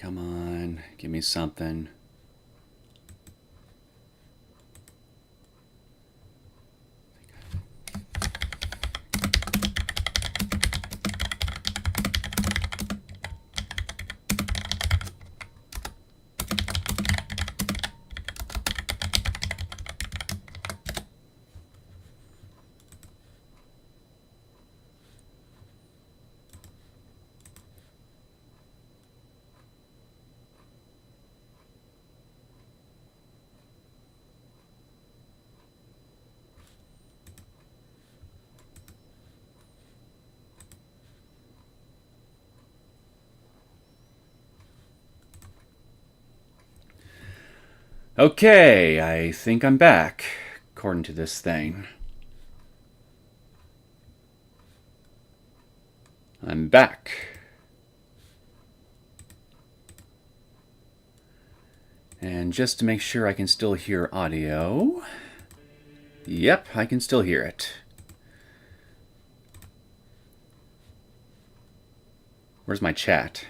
come on. Give me something. Okay, I think I'm back, according to this thing. I'm back. And just to make sure I can still hear audio. Yep, I can still hear it. Where's my chat?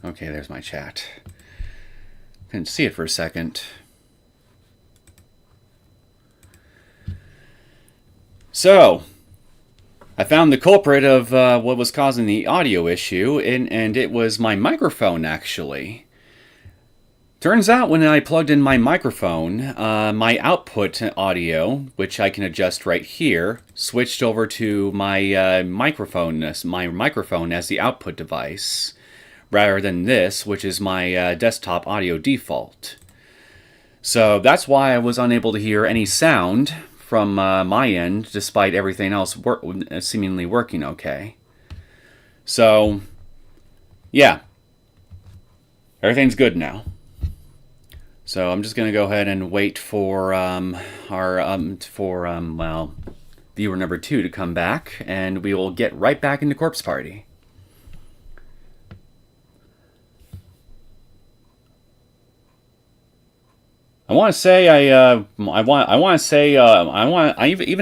Okay, there's my chat. Couldn't see it for a second. So, I found the culprit of what was causing the audio issue, and it was my microphone, actually. Turns out when I plugged in my microphone, my output audio, which I can adjust right here, switched over to my microphone as the output device, rather than this, which is my desktop audio default. So that's why I was unable to hear any sound from my end, despite everything else seemingly working okay. So, yeah, everything's good now. So I'm just going to go ahead and wait for viewer number 2 to come back, and we will get right back into Corpse Party. I want to say even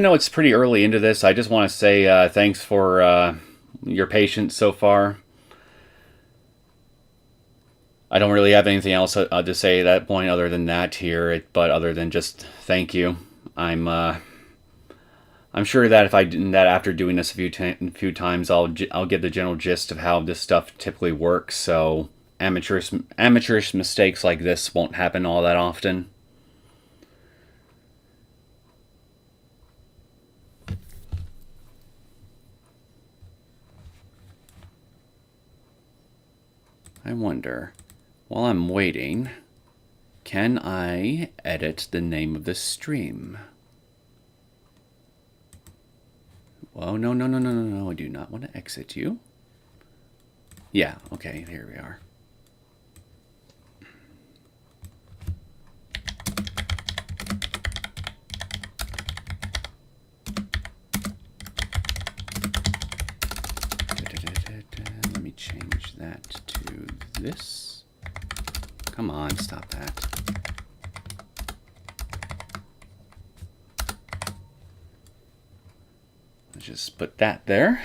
though it's pretty early into this, I just want to say thanks for your patience so far. I don't really have anything else to say at that point other than that here, but other than just thank you. I'm sure that after doing this a few times, I'll get the general gist of how this stuff typically works. So amateurish mistakes like this won't happen all that often. I wonder, while I'm waiting, can I edit the name of the stream? Oh, no, I do not want to exit you. Yeah, okay, here we are. Let me change that to this. Come on, stop that. Let's just put that there.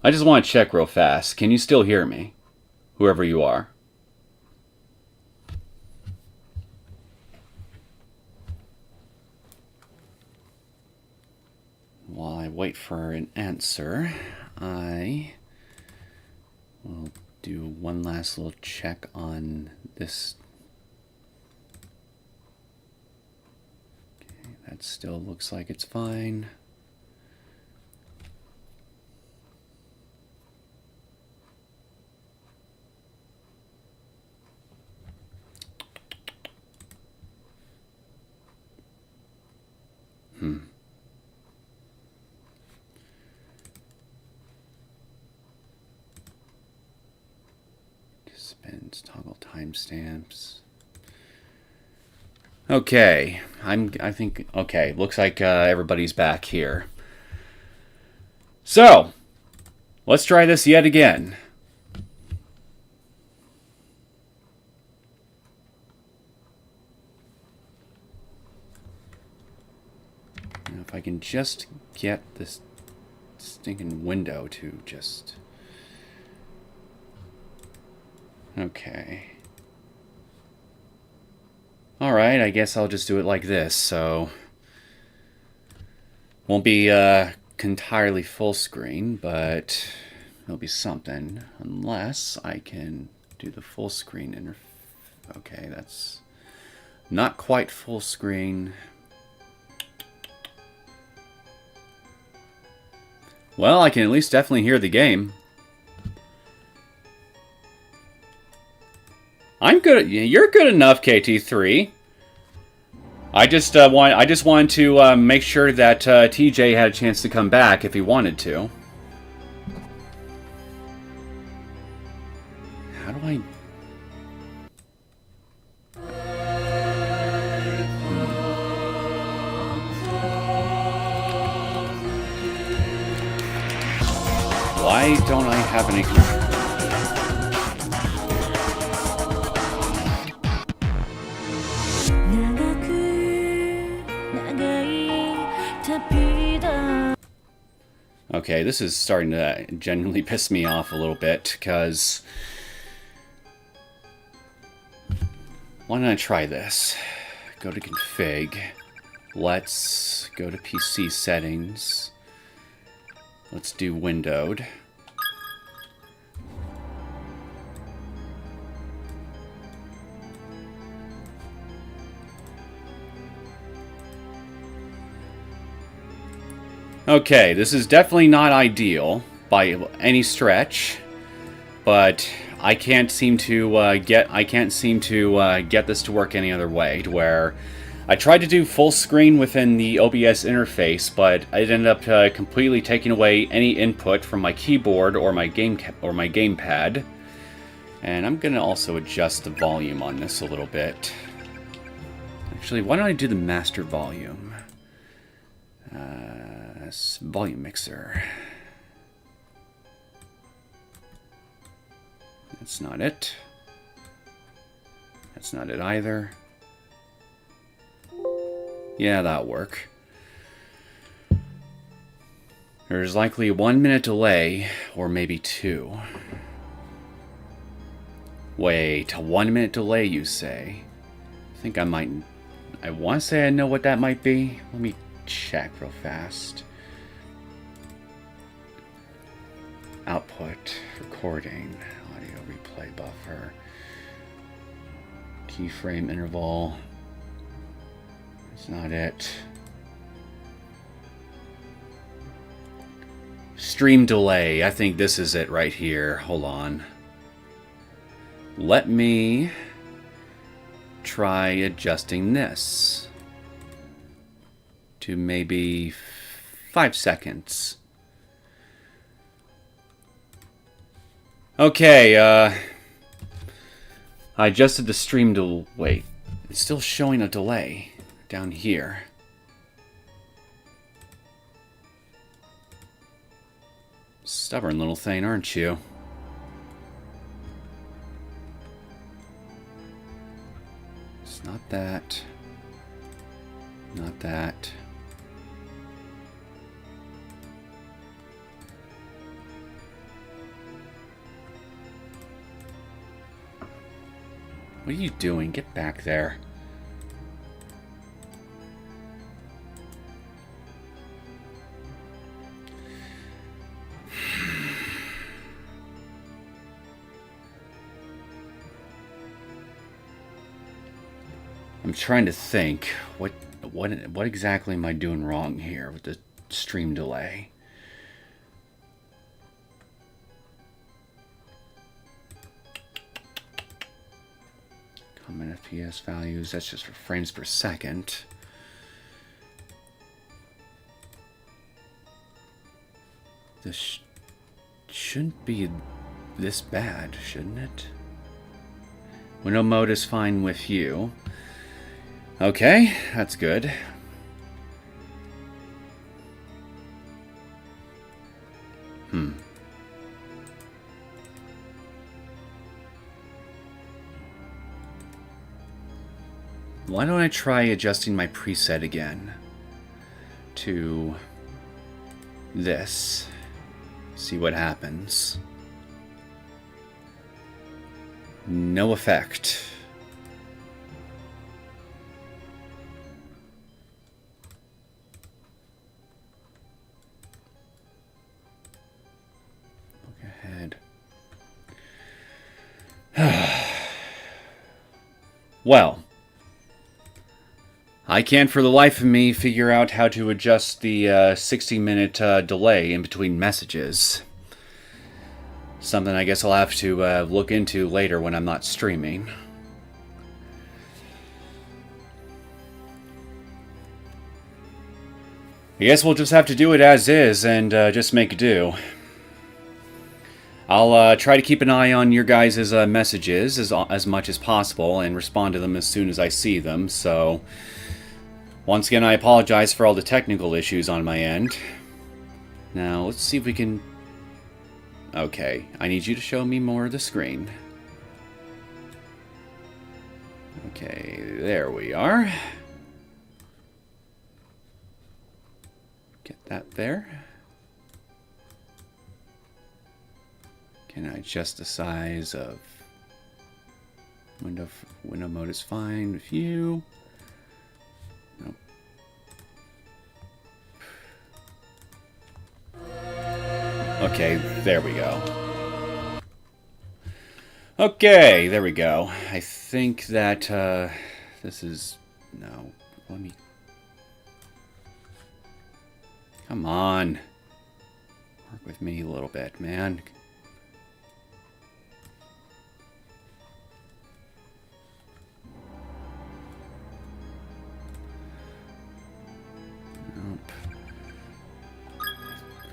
I just want to check real fast. Can you still hear me? Whoever you are. While I wait for an answer, I will do one last little check on this. Okay, that still looks like it's fine. Dispense, toggle timestamps. Okay, I think, okay, looks like everybody's back here. So, let's try this yet again. If I can just get this stinking window to just... Okay. Alright, I guess I'll just do it like this, so... Won't be entirely full screen, but it'll be something. Unless I can do the full screen interface. Okay, that's not quite full screen. Well, I can at least definitely hear the game. I'm good. You're good enough, KT3. I just wanted to make sure that TJ had a chance to come back if he wanted to. How do I? Why don't I have any? Okay, this is starting to genuinely piss me off a little bit, because... Why don't I try this? Go to config. Let's go to PC settings. Let's do windowed. Okay, this is definitely not ideal by any stretch, but I can't seem to get this to work any other way. To where I tried to do full screen within the OBS interface, but it ended up completely taking away any input from my keyboard or my gamepad. And I'm gonna also adjust the volume on this a little bit. Actually, why don't I do the master volume? Volume mixer. That's not it. That's not it either. Yeah, that'll work. There's likely a 1 minute delay, or maybe 2. Wait, a 1 minute delay, you say? I think I might... I want to say I know what that might be. Let me check real fast. Output, recording, audio replay buffer, keyframe interval. That's not it. Stream delay. I think this is it right here. Hold on. Let me try adjusting this to maybe 5 seconds. Okay, I adjusted the stream to... Wait, it's still showing a delay down here. Stubborn little thing, aren't you? It's not that. Not that. What are you doing? Get back there. I'm trying to think. What exactly am I doing wrong here with the stream delay? Common FPS values, that's just for frames per second. This shouldn't be this bad, shouldn't it? Window mode is fine with you. Okay, that's good. Why don't I try adjusting my preset again to this. See what happens. No effect. Look ahead. Well, I can't for the life of me figure out how to adjust the 60-minute delay in between messages. Something I guess I'll have to look into later when I'm not streaming. I guess we'll just have to do it as is and just make do. I'll try to keep an eye on your guys' messages as much as possible and respond to them as soon as I see them, so... Once again, I apologize for all the technical issues on my end. Now, let's see if we can... Okay, I need you to show me more of the screen. Okay, there we are. Get that there. Can I adjust the size of... Window mode is fine with you. Nope. Okay, there we go. Okay, there we go. I think that, this is... No, let me... Come on. Work with me a little bit, man.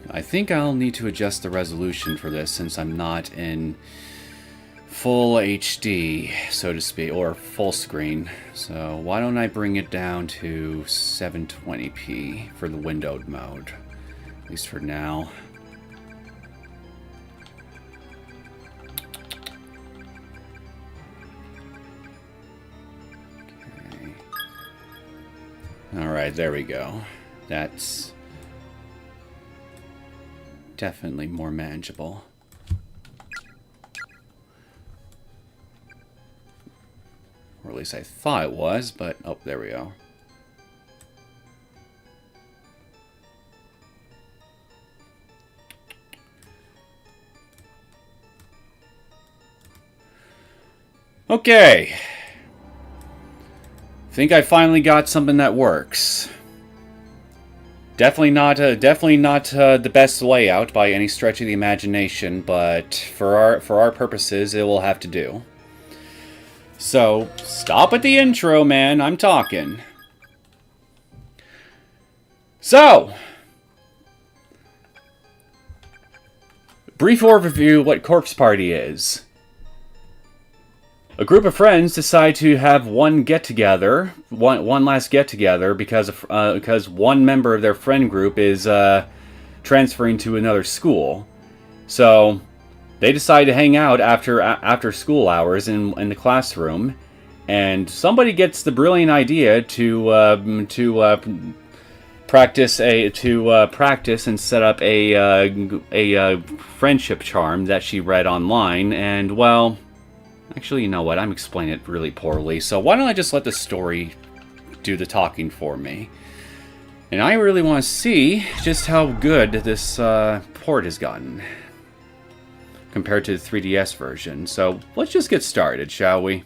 I think I'll need to adjust the resolution for this since I'm not in full HD, so to speak, or full screen. So why don't I bring it down to 720p for the windowed mode, at least for now. Okay. All right, there we go. That's definitely more manageable. Or at least I thought it was, but... Oh, there we go. Okay. Think I finally got something that works. Definitely not the best layout by any stretch of the imagination, but for our purposes, it will have to do. So, stop at the intro, man. I'm talking. So, brief overview of what Corpse Party is. A group of friends decide to have one get-together, one last get-together, because one member of their friend group is transferring to another school. So they decide to hang out after school hours in the classroom, and somebody gets the brilliant idea to practice and set up a friendship charm that she read online, and well. Actually, you know what? I'm explaining it really poorly, so why don't I just let the story do the talking for me? And I really want to see just how good this port has gotten compared to the 3DS version. So let's just get started, shall we?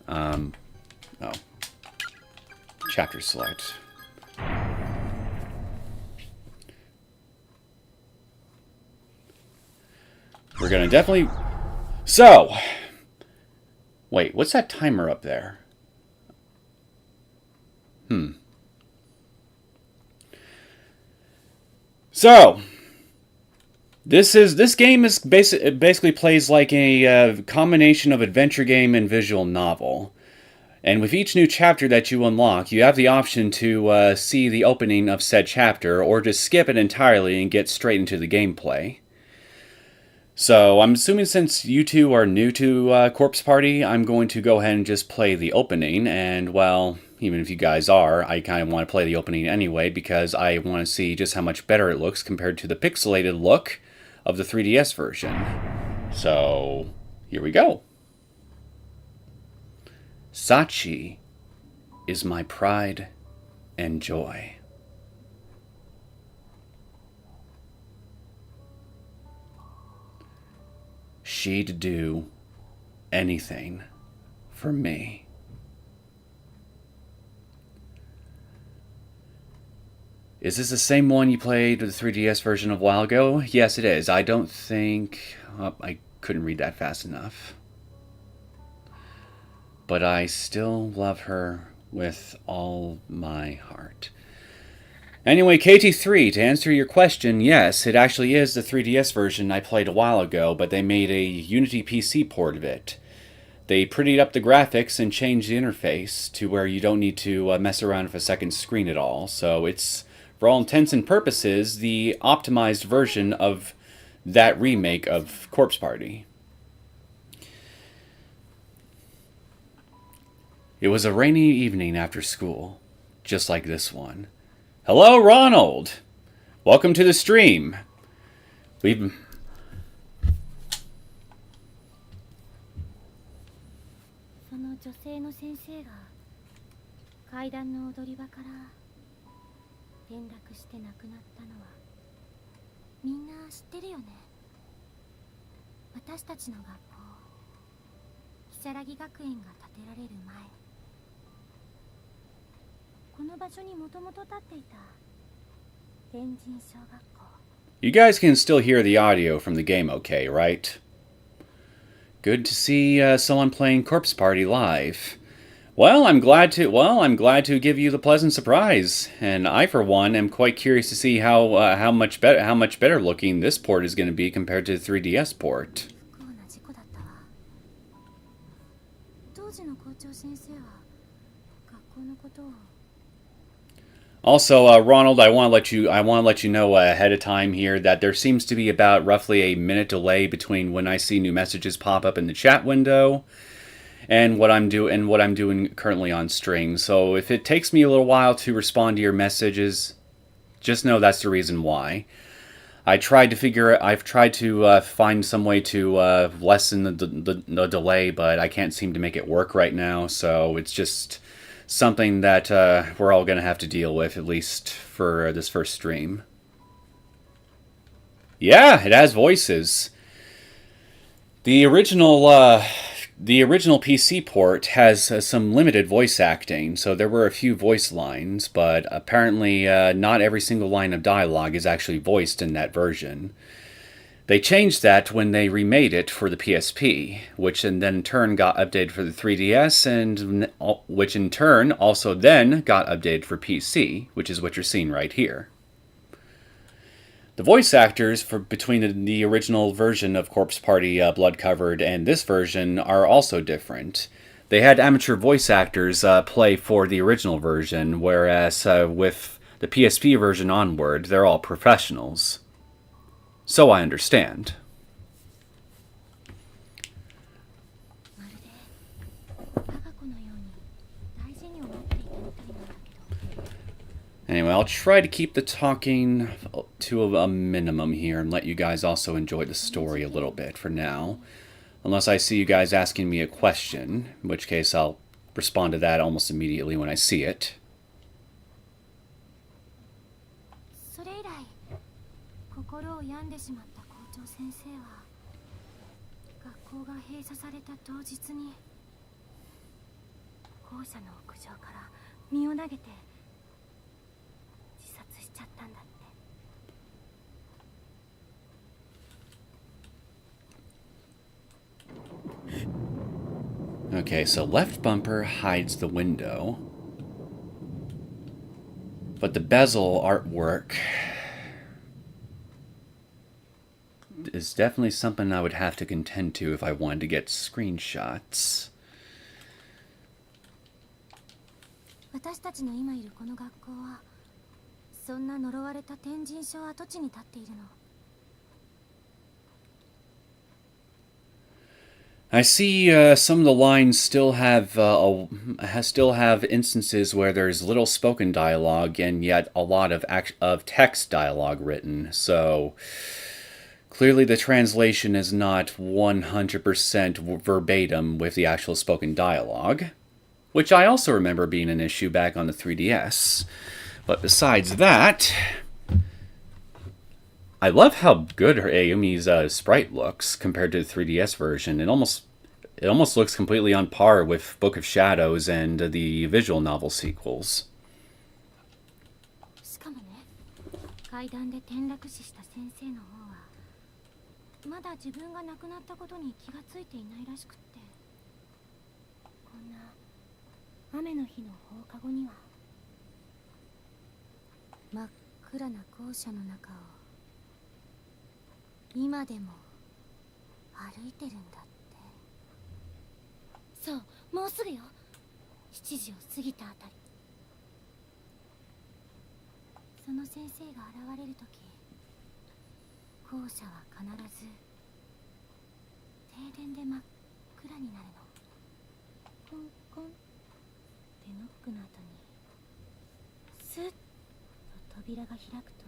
Oh. Chapter select. We're gonna definitely... So! Wait, what's that timer up there? So! This game is basically plays like a combination of adventure game and visual novel. And with each new chapter that you unlock, you have the option to see the opening of said chapter, or just skip it entirely and get straight into the gameplay. So I'm assuming since you two are new to Corpse Party, I'm going to go ahead and just play the opening. And, well, even if you guys are, I kind of want to play the opening anyway because I want to see just how much better it looks compared to the pixelated look of the 3DS version. So, here we go. Sachi is my pride and joy. She'd do anything for me. Is this the same one you played with the 3DS version a while ago? Yes, it is. I don't think... Oh, I couldn't read that fast enough. But I still love her with all my heart. Anyway, KT3, to answer your question, yes, it actually is the 3DS version I played a while ago, but they made a Unity PC port of it. They prettied up the graphics and changed the interface to where you don't need to mess around with a second screen at all. So it's, for all intents and purposes, the optimized version of that remake of Corpse Party. It was a rainy evening after school, just like this one. Hello, Ronald! Welcome to the stream. We've... 女性の先生が階段の踊り場から転落して亡くなったのはみんな知ってるよね。私たちの学校、如月学園が建てられる前、この場所にもともと建っていた天神小学校。You guys can still hear the audio from the game okay, right? Good to see someone playing Corpse Party live. Well, I'm glad to give you the pleasant surprise, and I, for one, am quite curious to see how much better looking this port is going to be compared to the 3DS port. Also, Ronald, I want to let you know ahead of time here that there seems to be about roughly a minute delay between when I see new messages pop up in the chat window and what I'm doing currently on stream. So if it takes me a little while to respond to your messages, just know that's the reason why. I've tried to find some way to lessen the delay, but I can't seem to make it work right now. So it's just something that we're all going to have to deal with, at least for this first stream. Yeah, it has voices. The original PC port has some limited voice acting, so there were a few voice lines, but apparently not every single line of dialogue is actually voiced in that version. They changed that when they remade it for the PSP, which then in turn got updated for the 3DS, and which in turn also then got updated for PC, which is what you're seeing right here. The voice actors between the original version of Corpse Party Blood Covered and this version are also different. They had amateur voice actors play for the original version, whereas with the PSP version onward, they're all professionals. So I understand. Anyway, I'll try to keep the talking to a minimum here and let you guys also enjoy the story a little bit for now. Unless I see you guys asking me a question, in which case I'll respond to that almost immediately when I see it. Okay, so left bumper hides the window, but the bezel artwork is definitely something I would have to contend to if I wanted to get screenshots. 私たちの今いるこの学校はそんな呪われた天神小跡地に立っているの。I see some of the lines still still have instances where there's little spoken dialogue and yet a lot of text dialogue written. So clearly the translation is not 100% verbatim with the actual spoken dialogue, which I also remember being an issue back on the 3DS. But besides that, I love how good her Ayumi's sprite looks compared to the 3DS version. It almost looks completely on par with Book of Shadows and the visual novel sequels. しかもね、階段で転落死した先生の方はまだ自分が亡くなったことに気がついていないらしくって、こんな雨の日の放課後には真っ暗な校舎の中を今でも歩いてるんだって。そう、もうすぐよ。7時を過ぎたあたり。その先生が現れるとき、校舎は必ず停電で真っ暗になるの。コンコンってノックの後にスッと扉が開くと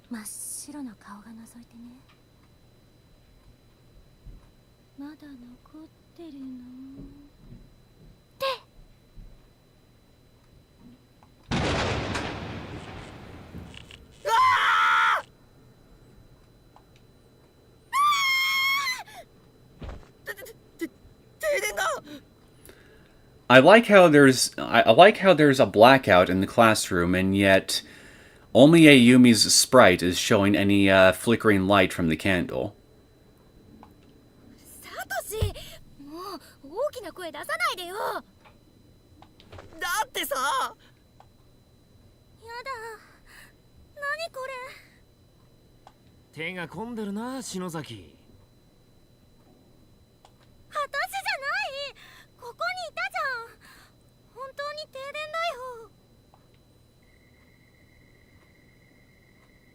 真っ白な顔が覗いてね。まだ残ってるのって停電だ。 I like how there's a blackout in the classroom, and yet only Ayumi's sprite is showing any flickering light from the candle. サトシ、もう大きな声出さないでよ。だってさ。やだ、何これ。手が込んでるな、篠崎。私じゃない。ここにいたじゃん。本当に停電だよ。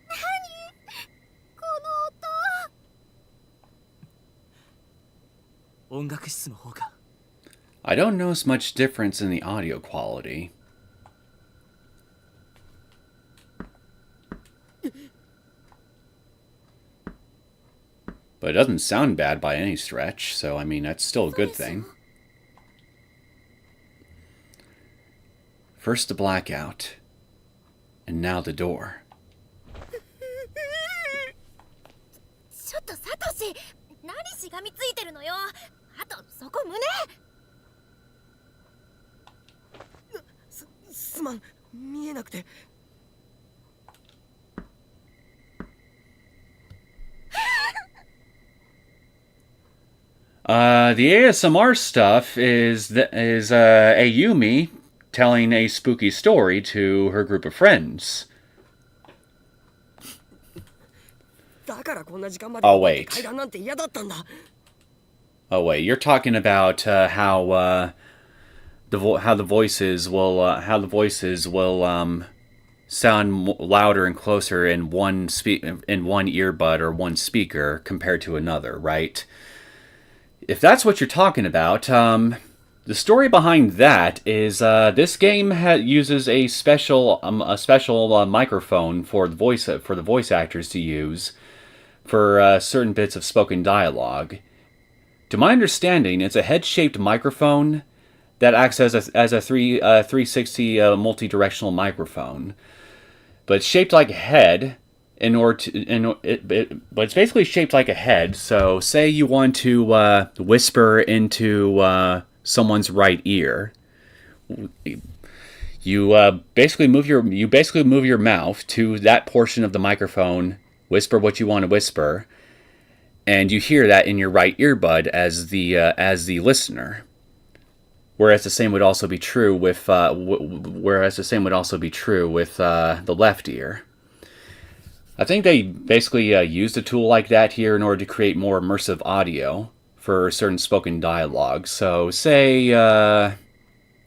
何この音。音楽室の方か。 I don't notice much difference in the audio quality. But it doesn't sound bad by any stretch, so I mean, that's still a good thing. First the blackout, and now the door. ちょっとサトシ、何しがみついてるのよ。あとそこ胸。すまん、見えなくて。The ASMR stuff is Ayumi telling a spooky story to her group of friends. だからこんな時間まで Oh, wait. 階段なんて嫌だったんだ。 Oh wait, you're talking about how the voices will sound louder and closer in one earbud or one speaker compared to another, right? If that's what you're talking about, the story behind that is this game uses a special microphone for the voice actors to use for certain bits of spoken dialogue. To my understanding, it's a head-shaped microphone that acts as a 360 multi-directional microphone, but it's shaped like a head. But it's basically shaped like a head. So, say you want to whisper into someone's right ear, you basically move your mouth to that portion of the microphone, whisper what you want to whisper, and you hear that in your right earbud as the listener. Whereas the same would also be true with the left ear. I think they basically used a tool like that here in order to create more immersive audio for certain spoken dialogue. So, say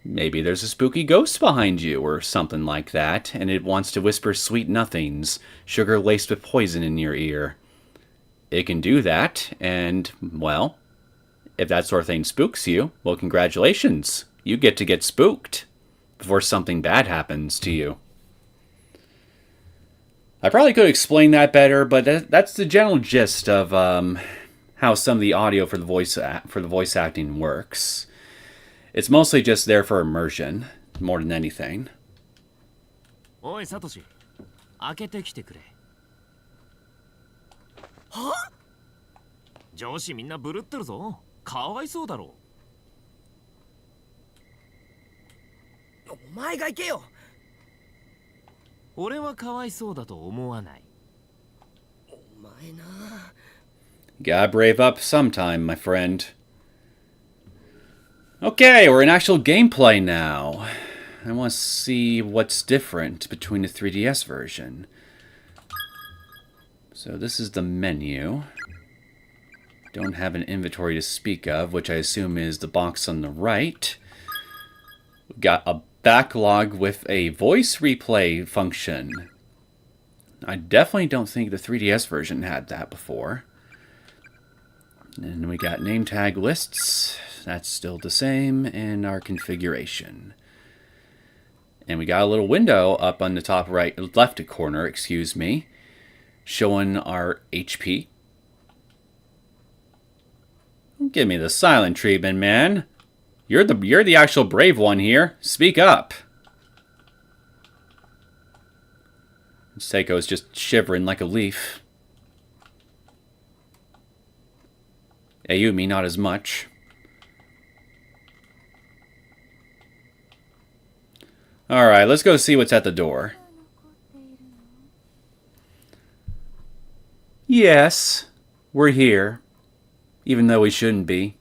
maybe there's a spooky ghost behind you or something like that, and it wants to whisper sweet nothings, sugar laced with poison in your ear. it can do that, and, well, if that sort of thing spooks you, well, congratulations. You get spooked before something bad happens to you. I probably could explain that better, but that's the general gist of how some of the audio for the voice acting works. It's mostly just there for immersion, more than anything. おいサトシ、開けてきてくれ。は？上司みんなブルってるぞ。かわいそうだろ。お前が行けよ。俺はかわいそうだと思わない。お前な。Gotta brave up sometime, my friend. Okay, we're in actual gameplay now. I want to see what's different between the 3DS version. So this is the menu. Don't have an inventory to speak of, which I assume is the box on the right. We've got a backlog with a voice replay function. I definitely don't think the 3DS version had that before. And we got name tag lists. That's still the same, and our configuration. And we got a little window up on the top left corner, excuse me, showing our HP. Give me the silent treatment, man. You're the actual brave one here. Speak up. Seiko's just shivering like a leaf. Ayumi, not as much. Alright, let's go see what's at the door. Yes, we're here. Even though we shouldn't be.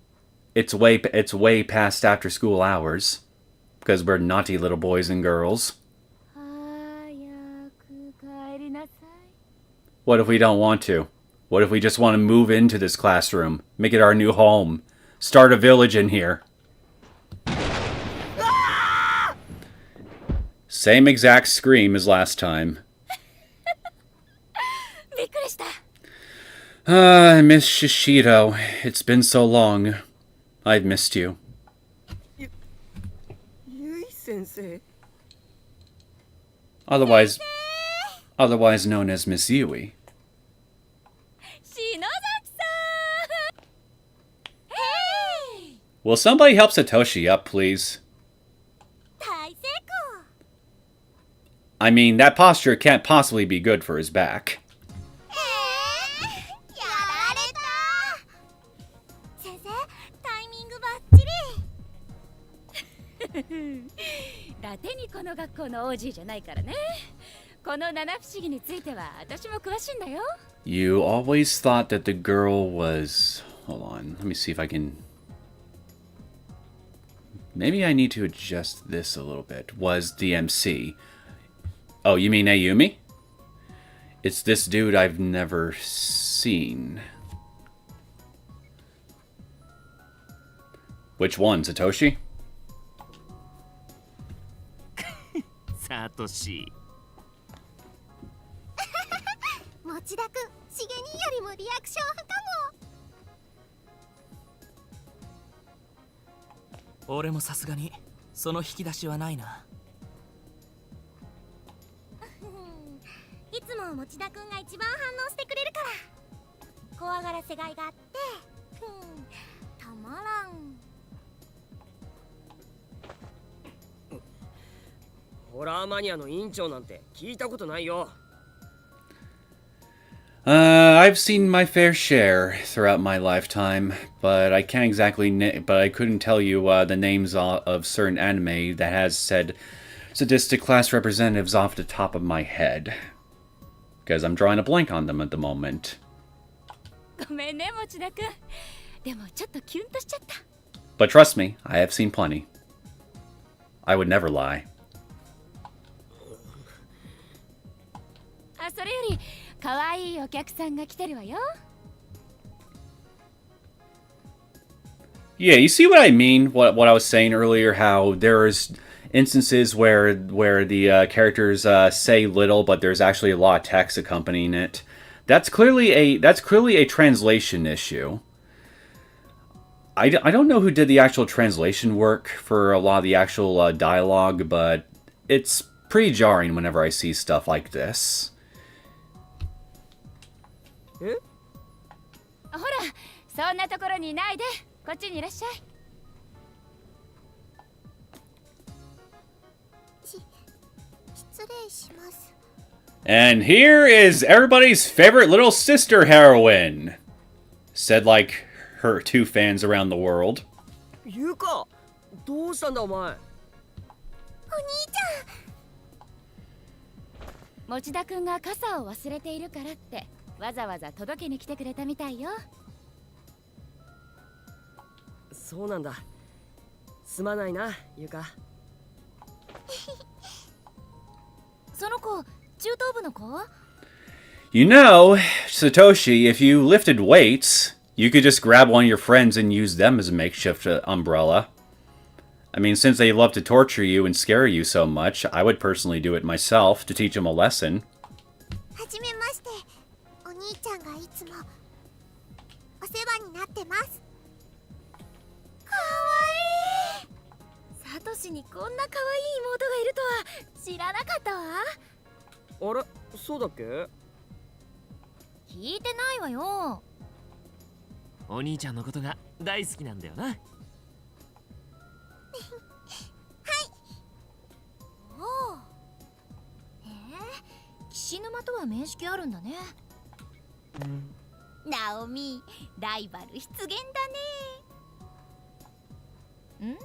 It's way past after school hours. Because we're naughty little boys and girls. What if we don't want to? What if we just want to move into this classroom? Make it our new home. Start a village in here. Same exact scream as last time. Miss Shishido, it's been so long. I've missed you. Yui sensei. Otherwise known as Miss Yui. Will somebody help Satoshi up, please? I mean, that posture can't possibly be good for his back. You always thought that the girl was... Hold on, let me see if I can... Maybe I need to adjust this a little bit. Was the MC. Oh, you mean Ayumi? It's this dude I've never seen. Which one, Satoshi? サトシ。持田君、しげによりもリアクション派かも。俺もさすがにその引き出しはないな。いつも持田君が一番反応してくれるから。怖がらせがいがあって、たまらん。ホラーマニアの委員長なんて聞いたことないよ。I've seen my fair share throughout my lifetime, but I can't exactly but I couldn't tell you the names of certain anime that has said sadistic class representatives off the top of my head. Because I'm drawing a blank on them at the moment. ごめんね、持田君。でもちょっとキュンとしちゃった。But trust me, I have seen plenty. I would never lie. あ、それより可愛いお客さんが来てるわよ。Yeah, you see what I mean? What I was saying earlier, how there's instances where the characters say little, but there's actually a lot of text accompanying it. That's clearly a translation issue. I don't know who did the actual translation work for a lot of the actual dialogue, but it's pretty jarring whenever I see stuff like this. え？ほら、そんなところにいないで、こっちにいらっしゃい。失礼します。 And here is everybody's favorite little sister heroine, said like her two fans around the world. ゆか、どうしたんだお前。お兄ちゃん。持田くんが傘を忘れているからってわざわざ届けに来てくれたみたいよ。そうなんだ。すまないな、ゆか。その子、中等部の子？ You know, Satoshi, if you lifted weights, you could just grab one of your friends and use them as a makeshift umbrella. I mean, since they love to torture you and scare you so much, I would personally do it myself to teach them a lesson. はじめまして。お兄ちゃんがいつもお世話になってます。かわいい。サトシにこんなかわいい妹がいるとは知らなかったわ。あれ、そうだっけ？聞いてないわよ。お兄ちゃんのことが大好きなんだよな。はい。おお。岸沼とは面識あるんだね。ナオミ、ライバル出現だね。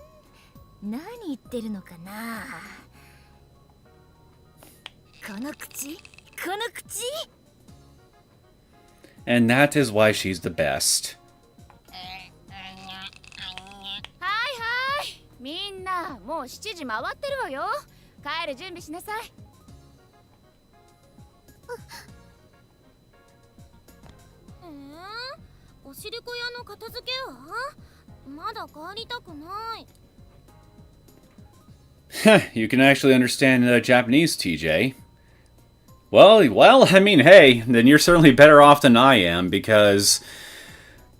何言ってるのかな。この口、この口。And that is why she's the best. はいはい、みんなもう7時回ってるわよ。帰る準備しなさい。おしりこ屋の片付けはまだ帰りたくない。You can actually understand Japanese, TJ. Well, I mean, hey, then you're certainly better off than I am, because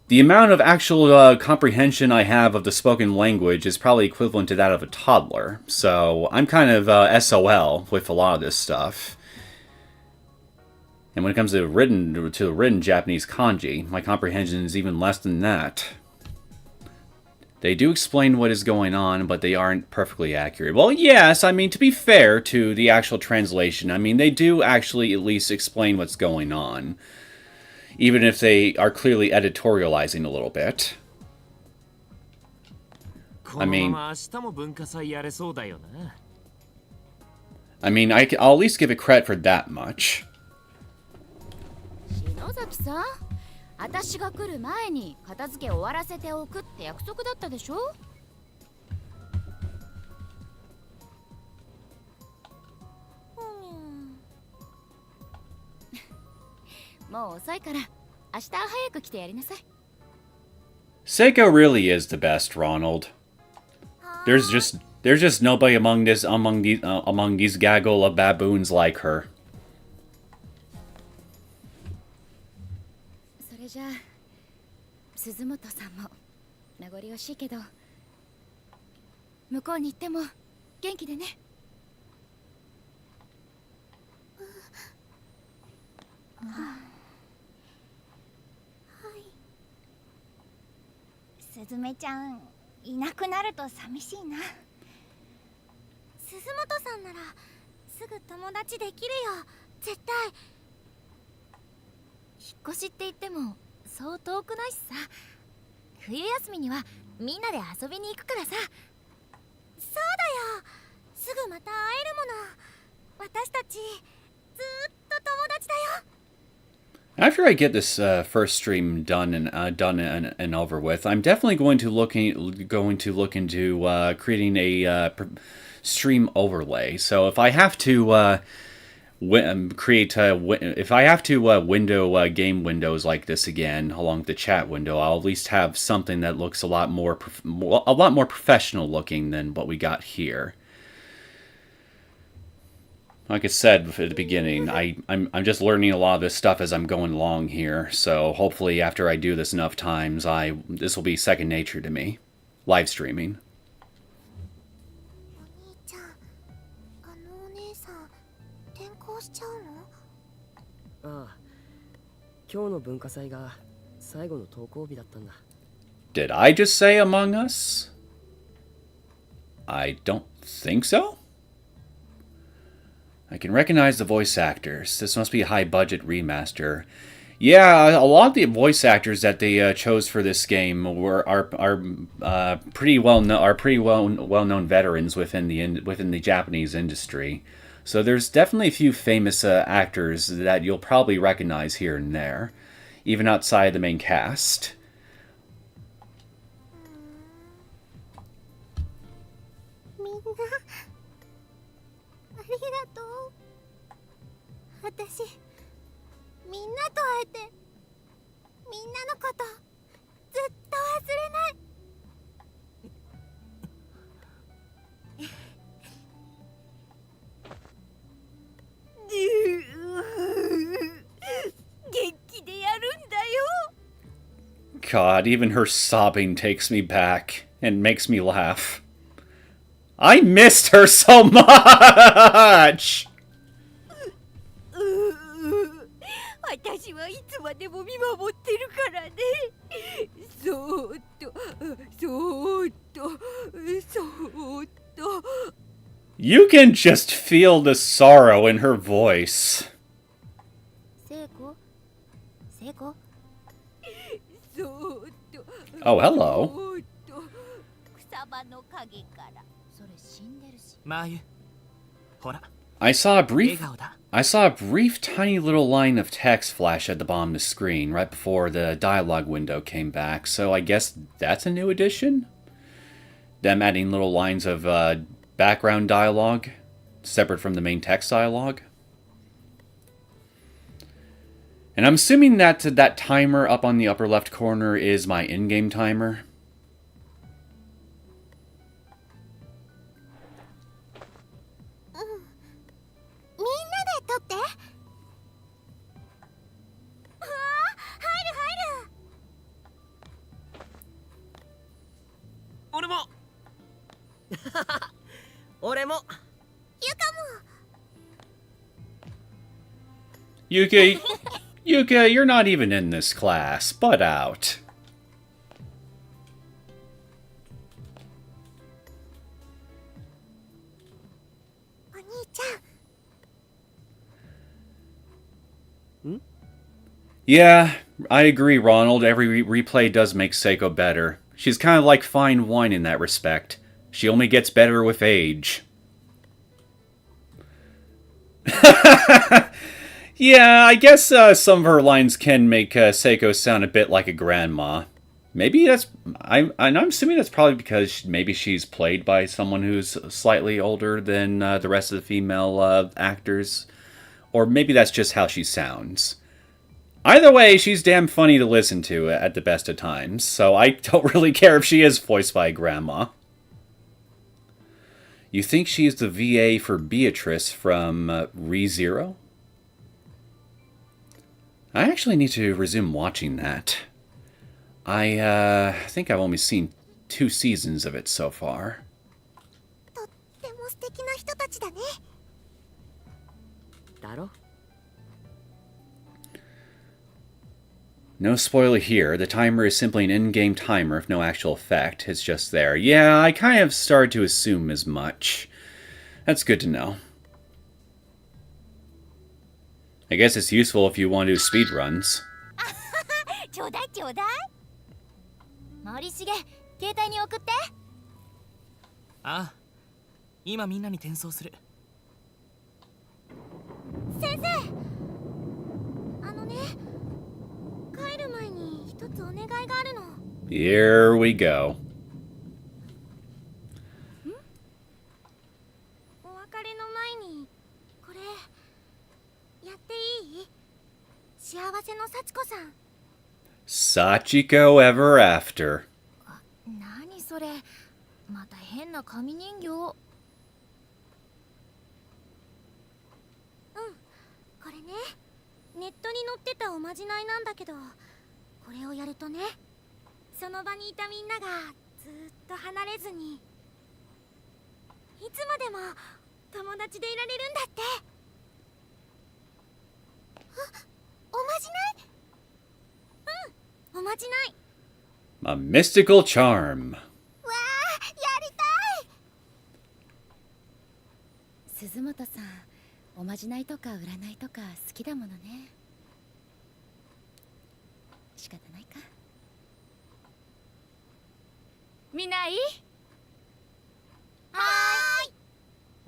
the amount of actual comprehension I have of the spoken language is probably equivalent to that of a toddler. So I'm kind of SOL with a lot of this stuff. And when it comes to written Japanese kanji, my comprehension is even less than that. They do explain what is going on, but they aren't perfectly accurate. Well, yes, I mean, to be fair to the actual translation, I mean, they do actually at least explain what's going on, even if they are clearly editorializing a little bit. I mean, I'll at least give it credit for that much. 篠崎さん、私が来る前に片付け終わらせておくって約束だったでしょ。もう遅いから明日早く来てやりなさい。Seiko really is the best, Ronald. There's just nobody among these gaggle of baboons like her. それじゃあ鈴本さんも名残惜しいけど向こうに行っても元気でね。すずめちゃんいなくなると寂しいな。鈴本さんならすぐ友達できるよ、絶対。引っ越しって言ってもそう遠くないしさ。冬休みにはみんなで遊びに行くからさ。そうだよ、すぐまた会えるもの。私たちずっと友達だよ。After I get this first stream done and over with, I'm definitely going to look into creating a stream overlay. So if I have to window game windows like this again along with the chat window, I'll at least have something that looks a lot more professional looking than what we got here. Like I said at the beginning, I'm just learning a lot of this stuff as I'm going along here. So hopefully, after I do this enough times, this will be second nature to me. Live streaming. お兄ちゃん、あのお姉さん転校しちゃうの？ああ、今日の文化祭が最後の登校日だったんだ。 Did I just say Among Us? I don't think so. I can recognize the voice actors. This must be a high-budget remaster. Yeah, a lot of the voice actors that they chose for this game are pretty well known veterans within the Japanese industry. So there's definitely a few famous actors that you'll probably recognize here and there, even outside the main cast. みんなありがとう。私みんなと会えてみんなのことずっと忘れない。元気でやるんだよ。 God, even her sobbing takes me back and makes me laugh. I missed her so much! 私はいつまでも見守ってるからね。そーっと、そーっと、そーっと。 You can just feel the sorrow in her voice. 聖子、聖子。そーっと。 Oh, hello. そーっと。草葉の陰から。それ死んでるし。マーユほら I saw a 笑 brief 顔だ I saw a brief tiny little line of text flash at the bottom of the screen right before the dialogue window came back, so I guess that's a new addition? Them adding little lines of background dialogue, separate from the main text dialogue? And I'm assuming that that timer up on the upper left corner is my in-game timer. みんなで撮って。ああ、入る入る。俺も俺も。ゆかも。 Yuka, Yuka, you're not even in this class. Butt out. お兄ちゃん。 Yeah, I agree, Ronald. Every replay does make Seiko better. She's kind of like fine wine in that respect. She only gets better with age. Yeah, I guess some of her lines can make Seiko sound a bit like a grandma. Maybe that's... I'm assuming that's probably because maybe she's played by someone who's slightly older than the rest of the female actors. Or maybe that's just how she sounds. Either way, she's damn funny to listen to at the best of times, so I don't really care if she is voiced by Grandma. You think she's the VA for Beatrice from ReZero? I actually need to resume watching that. I think I've only seen 2 seasons of it so far. とっても素敵な人たちだね。だろ？ No spoiler here, the timer is simply an in-game timer with no actual effect, it's just there. Yeah, I kind of started to assume as much. That's good to know. I guess it's useful if you want to do speedruns. ちょうだいちょうだい。森重、携帯に送って。ああ今みんなに転送する先生。あのね、帰る前に一つお願いがあるの。Here we go. お別れの前にこれやっていい？幸せの幸子さん。 Sachiko ever after. 何それ、また変な紙人形。おまじないなんだけど、これをやるとね、その場にいたみんながずーっと離れずにいつまでも友達でいられるんだって。おまじない？うん、おまじない。 A mystical charm. わあ、やりたい。鈴本さん、おまじないとか占いとか好きだものね。仕方ないか。みんないい？は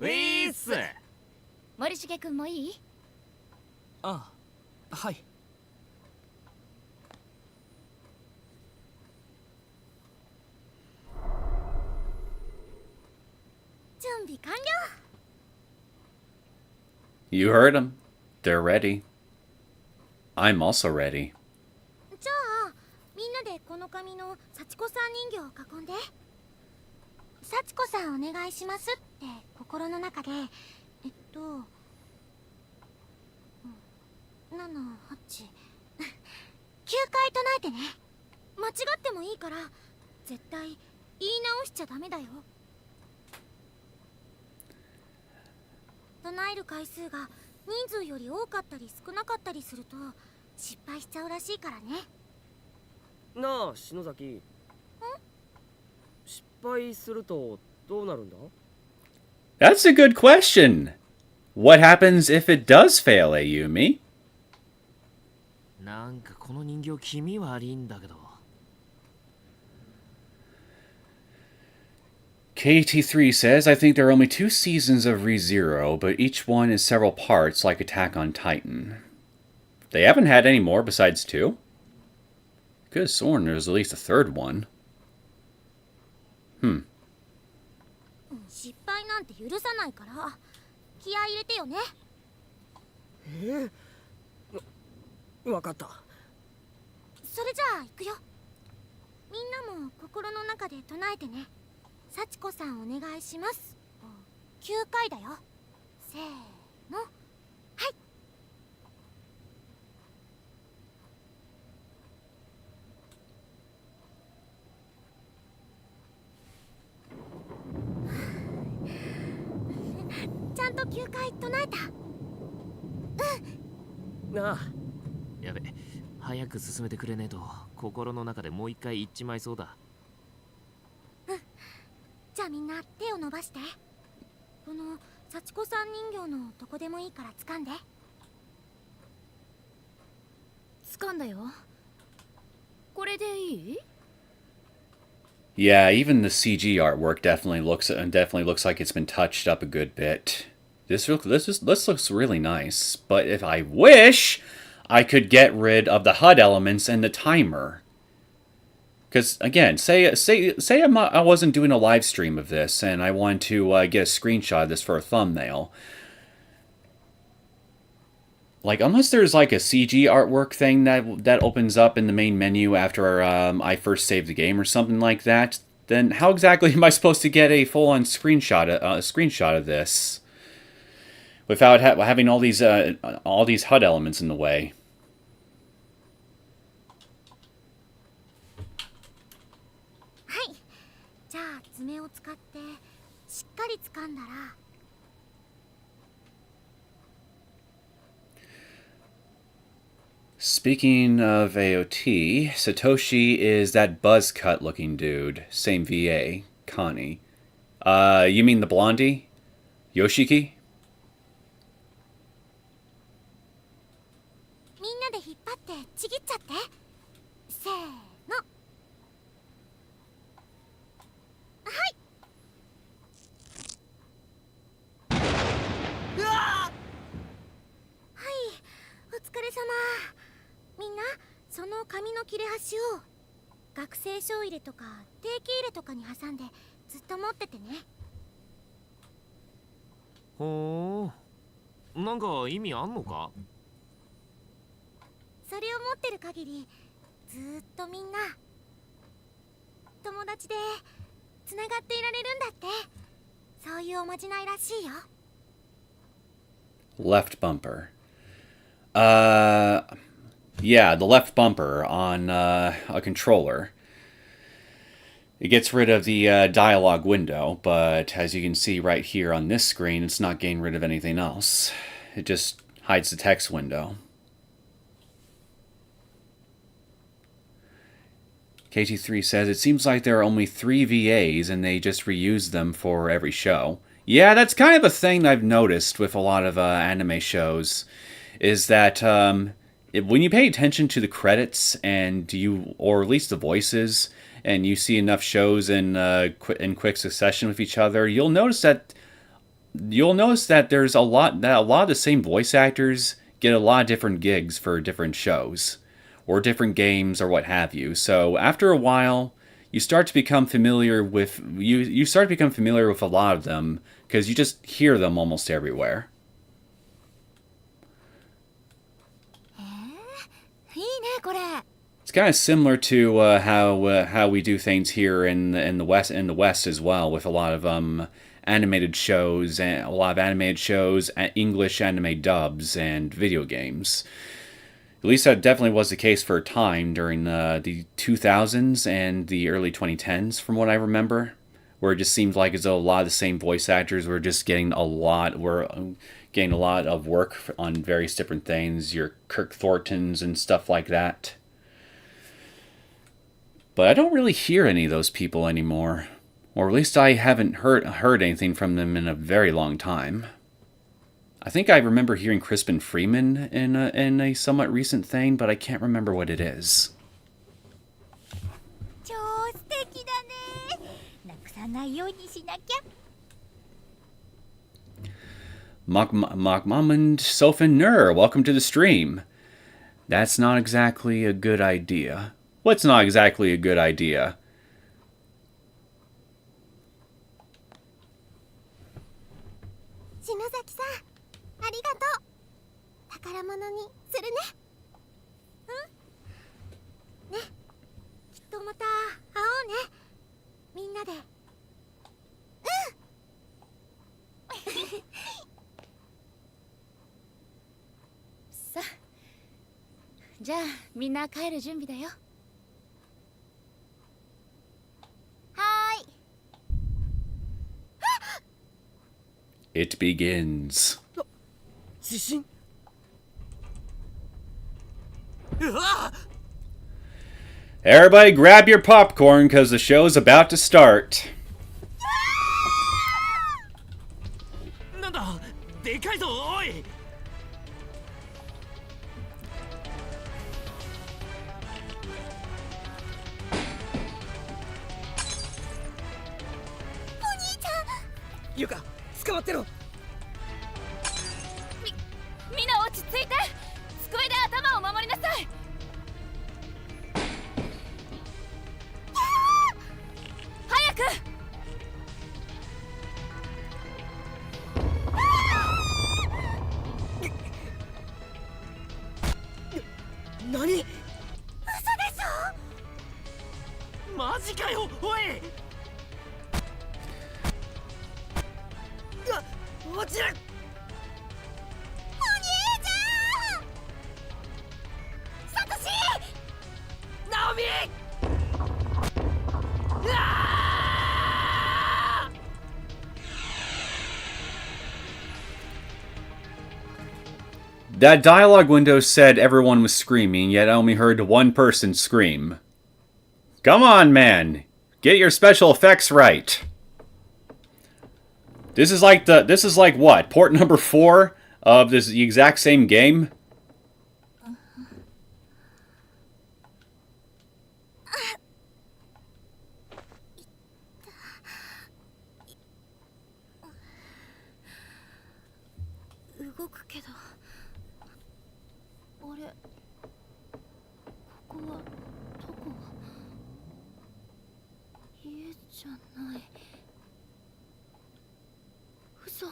ーい。ウィース。森重くんもいい？ああ、はい。準備完了。 You heard them. They're ready. I'm also ready. じゃあみんなでこの紙の幸子さん人形を囲んで。幸子さんお願いしますって心の中で9、8 9回唱えてね。間違ってもいいから絶対言い直しちゃダメだよ。唱える回数が人数より多かったり少なかったりすると失敗しちゃうらしいからね。なあ篠崎、失敗するとどうなるんだ？ That's a good question. What happens if it does fail, Ayumi? なんかこの人形気味悪いんだけど。KT3 says, I think there are only 2 seasons of ReZero, but each one is several parts like Attack on Titan. They haven't had any more besides 2? Could have sworn there's at least a 3rd one. 失敗なんて許さないから気合い入れてよね。わかった。それじゃあ行くよ。みんなも心の中で唱えてね。幸子さんお願いします9回だよ。せーの、はい。ちゃんと9回唱えた。なあ、やべ、早く進めてくれねえと心の中でもう一回言っちまいそうだ。じゃあみんな手を伸ばして。この幸子さん人形のどこでもいいから掴んで。掴んだよ。これでいい？ Yeah, even the CG artwork definitely looks like it's been touched up a good bit. This looks really nice, but if I wish I could get rid of the HUD elements and the timer. Because again, say I wasn't doing a live stream of this and I wanted to get a screenshot of this for a thumbnail. Like, unless there's like a CG artwork thing that opens up in the main menu after I first saved the game or something like that, then how exactly am I supposed to get a full-on screenshot of this without having all these HUD elements in the way? はい。じゃあ爪を使ってしっかり掴んだら。Speaking of AOT, Satoshi is that buzz cut looking dude. Same VA, Connie. You mean the blondie? Yoshiki? みんなで引っ張ってちぎっちゃって。せーの、はい。はい、お疲れ様。みんなその紙の切れ端を学生証入れとか定期入れとかに挟んでずっと持っててね。ほー、なんか意味あんのか？それを持ってる限りずーっとみんな友達でつながっていられるんだって。そういうおまじないらしいよ。 Left bumper. Yeah, the left bumper on a controller. It gets rid of the dialogue window, but as you can see right here on this screen, it's not getting rid of anything else. It just hides the text window. KT3 says, it seems like there are only 3 VAs and they just reuse them for every show. Yeah, that's kind of a thing I've noticed with a lot of anime shows, is that when you pay attention to the credits and or at least the voices, and you see enough shows in quick succession with each other, you'll notice that there's a lot of the same voice actors get a lot of different gigs for different shows or different games or what have you. So after a while, you start to become familiar with you start to become familiar with a lot of them because you just hear them almost everywhere. いいねこれ。 It's kind of similar to how we do things here in the West as well, with a lot of animated shows and English anime dubs and video games. At least that definitely was the case for a time during the 2000s and the early 2010s, from what I remember, where it just seemed like as though a lot of the same voice actors were just getting a lot of work on various different things, your Kirk Thorntons and stuff like that. But I don't really hear any of those people anymore, or at least I haven't heard anything from them in a very long time. I think I remember hearing Crispin Freeman in a somewhat recent thing, but I can't remember what it is. 超素敵だね。なくさないようにしなきゃ。 Mokmamand Sofin Nur, welcome to the stream. That's not exactly a good idea. What's not exactly a good idea? 篠崎さん、ありがとう。宝物にするね。うん？ね、きっとまた会おうね。みんなで。うん。さあ、じゃあみんな帰る準備だよ。はーい。 It begins. 地震 Everybody grab your popcorn because the show's about to start. なんだでかいぞおい。ゆか捕まってろ。みんな落ち着いて。机で頭を守りなさい。早く。何？嘘でしょ。マジかよおい。落ちる。お兄ちゃん。サトシ。ナオミ。 That dialogue window said everyone was screaming, yet I only heard one person scream. Come on, man! Get your special effects right! This is like what? Port number 4 of this exact same game? 動くけど。あれ。ここはどこ？家じゃない。嘘。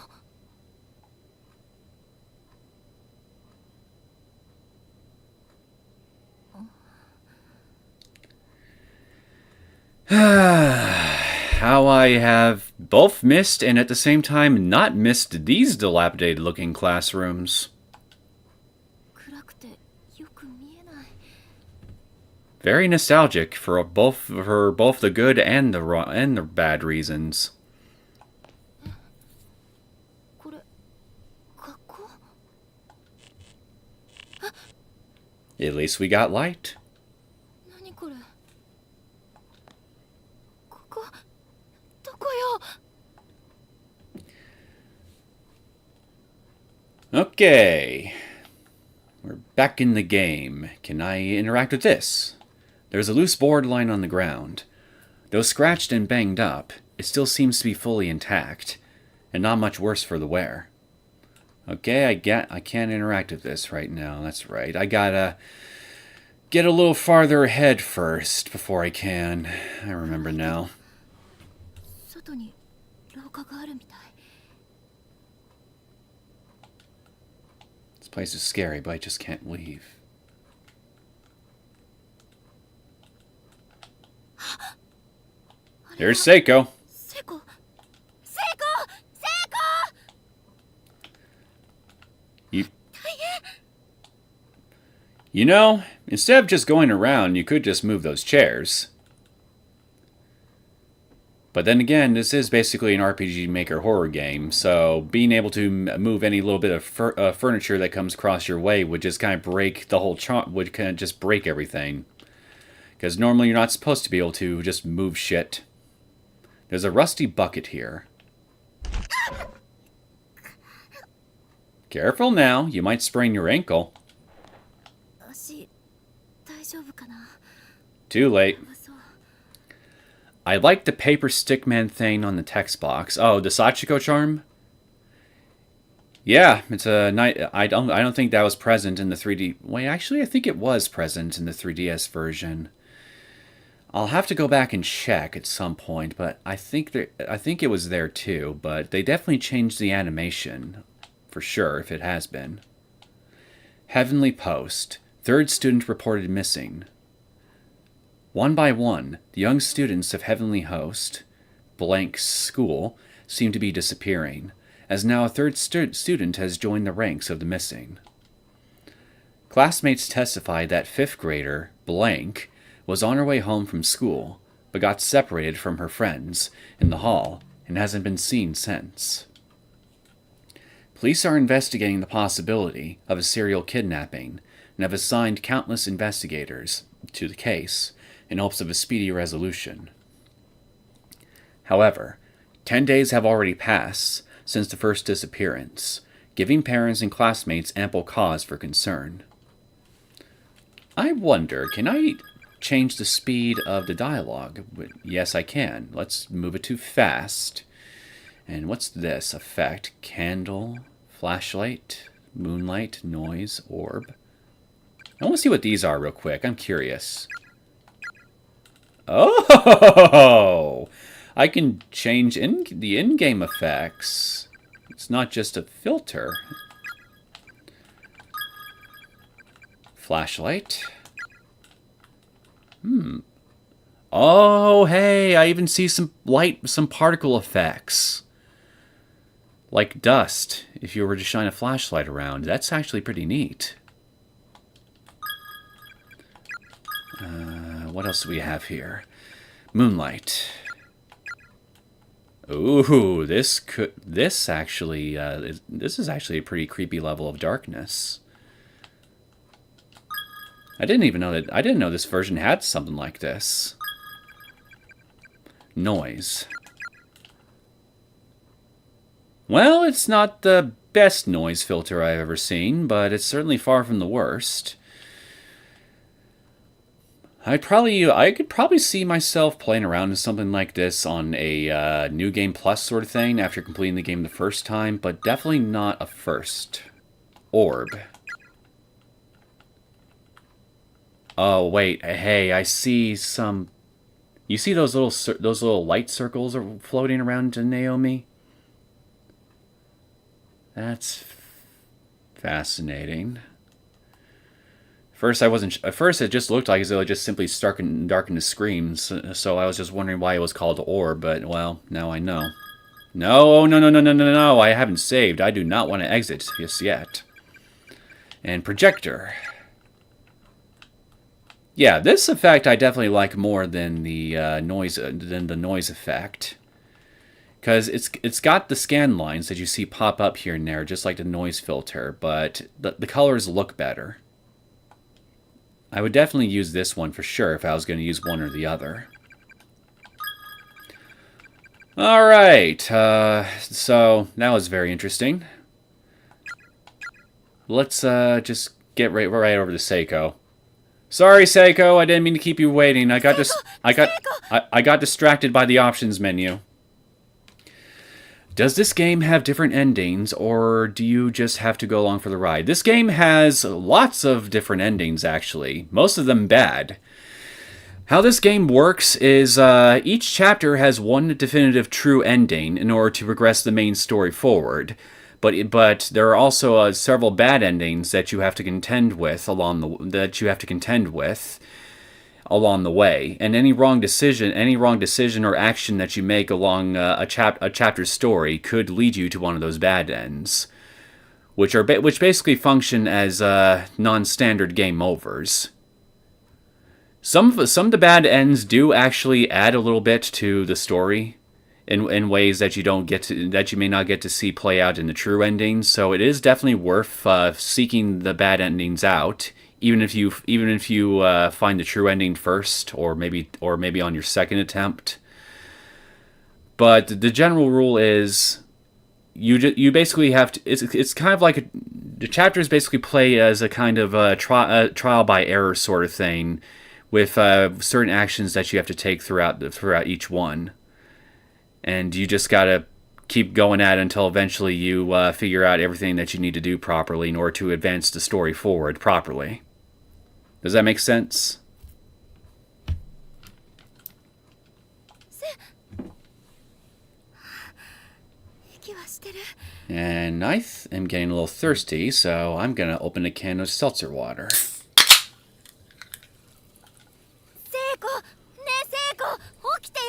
How I have both missed and at the same time not missed these dilapidated looking classrooms. 暗くてよく見えない。Very nostalgic for both the good and the bad reasons. これ学校？ At least we got light. 何これ？ここどこよ？ Okay. We're back in the game. Can I interact with this? There's a loose board lying on the ground. Though scratched and banged up, it still seems to be fully intact, and not much worse for the wear. Okay, I can't interact with this right now. That's right. I gotta get a little farther ahead first before I can. I remember now. 外に廊下があるみたい。 This place is scary, but I just can't leave. There's Seiko. セコ、セコ、セコ。 You know, instead of just going around, you could just move those chairs. But then again, this is basically an RPG Maker horror game, so being able to move any little bit of furniture that comes across your way would just kind of break the whole charm, would kind of just break everything. Because normally you're not supposed to be able to just move shit. There's a rusty bucket here. Careful now, you might sprain your ankle. 足大丈夫かな？ Too late. そう。 I like the paper stickman thing on the text box. Oh, the Sachiko charm? Yeah, it's a night. I don't think that was present in the 3D. Wait, actually, I think it was present in the 3DS version. I'll have to go back and check at some point, but I think it was there too. But they definitely changed the animation, for sure, if it has been. Heavenly Post. Third student reported missing. One by one, the young students of Heavenly Host, blank school, seem to be disappearing, as now a third student has joined the ranks of the missing. Classmates testify that 5th grader, blank, was on her way home from school, but got separated from her friends in the hall and hasn't been seen since. Police are investigating the possibility of a serial kidnapping and have assigned countless investigators to the case in hopes of a speedy resolution. However, 10 days have already passed since the first disappearance, giving parents and classmates ample cause for concern. I wonder, can I change the speed of the dialogue? Yes, I can. Let's move it to fast. And what's this? Effect, candle, flashlight, moonlight, noise, orb. I want to see what these are real quick. I'm curious. Oh! I can change the in-game effects. It's not just a filter. Flashlight. Oh, hey, I even see some particle effects. Like dust, if you were to shine a flashlight around. That's actually pretty neat. What else do we have here? Moonlight. Ooh, this is actually a pretty creepy level of darkness. I didn't know this version had something like this. Noise. Well, it's not the best noise filter I've ever seen, but it's certainly far from the worst. I could probably see myself playing around with something like this on a New Game Plus sort of thing after completing the game the first time, but definitely not a first. Orb. Oh wait, hey, I see some. You see those little light circles are floating around to Naomi? That's fascinating. At first, it just looked like as though it just simply darkened the screens, so I was just wondering why it was called Orb, but, well, now I know. No, I haven't saved. I do not want to exit just yet. And Projector. Yeah, this effect I definitely like more than the noise effect, because it's got the scan lines that you see pop up here and there, just like the noise filter, but the colors look better. I would definitely use this one for sure if I was going to use one or the other. All right, so that was very interesting. Let's just get right over to Seiko. Sorry, Seiko, I didn't mean to keep you waiting. I got distracted by the options menu. Does this game have different endings, or do you just have to go along for the ride? This game has lots of different endings, actually. Most of them bad. How this game works is each chapter has one definitive true ending in order to progress the main story forward. But there are also several bad endings that you have to contend with along the way, and any wrong decision or action that you make along a chapter's story could lead you to one of those bad ends, which basically function as non-standard game overs. Some of the bad ends do actually add a little bit to the story in ways that you may not get to see play out in the true endings. So it is definitely worth seeking the bad endings out, even if you find the true ending first, or maybe on your second attempt. But the general rule is you basically have to. It's kind of like the chapters basically play as a kind of a trial by error sort of thing, with certain actions that you have to take throughout each one. And you just gotta keep going at it until eventually you figure out everything that you need to do properly in order to advance the story forward properly. Does that make sense? And I am getting a little thirsty, so I'm gonna open a can of seltzer water. 起きてよ。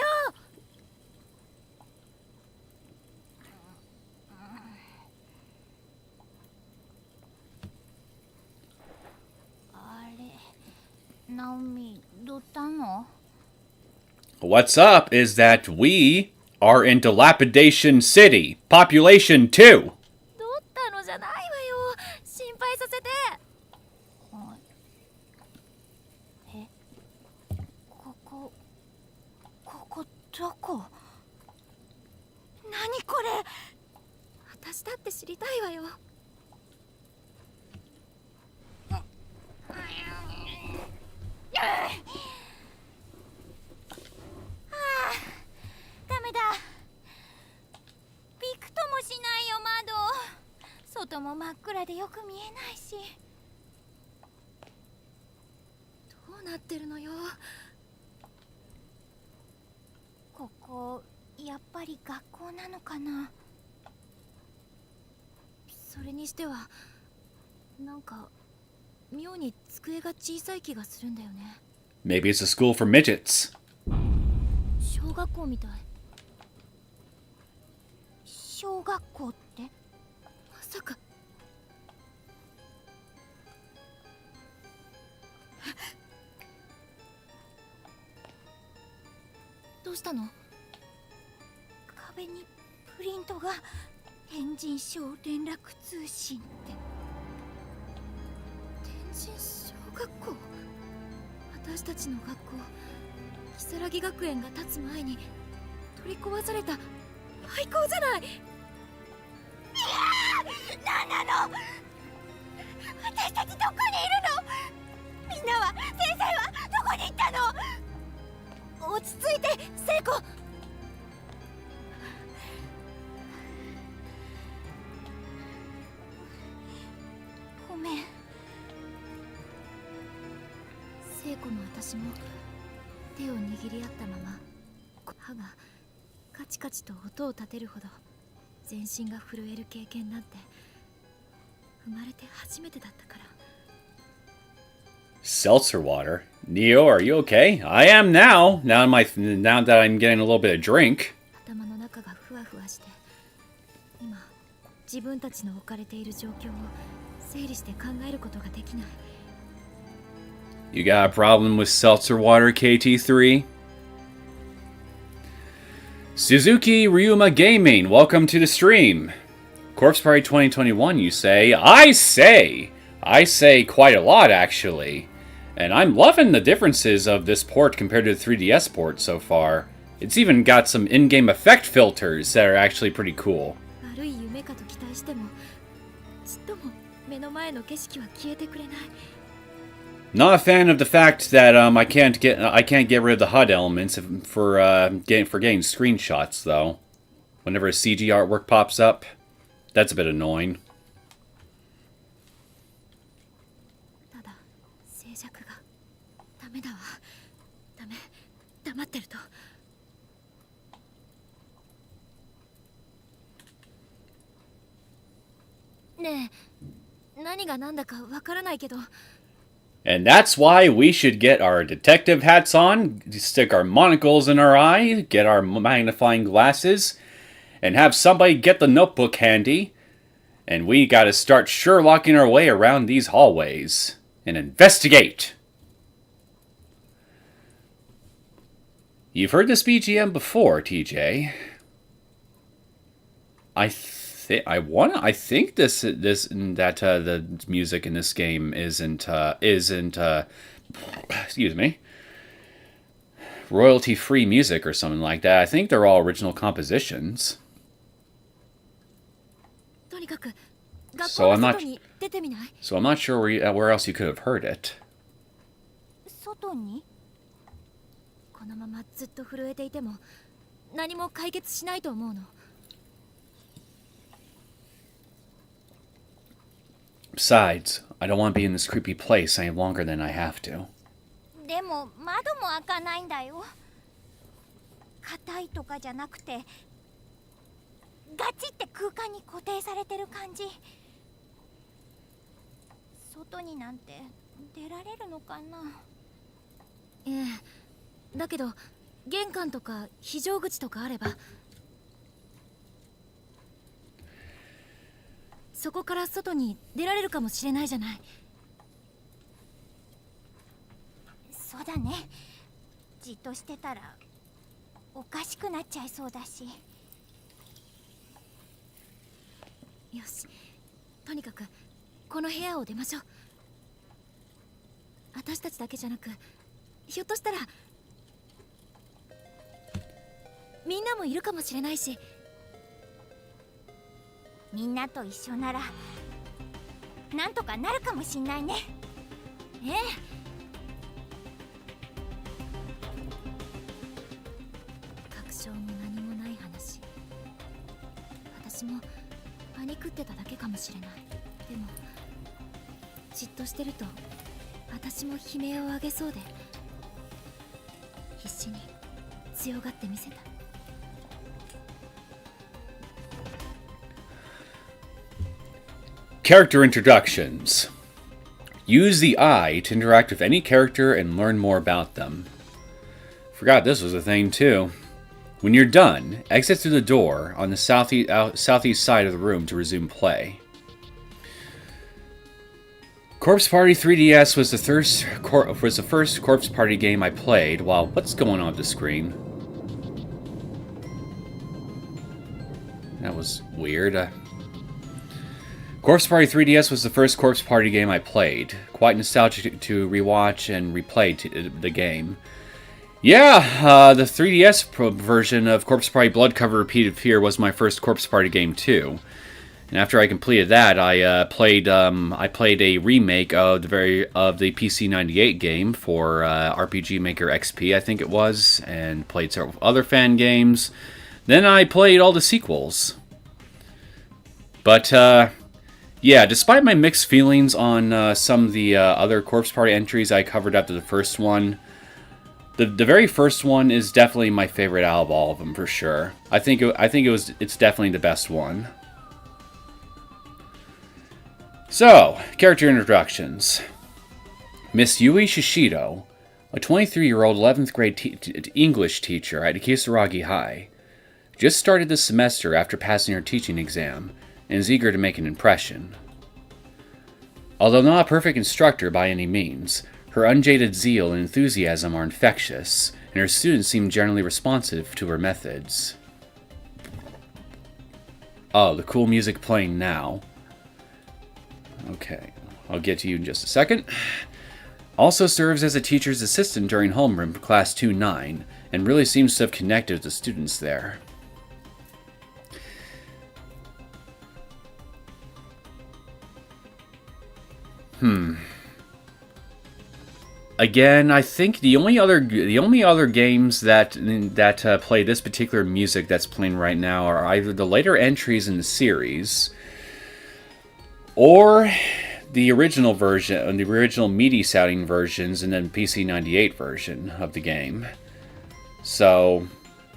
あれ、ナオミ、どうしたの？ What's up is that we are in Dilapidation City, population 2. どうったのじゃないわよ。心配させて。え、ここどこ？何これ？私だって知りたいわよ。ダメだ。びくともしないよ窓。外も真っ暗でよく見えないし。どうなってるのよ。ここやっぱり学校なのかな。それにしてはなんか妙に机が小さい気がするんだよね。Maybe it's a school for midgets. 小学校みたい。小学校ってまさか。どうしたの？壁にプリントが天神小連絡通信って。天神小学校？私たちの学校、如月学園が建つ前に取り壊された廃校じゃない。いやー、なんなの？私たちどこにいるの？みんなは、先生はどこに行ったの？落ち着いて、聖子。ごめん。聖子も私も手を握り合ったまま、歯がカチカチと音を立てるほど全身が震える経験なんて生まれて初めてだったから。Seltzer water? Neo, are you okay? I am now. Now that I'm getting a little bit of drink. 頭の中がふわふわして、今自分たちの置かれている状況を整理して考えることができない。You got a problem with seltzer water, KT3? Suzuki Ryuma Gaming, welcome to the stream. Corpse Party 2021, you say? I say quite a lot, actually. And I'm loving the differences of this port compared to the 3DS port so far. It's even got some in-game effect filters that are actually pretty cool. 悪い夢かと期待してもちっとも目の前の景色は消えてくれない。 Not a fan of the fact that I can't get rid of the HUD elements for getting screenshots though. Whenever a CG artwork pops up, that's a bit annoying. ただ静寂がダメだわ。ダメ。黙ってると。ねえ、何が何だかわからないけど。 And that's why we should get our detective hats on, stick our monocles in our eye, get our magnifying glasses, and have somebody get the notebook handy. And we gotta start Sherlocking our way around these hallways and investigate. You've heard this BGM before, TJ. I think the music in this game isn't excuse me, royalty-free music or something like that. I think they're all original compositions. So I'm not sure where else you could have heard it. 外に？このままずっと震えていても何も解決しないと思うの。 Besides, I don't want to be in this creepy place any longer than I have to. でも窓も開かないんだよ。硬いとかじゃなくてガチって空間に固定されてる感じ。外になんて出られるのかな。ええ、だけど玄関とか非常口とかあれば。 そこから外に出られるかもしれないじゃない。そうだね。じっとしてたらおかしくなっちゃいそうだし。よし、とにかくこの部屋を出ましょう。私たちだけじゃなく、ひょっとしたらみんなもいるかもしれないし。 みんなと一緒ならなんとかなるかもしんないね。ええ。確証も何もない話。私もパニクってただけかもしれない。でもじっとしてると私も悲鳴を上げそうで必死に強がってみせた。 Character introductions. Use the eye to interact with any character and learn more about them. Forgot this was a thing too. When you're done, exit through the door on the southeast side of the room to resume play. Corpse Party 3DS was the first Corpse Party game I played. Wow, what's going on the screen? That was weird. Corpse Party 3DS was the first Corpse Party game I played. Quite nostalgic to rewatch and replay the game. Yeah, the 3DS version of Corpse Party Blood Cover Repeated Fear was my first Corpse Party game too. And after I completed that, I played a remake of the PC-98 game for RPG Maker XP, I think it was, and played several other fan games. Then I played all the sequels. But yeah, despite my mixed feelings on some of the other Corpse Party entries I covered after the first one, the very first one is definitely my favorite out of all of them for sure. It's definitely the best one. So, character introductions. Miss Yui Shishido, a 23-year-old 11th grade English teacher at Kisaragi High, just started this semester after passing her teaching exam, and is eager to make an impression. Although not a perfect instructor by any means, Her unjaded zeal and enthusiasm are infectious, and her students seem generally responsive to her methods. Oh, the cool music playing now. Okay, I'll get to you in just a second. Also serves as a teacher's assistant during homeroom for Class 2-9, and really seems to have connected with the students there. Again, I think the only other games that play this particular music that's playing right now are either the later entries in the series, or the original version, the original MIDI sounding versions, and then PC-98 version of the game. So,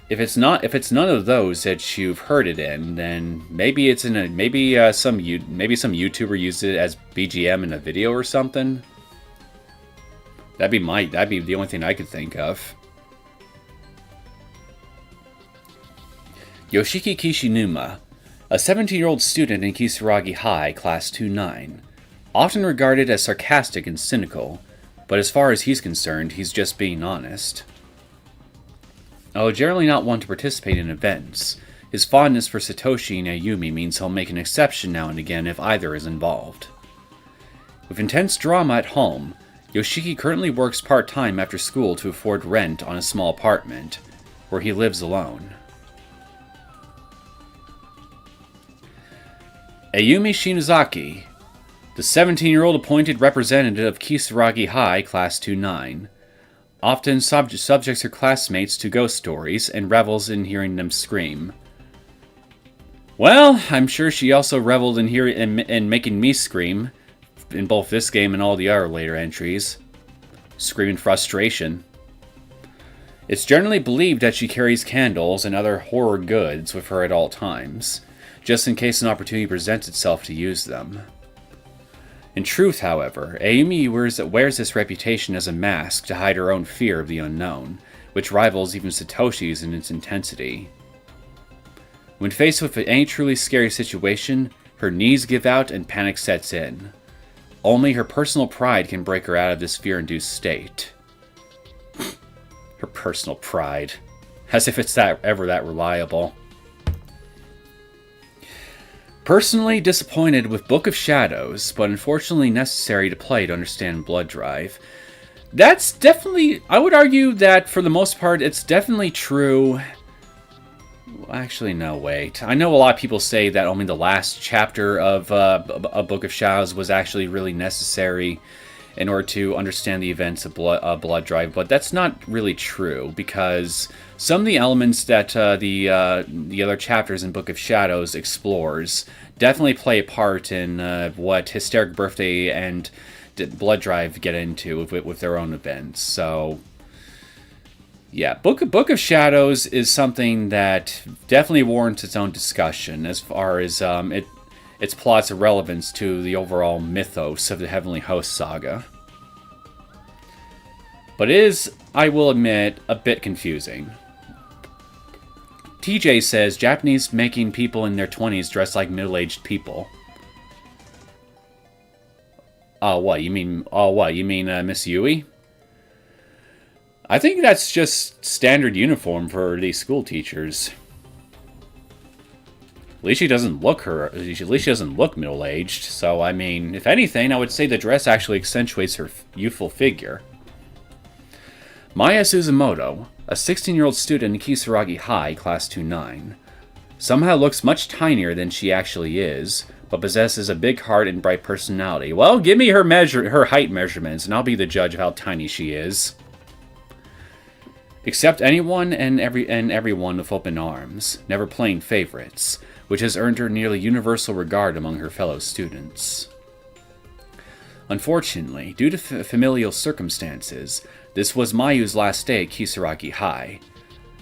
if it's none of those that you've heard it in, then maybe it's in a some YouTuber used it as BGM in a video or something. That'd be the only thing I could think of. Yoshiki Kishinuma, a 17-year-old student in Kisaragi High, Class 2-9. Often regarded as sarcastic and cynical, but as far as he's concerned, he's just being honest. Although generally not one to participate in events, his fondness for Satoshi and Ayumi means he'll make an exception now and again if either is involved. With intense drama at home, Yoshiki currently works part-time after school to afford rent on a small apartment, where he lives alone. Ayumi Shinozaki, the 17-year-old appointed representative of Kisaragi High, Class 2-9, often subjects her classmates to ghost stories and revels in hearing them scream. Well, I'm sure she also reveled in making me scream, in both this game and all the other later entries. Screaming frustration. It's generally believed that she carries candles and other horror goods with her at all times, just in case an opportunity presents itself to use them. In truth, however, Ayumi wears this reputation as a mask to hide her own fear of the unknown, which rivals even Satoshi's in its intensity. When faced with any truly scary situation, her knees give out and panic sets in. Only her personal pride can break her out of this fear-induced state. Her personal pride. As if it's ever that reliable. Personally disappointed with Book of Shadows, but unfortunately necessary to play to understand Blood Drive. That's definitely... I would argue that, for the most part, it's definitely true. Actually, no, wait. I know a lot of people say that only the last chapter of a Book of Shadows was actually really necessary in order to understand the events of Blood Drive, but that's not really true, because some of the elements that the other chapters in Book of Shadows explores definitely play a part in what Hysteric Birthday and Blood Drive get into with their own events, so... Yeah, Book of Shadows is something that definitely warrants its own discussion as far as its plot's relevance to the overall mythos of the Heavenly Host saga. But it is, I will admit, a bit confusing. TJ says Japanese making people in their 20s dress like middle-aged people. Oh, what? You mean Miss Yui? I think that's just standard uniform for these school teachers. At least she doesn't look middle-aged, so I mean, if anything, I would say the dress actually accentuates her youthful figure. Maya Suzumoto, a 16-year-old student in Kisaragi High, Class 2-9, somehow looks much tinier than she actually is, but possesses a big heart and bright personality. Well, give me her height measurements, and I'll be the judge of how tiny she is. Accept anyone and everyone with open arms, never playing favorites, which has earned her nearly universal regard among her fellow students. Unfortunately, due to familial circumstances, this was Mayu's last day at Kisaragi High.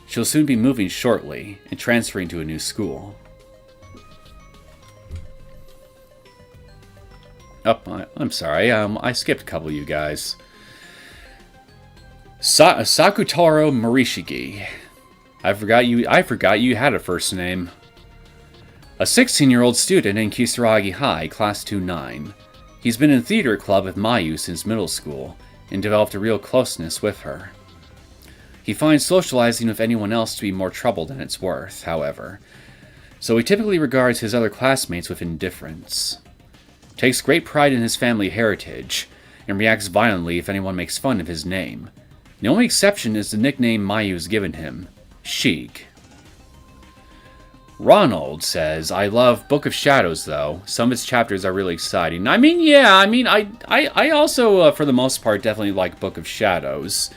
She'll soon be moving shortly and transferring to a new school. Oh, I'm sorry, I skipped a couple of you guys. Sakutaro Morishige. I forgot you had a first name. A 16-year-old student in Kisaragi High, Class 2-9. He's been in theater club with Mayu since middle school, and developed a real closeness with her. He finds socializing with anyone else to be more trouble than it's worth, however, so he typically regards his other classmates with indifference. Takes great pride in his family heritage, and reacts violently if anyone makes fun of his name. The only exception is the nickname Mayu's given him, Sheik. Ronald says, I love Book of Shadows, though. Some of its chapters are really exciting. I also, for the most part, definitely like Book of Shadows.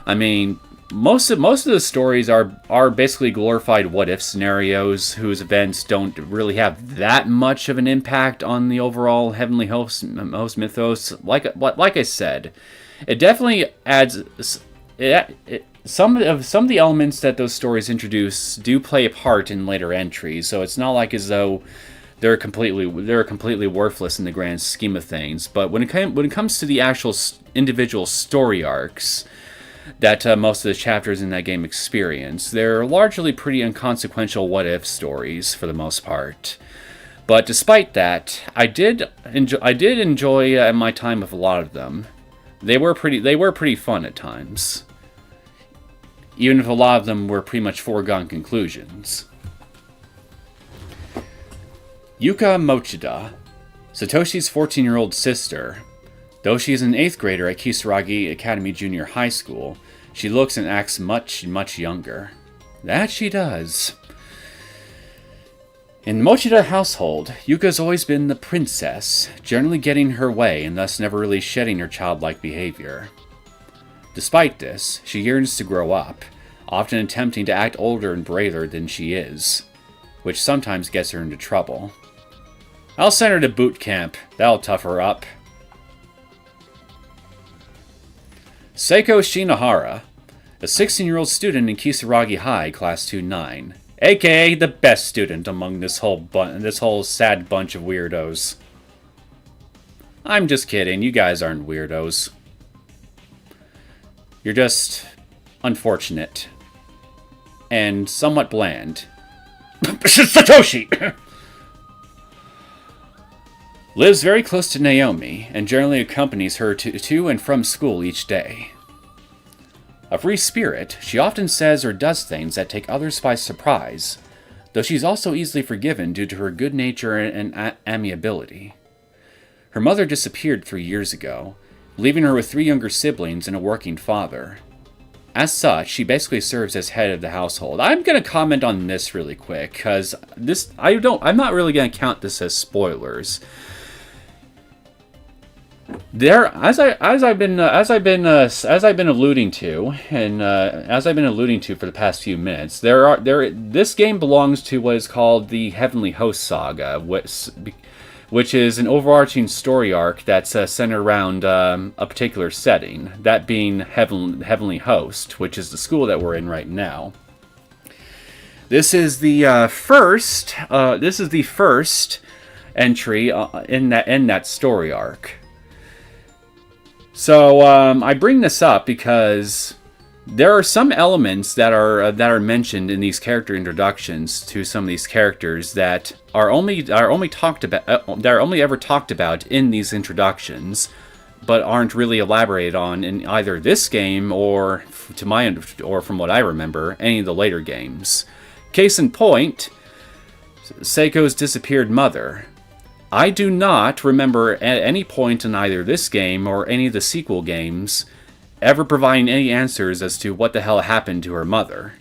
I mean, most of the stories are basically glorified what-if scenarios whose events don't really have that much of an impact on the overall Heavenly Host mythos. Like I said, it definitely adds... Some of the elements that those stories introduce do play a part in later entries, so it's not like as though they're completely worthless in the grand scheme of things. But when it comes to the actual individual story arcs that most of the chapters in that game experience, they're largely pretty inconsequential what-if stories for the most part. But despite that, I did enjoy my time with a lot of them. They were pretty fun at times, even if a lot of them were pretty much foregone conclusions. Yuka Mochida, Satoshi's 14-year-old sister. Though she is an 8th grader at Kisaragi Academy Junior High School, she looks and acts much, much younger. That she does. In the Mochida household, Yuka's always been the princess, generally getting her way and thus never really shedding her childlike behavior. Despite this, she yearns to grow up, often attempting to act older and braver than she is, which sometimes gets her into trouble. I'll send her to boot camp. That'll tough her up. Seiko Shinohara, a 16-year-old student in Kisaragi High, Class 2-9, aka the best student among this whole sad bunch of weirdos. I'm just kidding, you guys aren't weirdos. You're just unfortunate and somewhat bland. Satoshi! Lives very close to Naomi, and generally accompanies her to and from school each day. A free spirit, she often says or does things that take others by surprise, though she's also easily forgiven due to her good nature and amiability. Her mother disappeared 3 years ago, leaving her with 3 younger siblings and a working father. As such, she basically serves as head of the household. I'm going to comment on this really quick, because I'm not really going to count this as spoilers. There, as I've been alluding to for the past few minutes, this game belongs to what is called the Heavenly Host Saga, which is an overarching story arc that's centered around a particular setting, that being Heavenly Host, which is the school that we're in right now. This is the first entry in that story arc. So I bring this up because there are some elements that are mentioned in these character introductions to some of these characters that are only ever talked about in these introductions, but aren't really elaborated on in either this game or from what I remember, any of the later games. Case in point, Seiko's disappeared mother. I do not remember at any point in either this game or any of the sequel games ever providing any answers as to what the hell happened to her mother.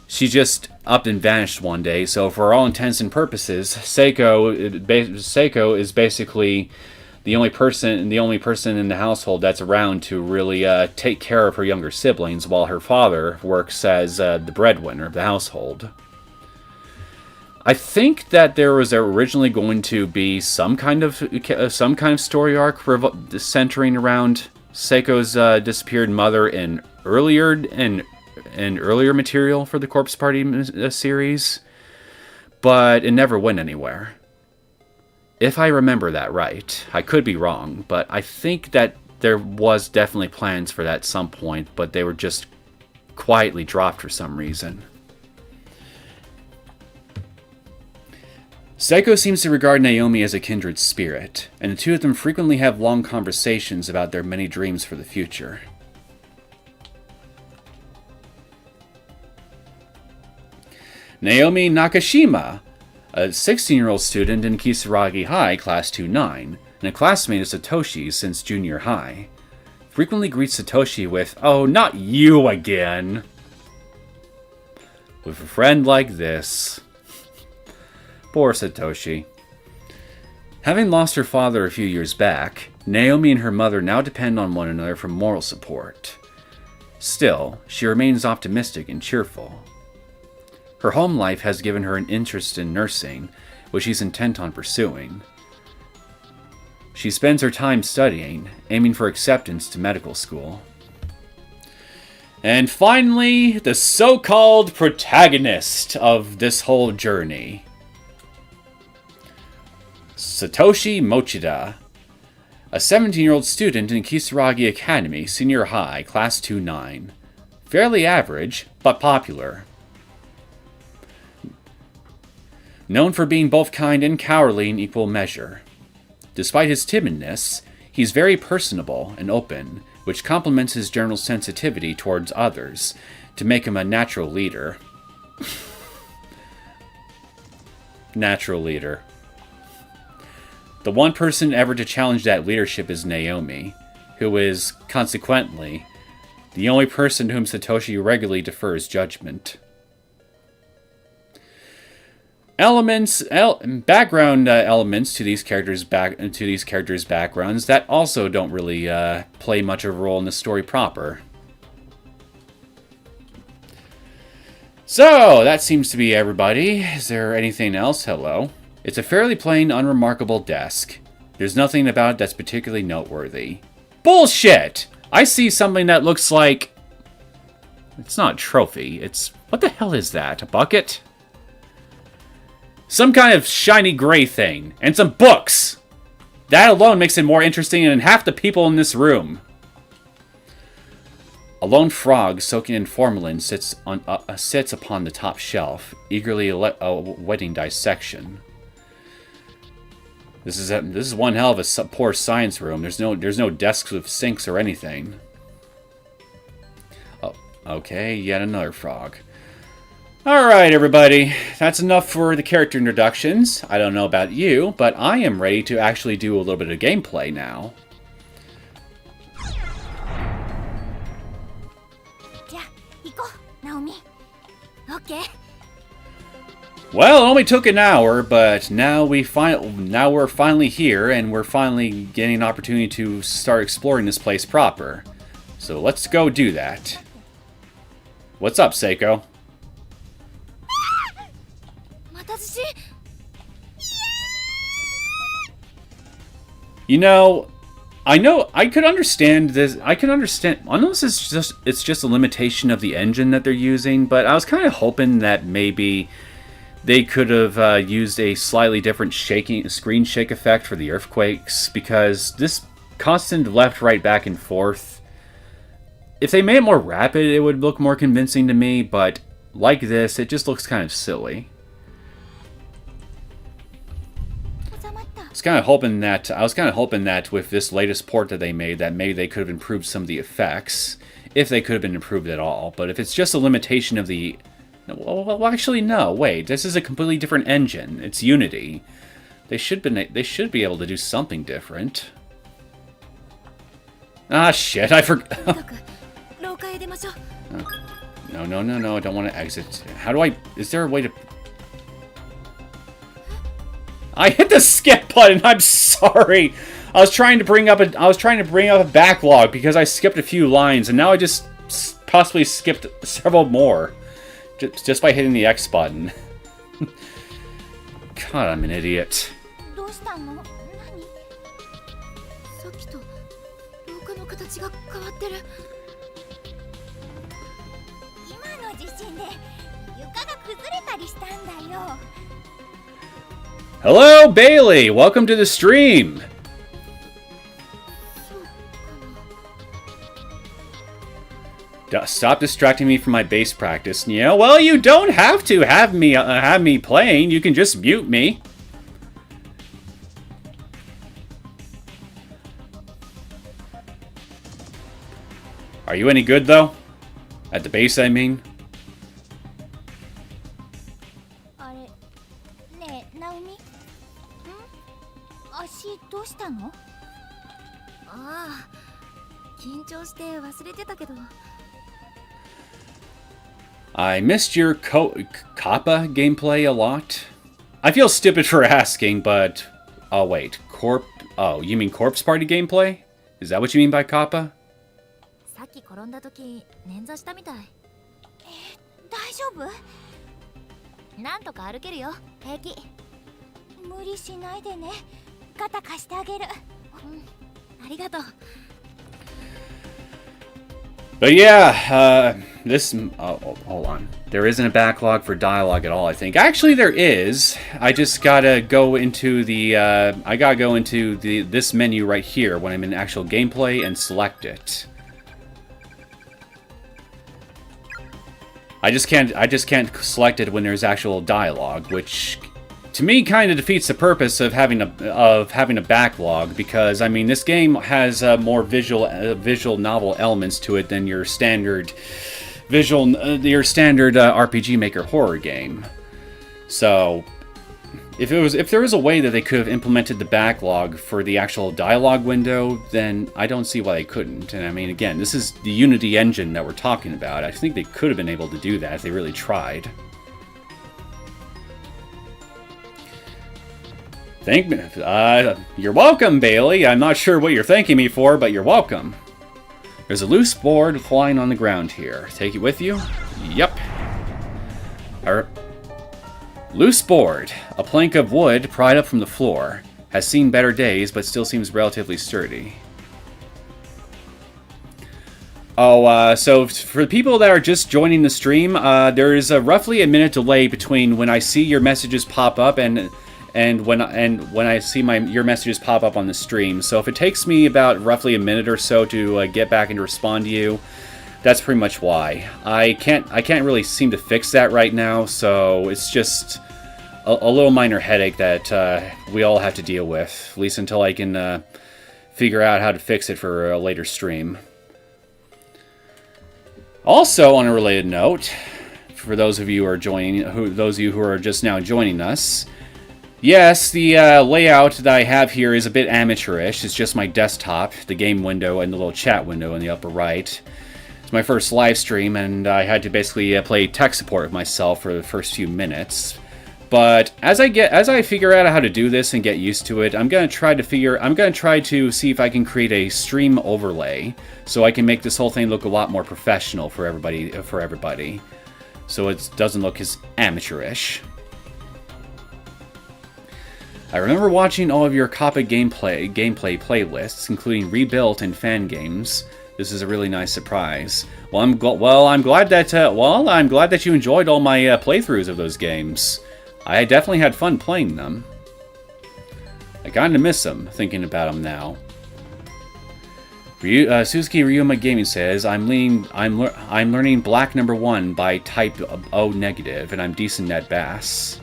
She just up and vanished one day, so for all intents and purposes, Seiko is basically the only person in the household that's around to really take care of her younger siblings, while her father works as the breadwinner of the household. I think that there was originally going to be some kind of story arc centering around Seiko's disappeared mother in earlier material for the Corpse Party series, but it never went anywhere. If I remember that right, I could be wrong, but I think that there was definitely plans for that at some point, but they were just quietly dropped for some reason. Seiko seems to regard Naomi as a kindred spirit, and the two of them frequently have long conversations about their many dreams for the future. Naomi Nakashima, a 16-year-old student in Kisaragi High, Class 2-9, and a classmate of Satoshi's since junior high, frequently greets Satoshi with, "Oh, not you again." With a friend like this. Poor Satoshi. Having lost her father a few years back, Naomi and her mother now depend on one another for moral support. Still, she remains optimistic and cheerful. Her home life has given her an interest in nursing, which she's intent on pursuing. She spends her time studying, aiming for acceptance to medical school. And finally, the so-called protagonist of this whole journey. Satoshi Mochida, a 17-year-old student in Kisaragi Academy, Senior High, Class 2-9. Fairly average, but popular. Known for being both kind and cowardly in equal measure. Despite his timidness, he's very personable and open, which complements his general sensitivity towards others, to make him a natural leader. Natural leader. The one person ever to challenge that leadership is Naomi, who is, consequently, the only person to whom Satoshi regularly defers judgment. Background elements to these characters' backgrounds that also don't really play much of a role in the story proper. So that seems to be everybody. Is there anything else? Hello. It's a fairly plain, unremarkable desk. There's nothing about it that's particularly noteworthy. Bullshit! I see something that looks like... It's not a trophy. It's... What the hell is that? A bucket? Some kind of shiny gray thing. And some books! That alone makes it more interesting than half the people in this room. A lone frog soaking in formalin sits upon the top shelf, eagerly awaiting dissection. This is one hell of a poor science room. There's no desks with sinks or anything. Oh, okay, yet another frog. Alright, everybody. That's enough for the character introductions. I don't know about you, but I am ready to actually do a little bit of gameplay now. Well, it only took an hour, but now we're finally here, and we're finally getting an opportunity to start exploring this place proper. So let's go do that. What's up, Seiko? You know, I could understand this. I know this is it's just a limitation of the engine that they're using, but I was kind of hoping that maybe they could have used a slightly different screen shake effect for the earthquakes, because this constant left, right, back, and forth, if they made it more rapid, it would look more convincing to me, but like this, it just looks kind of silly. I was kind of hoping that with this latest port that they made, that maybe they could have improved some of the effects, if they could have been improved at all. But if it's just a limitation of the... Well, actually, no. Wait, this is a completely different engine. It's Unity. They should be able to do something different. Ah, shit! I forgot. No. I don't want to exit. How do I? Is there a way to? I hit the skip button. I'm sorry. I was trying to bring up a backlog because I skipped a few lines, and now I just possibly skipped several more. Just by hitting the X button. God, I'm an idiot. Hello, Bailey! Welcome to the stream! Stop distracting me from my bass practice. Yeah, well, you don't have to have me playing. You can just mute me. Are you any good, though? At the base, I mean? あれねえナオミん足どうしたの？ああ、緊張して忘れてたけど。 I missed your Kappa gameplay a lot. I feel stupid for asking, but... Oh, wait. Oh, you mean Corpse Party gameplay? Is that what you mean by Kappa? さっき転んだ時捻挫したみたい。大丈夫？なんとか歩けるよ、平気。無理しないでね。肩貸してあげる。ありがとう。 But yeah, hold on. There isn't a backlog for dialogue at all, I think. Actually, there is. I just gotta go into this menu right here when I'm in actual gameplay and select it. I just can't select it when there's actual dialogue, which to me kind of defeats the purpose of having a backlog, because I mean this game has more visual novel elements to it than your standard RPG Maker horror game. So if there was a way that they could have implemented the backlog for the actual dialogue window, then I don't see why they couldn't. And I mean, again, this is the Unity engine that we're talking about. I think they could have been able to do that if they really tried. You're welcome, Bailey. I'm not sure what you're thanking me for, but you're welcome. There's a loose board flying on the ground here. Take it with you? Yep. Loose board. A plank of wood pried up from the floor. Has seen better days, but still seems relatively sturdy. Oh, so for the people that are just joining the stream, there is roughly a minute delay between when I see your messages pop up and when I see your messages pop up on the stream. So if it takes me about roughly a minute or so to get back and respond to you, that's pretty much why. I can't really seem to fix that right now, so it's just a little minor headache that we all have to deal with, at least until I can figure out how to fix it for a later stream. Also, on a related note, for those of you who are who are just now joining us, yes, the layout that I have here is a bit amateurish. It's just my desktop, the game window, and the little chat window in the upper right. It's my first live stream, and I had to basically play tech support with myself for the first few minutes. But as I figure out how to do this and get used to it, I'm gonna try to see if I can create a stream overlay so I can make this whole thing look a lot more professional for everybody. So it doesn't look as amateurish. I remember watching all of your Kappa gameplay playlists, including Rebuilt and Fan Games. This is a really nice surprise. Well, I'm glad that you enjoyed all my playthroughs of those games. I definitely had fun playing them. I kinda miss them, thinking about them now. Suzuki Ryuma Gaming says, I'm learning Black number 1 by Type O negative, and I'm decent at bass.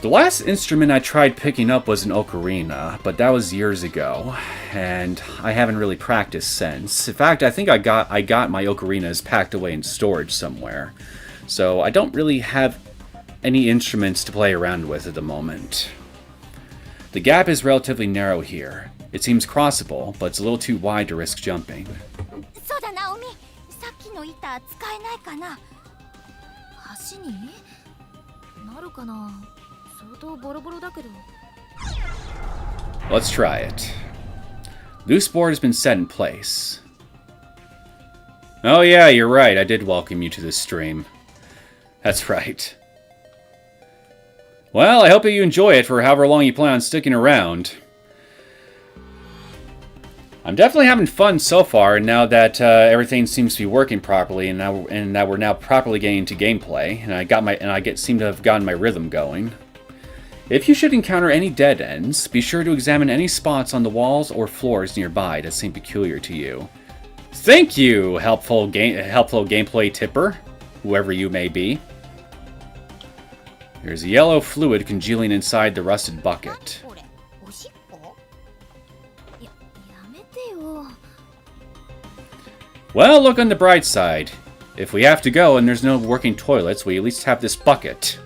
The last instrument I tried picking up was an ocarina, but that was years ago, and I haven't really practiced since. In fact, I think I got my ocarinas packed away in storage somewhere, so I don't really have any instruments to play around with at the moment. The gap is relatively narrow here. It seems crossable, but it's a little too wide to risk jumping. そうだナオミ、さっきの板使えないかな？橋になるかな。相当ボロボロだけど。 Let's try it. Loose board has been set in place. Oh yeah, you're right. I did welcome you to this stream. That's right. Well, I hope that you enjoy it for however long you plan on sticking around. I'm definitely having fun so far, now that everything seems to be working properly, and that we're now properly getting into gameplay, and I seem to have gotten my rhythm going. If you should encounter any dead ends, be sure to examine any spots on the walls or floors nearby that seem peculiar to you. Thank you, helpful gameplay tipper, whoever you may be. There's a yellow fluid congealing inside the rusted bucket. これおしっこ？や Well, look on the bright side. If we have to go and there's no working toilets, we at least have this bucket.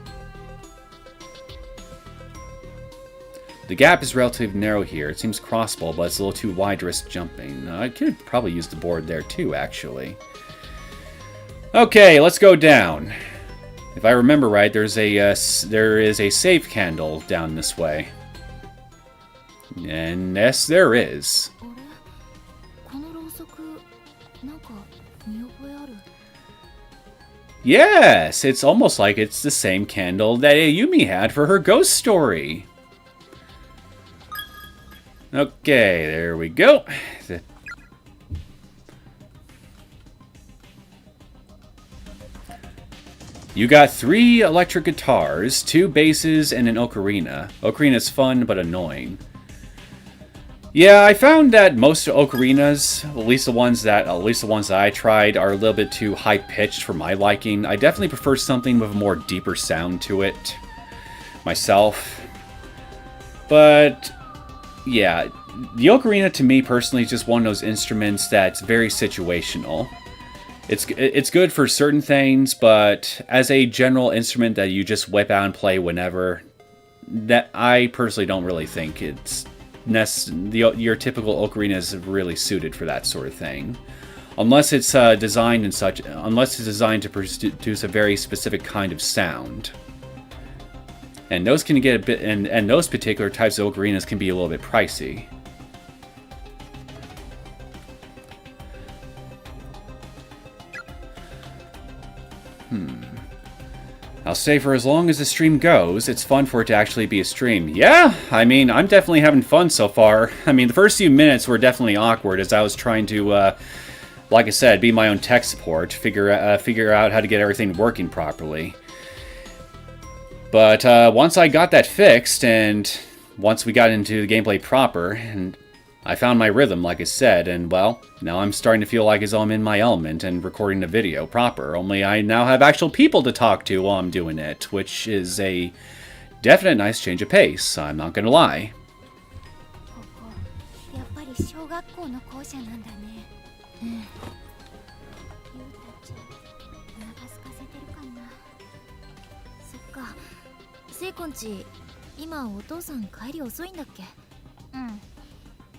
The gap is relatively narrow here. It seems crossable, but it's a little too wide to risk jumping. I could probably use the board there too, actually. Okay, let's go down. If I remember right, there is a save candle down this way. And yes, there is. あれこのろうそくなんか見覚えある Yes, it's almost like it's the same candle that Ayumi had for her ghost story. Okay, there we go. You got 3 electric guitars, 2 basses, and an ocarina. Ocarina's fun, but annoying. Yeah, I found that most ocarinas, at least the ones that I tried, are a little bit too high-pitched for my liking. I definitely prefer something with a more deeper sound to it, myself. But yeah, the ocarina to me personally is just one of those instruments that's very situational. It's good for certain things, but as a general instrument that you just whip out and play whenever, that I personally don't really think it's your typical ocarina is really suited for that sort of thing, unless it's designed to produce a very specific kind of sound. And those can get a bit, and those particular types of ocarinas can be a little bit pricey. I'll say for as long as the stream goes, it's fun for it to actually be a stream. Yeah, I mean, I'm definitely having fun so far. I mean, the first few minutes were definitely awkward as I was trying to, like I said, be my own tech support, figure out how to get everything working properly. But once I got that fixed, and once we got into the gameplay proper, and I found my rhythm, like I said, and well, now I'm starting to feel like as though I'm in my element and recording the video proper, only I now have actual people to talk to while I'm doing it, which is a definite nice change of pace, I'm not gonna lie. ここやっぱり小学校の校舎なんだね。ユウたちお腹空かせてるかな。そっかセイコンチ今お父さん帰り遅いんだっけうん。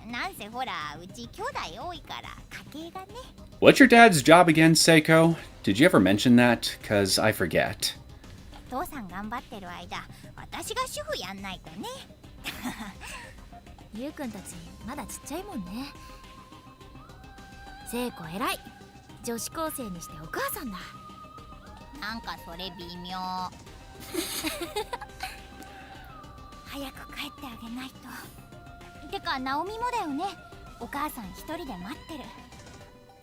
なんせほらうち兄弟多いから家計がね。 What's your dad's job again, Seiko? Did you ever mention that? 'Cause I forget. 父さん頑張ってる間私が主婦やんないとね。ユウくんたちまだちっちゃいもんねセイコ偉い女子高生にしてお母さんだなんかそれ微妙。早く帰ってあげないと。てかナオミもだよね。お母さん一人で待ってる。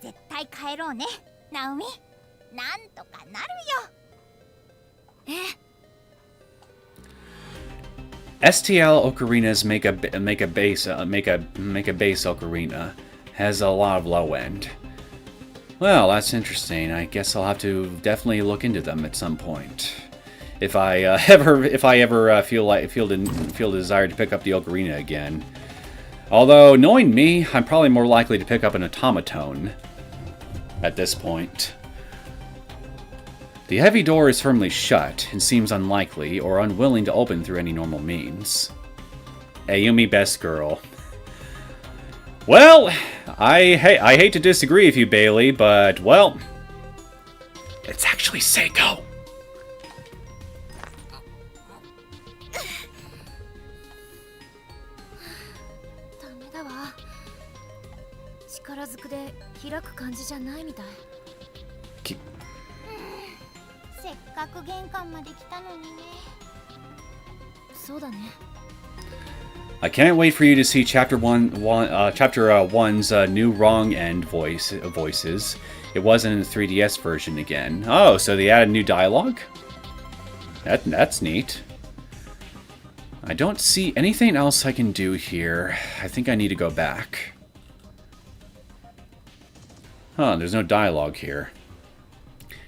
絶対帰ろうねナオミ。なんとかなるよ。STL ocarinas make a bass ocarina has a lot of low end. Well, that's interesting. I guess I'll have to definitely look into them at some point. If I ever feel the desire to pick up the ocarina again. Although, knowing me, I'm probably more likely to pick up an automaton at this point. The heavy door is firmly shut and seems unlikely or unwilling to open through any normal means. Ayumi, best girl. Well, I hate to disagree with you, Bailey, but, well, it's actually Seiko. ダメだわ力ずくで開く感じじゃないみたいせっかく玄関まで来たのにね。そうだね I can't wait for you to see Chapter 1's new wrong end voices. It wasn't in the 3DS version again. Oh, so they added new dialogue? That's neat. I don't see anything else I can do here. I think I need to go back. Huh, there's no dialogue here.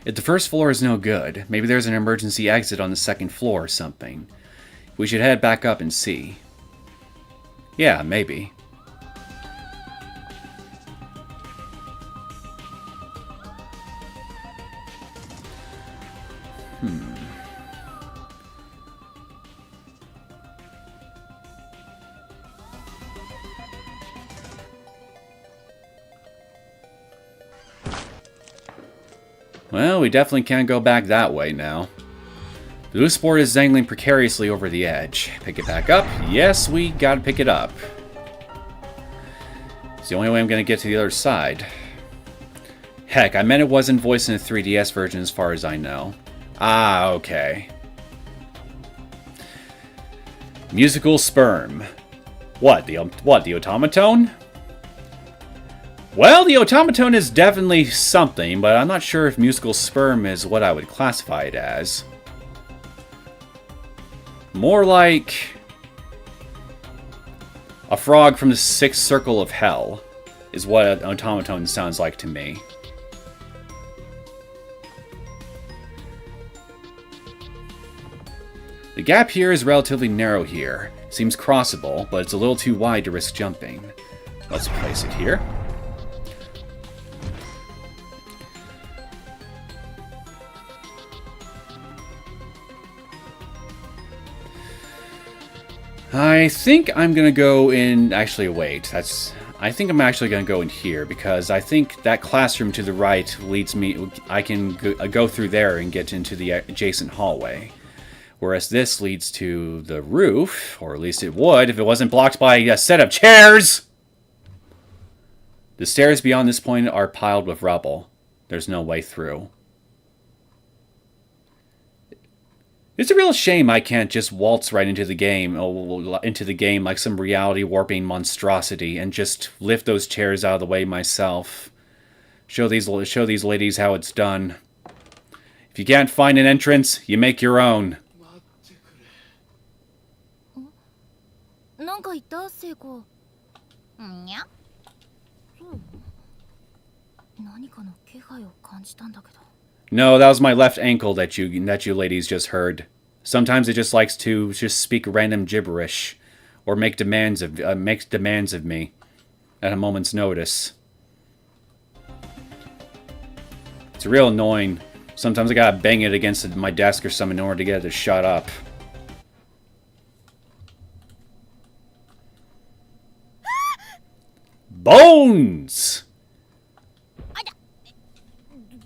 If the first floor is no good, maybe there's an emergency exit on the second floor or something. We should head back up and see. Yeah, maybe. Well, we definitely can't go back that way now. The loose board is dangling precariously over the edge. Pick it back up. Yes, we gotta pick it up. It's the only way I'm gonna get to the other side. Heck, I meant it wasn't voiced in the 3DS version as far as I know. Ah, okay. Musical sperm. What, the automaton? Well, the automaton is definitely something, but I'm not sure if musical sperm is what I would classify it as. More like a frog from the sixth circle of hell is what an automaton sounds like to me. The gap here is relatively narrow here. Seems crossable, but it's a little too wide to risk jumping. Let's place it here. I think I'm gonna go in. Actually, wait. I think I'm actually gonna go in here because I think that classroom to the right leads me. I can go through there and get into the adjacent hallway, whereas this leads to the roof, or at least it would if it wasn't blocked by a set of chairs. The stairs beyond this point are piled with rubble. There's no way through. It's a real shame I can't just waltz right into the game like some reality warping monstrosity and just lift those chairs out of the way myself. Show these ladies how it's done. If you can't find an entrance, you make your own. なんか言った聖子。にゃ。そう。何かの気配を感じたんだけど。 No, that was my left ankle that you ladies just heard. Sometimes it just likes to just speak random gibberish, or make demands of me, at a moment's notice. It's real annoying. Sometimes I gotta bang it against my desk or something in order to get it to shut up. Bones!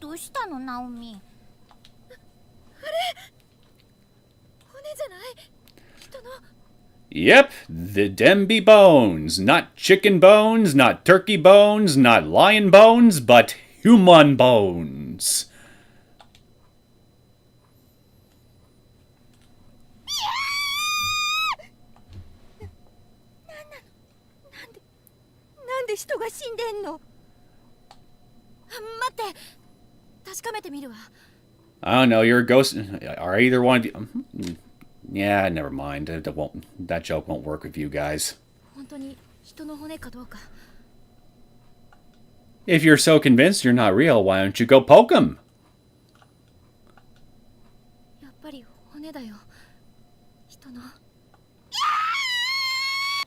どうしたのナオミ。あれ骨じゃない人の。 Yep, the Demby bones. Not chicken bones, not turkey bones, not lion bones, but human bones. I don't know, you're a ghost. Are either one of you... Yeah, never mind. That joke won't work with you guys. If you're so convinced you're not real, why don't you go poke him? やっぱり骨だよ。人の。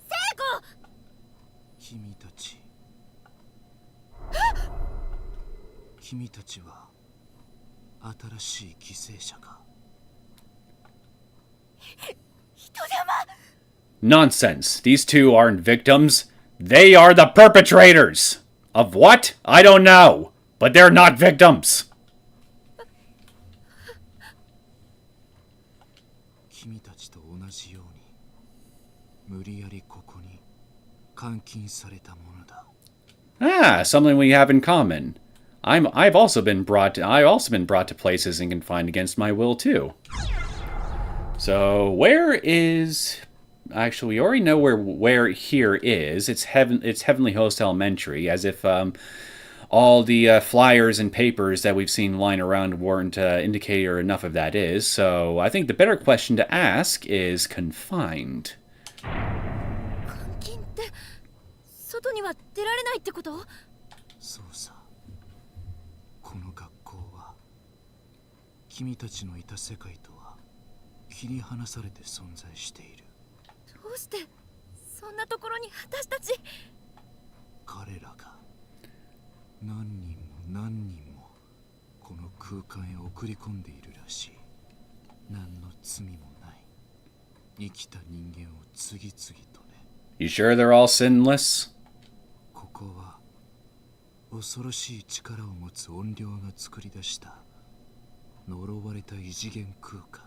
聖子。君たちは新しい犠牲者か。人様。 Nonsense. These two aren't victims. They are the perpetrators. Of what? I don't know. But they're not victims. 君たちと同じように無理やりここに監禁されたものだ。 Ah, something we have in common. I've also been brought to places and confined against my will too. So where is? Actually, we already know where here is. It's Heavenly Host Elementary, as if all the flyers and papers that we've seen lying around weren't indicator enough of that is. So I think the better question to ask is confined. 監禁って外には出られないってこと？そうさ。この学校は君たちのいた世界とは切り離されて存在している。どうしてそんなところに私たち？彼らが何人もこの空間へ送り込んでいるらしい。何の罪もない生きた人間を次々とね。You sure they're all sinless? ここは恐ろしい力を持つ怨霊が作り出した呪われた異次元空間。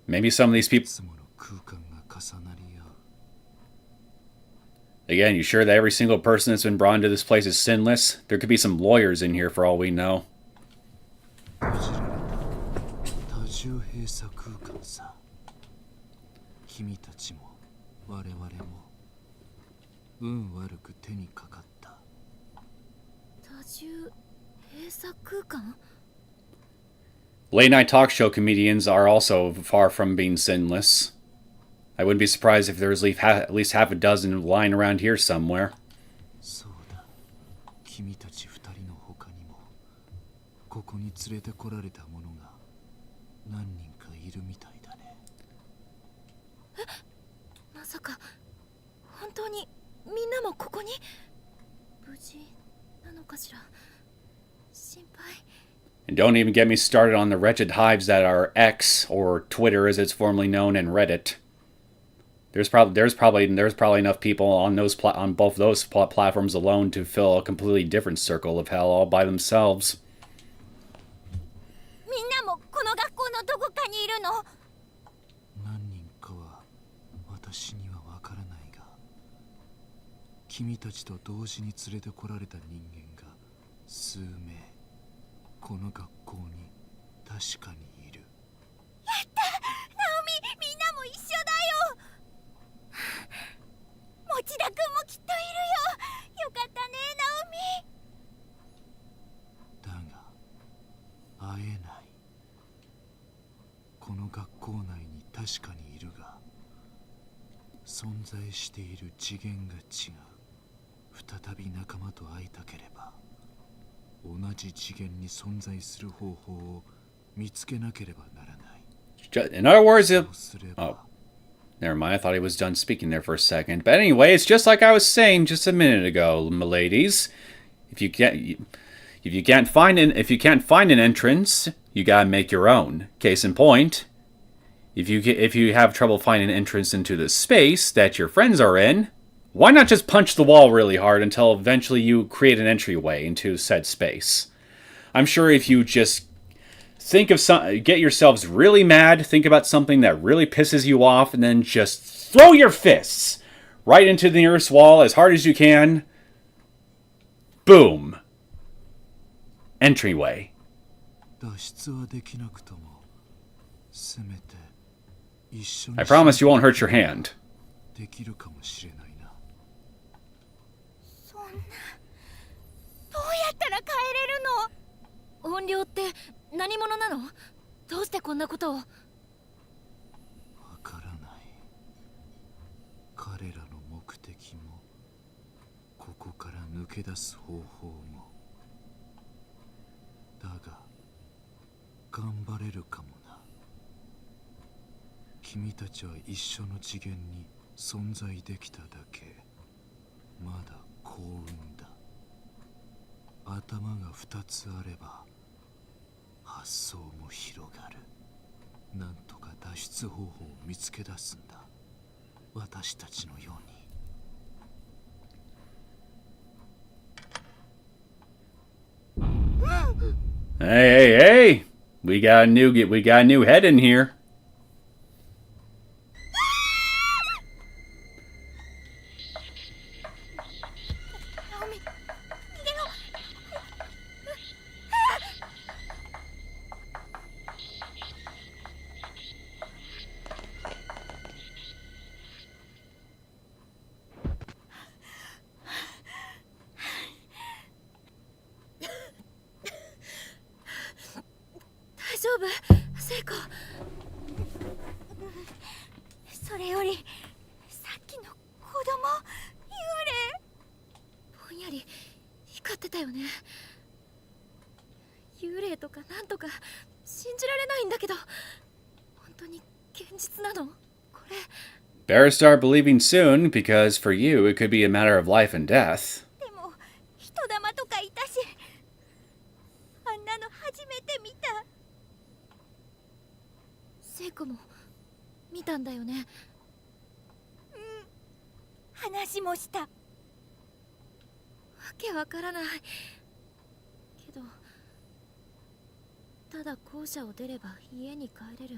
Maybe some of these い people... つもの空間が重なり合う。 Again, you sure that every single person that's been brought into this place is sinless? There could be some lawyers in here for all we know. 閉じられた多重閉鎖空間さ。君たちも我々も運悪く手にかかった。多重閉鎖空間？ Late night talk show comedians are also far from being sinless. I wouldn't be surprised if there was at least half a dozen lying around here somewhere. そうだ。君たち二人の他にもここに連れてこられた者が何人かいるみたいだね。まさか本当にみんなもここに？無事なのかしら？心配。 And don't even get me started on the wretched hives that are X, or Twitter as it's formerly known, and Reddit. There's probably enough people on both those platforms alone to fill a completely different circle of hell all by themselves. みんなもこの学校のどこかにいるの？何人かは私にはわからないが、君たちと同時に連れてこられた人間が数名この学校に確かにいる。やった！ナオミ、みんなも一緒だよ。持田君もきっといるよ。よかったね、ナオミ。だが会えない。この学校内に確かにいるが、存在している次元が違う。再び仲間と会いたければ同じ次元に存在する方法を見つけなければならない。 In other words, そうすれば never mind, I thought he was done speaking there for a second. But anyway, it's just like I was saying just a minute ago, m'ladies. If you can't find an entrance, you gotta make your own. Case in point, if you have trouble finding an entrance into the space that your friends are in, why not just punch the wall really hard until eventually you create an entryway into said space? I'm sure if you just get yourselves really mad, think about something that really pisses you off, and then just throw your fists right into the nearest wall as hard as you can. Boom. Entryway. 脱出はできなくとも、せめて一緒に I promise you won't hurt your hand. できるかもしれないな。そんな、どうやったら帰れるの？音量って何者なの？どうしてこんなことを？わからない。彼らの目的も、ここから抜け出す方法も。だが、頑張れるかもな。君たちは一緒の次元に存在できただけ、まだ幸運だ。頭が2つあれば発想も広がる。なんとか脱出方法を見つけ出すんだ。私たちのように。Hey! We got a new head in here. ナオミ、逃げろ。大丈夫？聖子。それよりさっきの子供、幽霊。ぼんやり光ってたよね。幽霊とかなんとか信じられないんだけど、本当に現実なの？これ。 Better start believing soon, because for you it could be a matter of life and death. でも人玉とかいたし、あんなの初めて見た。聖子も見たんだよね。うん、話もした。わけわからないけど、ただ校舎を出れば家に帰れる。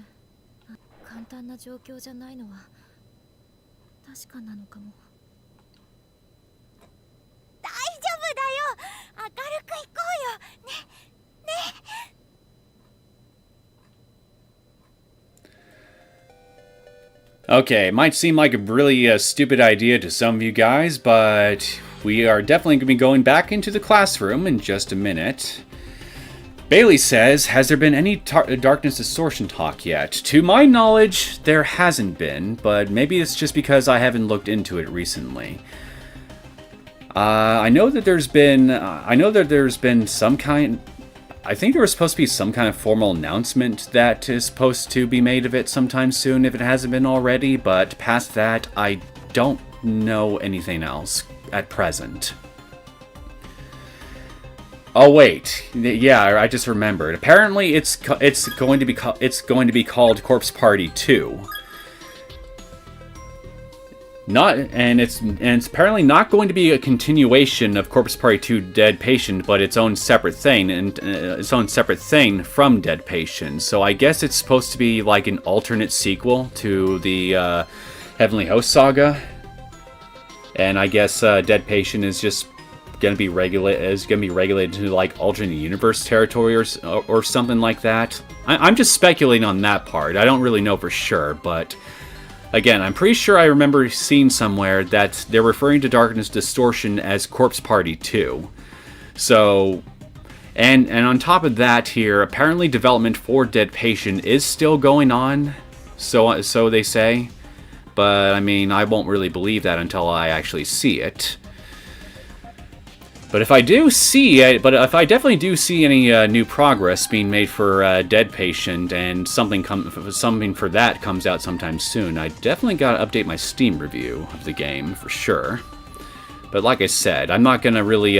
簡単な状況じゃないのは確かなのかも。大丈夫だよ。明るく行こうよ。ね、ね。Okay, it might seem like a really stupid idea to some of you guys, but we are definitely going to be going back into the classroom in just a minute. Bailey says, has there been any darkness distortion talk yet? To my knowledge, there hasn't been, but maybe it's just because I haven't looked into it recently. I know that there's been some kind... I think there was supposed to be some kind of formal announcement that is supposed to be made of it sometime soon, if it hasn't been already, but past that, I don't know anything else at present. Oh wait, yeah, I just remembered. Apparently, it's going to be called Corpse Party 2. It's apparently not going to be a continuation of Corpse Party 2 Dead Patient, but its own separate thing, and its own separate thing from Dead Patient. So I guess it's supposed to be like an alternate sequel to the Heavenly Host saga. And I guess Dead Patient is just going to be regulated to like alternate universe territory or something like that. I'm just speculating on that part. I don't really know for sure, but again, I'm pretty sure I remember seeing somewhere that they're referring to Darkness Distortion as Corpse Party 2. So, and on top of that here, apparently development for Dead Patient is still going on, so they say. But, I mean, I won't really believe that until I actually see it. But if I definitely do see any new progress being made for Dead Patient, and something for that comes out sometime soon, I definitely gotta update my Steam review of the game for sure. But like I said, I'm not really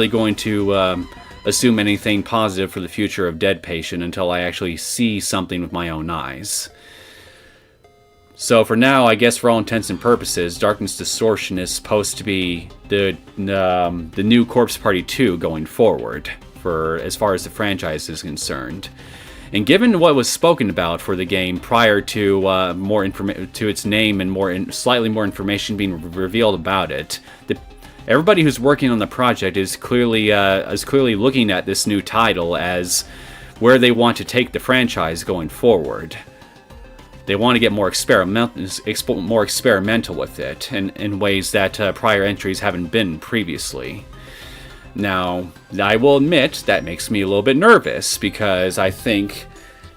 going to assume anything positive for the future of Dead Patient until I actually see something with my own eyes. So for now, I guess for all intents and purposes, Darkness Distortion is supposed to be the new Corpse Party 2 going forward, for as far as the franchise is concerned. And given what was spoken about for the game prior to to its name and slightly more information being revealed about it, everybody who's working on the project is clearly looking at this new title as where they want to take the franchise going forward. They want to get more experimental with it, in ways that prior entries haven't been previously. Now, I will admit that makes me a little bit nervous, because I think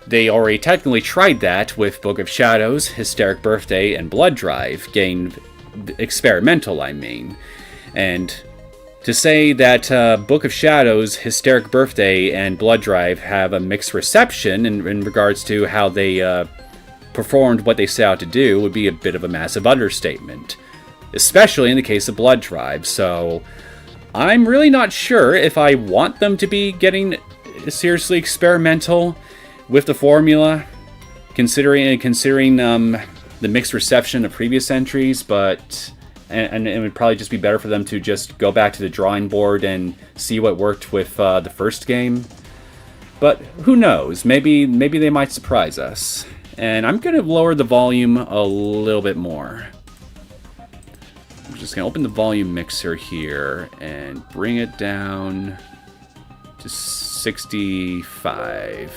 they already technically tried that with Book of Shadows, Hysteric Birthday, and Blood Drive, getting experimental, I mean. And to say that Book of Shadows, Hysteric Birthday, and Blood Drive have a mixed reception in regards to how they performed what they set out to do would be a bit of a massive understatement, especially in the case of Blood Drive. So I'm really not sure if I want them to be getting seriously experimental with the formula, considering the mixed reception of previous entries, but and it would probably just be better for them to just go back to the drawing board and see what worked with the first game. But who knows? Maybe they might surprise us. And I'm going to lower the volume a little bit more. I'm just going to open the volume mixer here and bring it down to 65.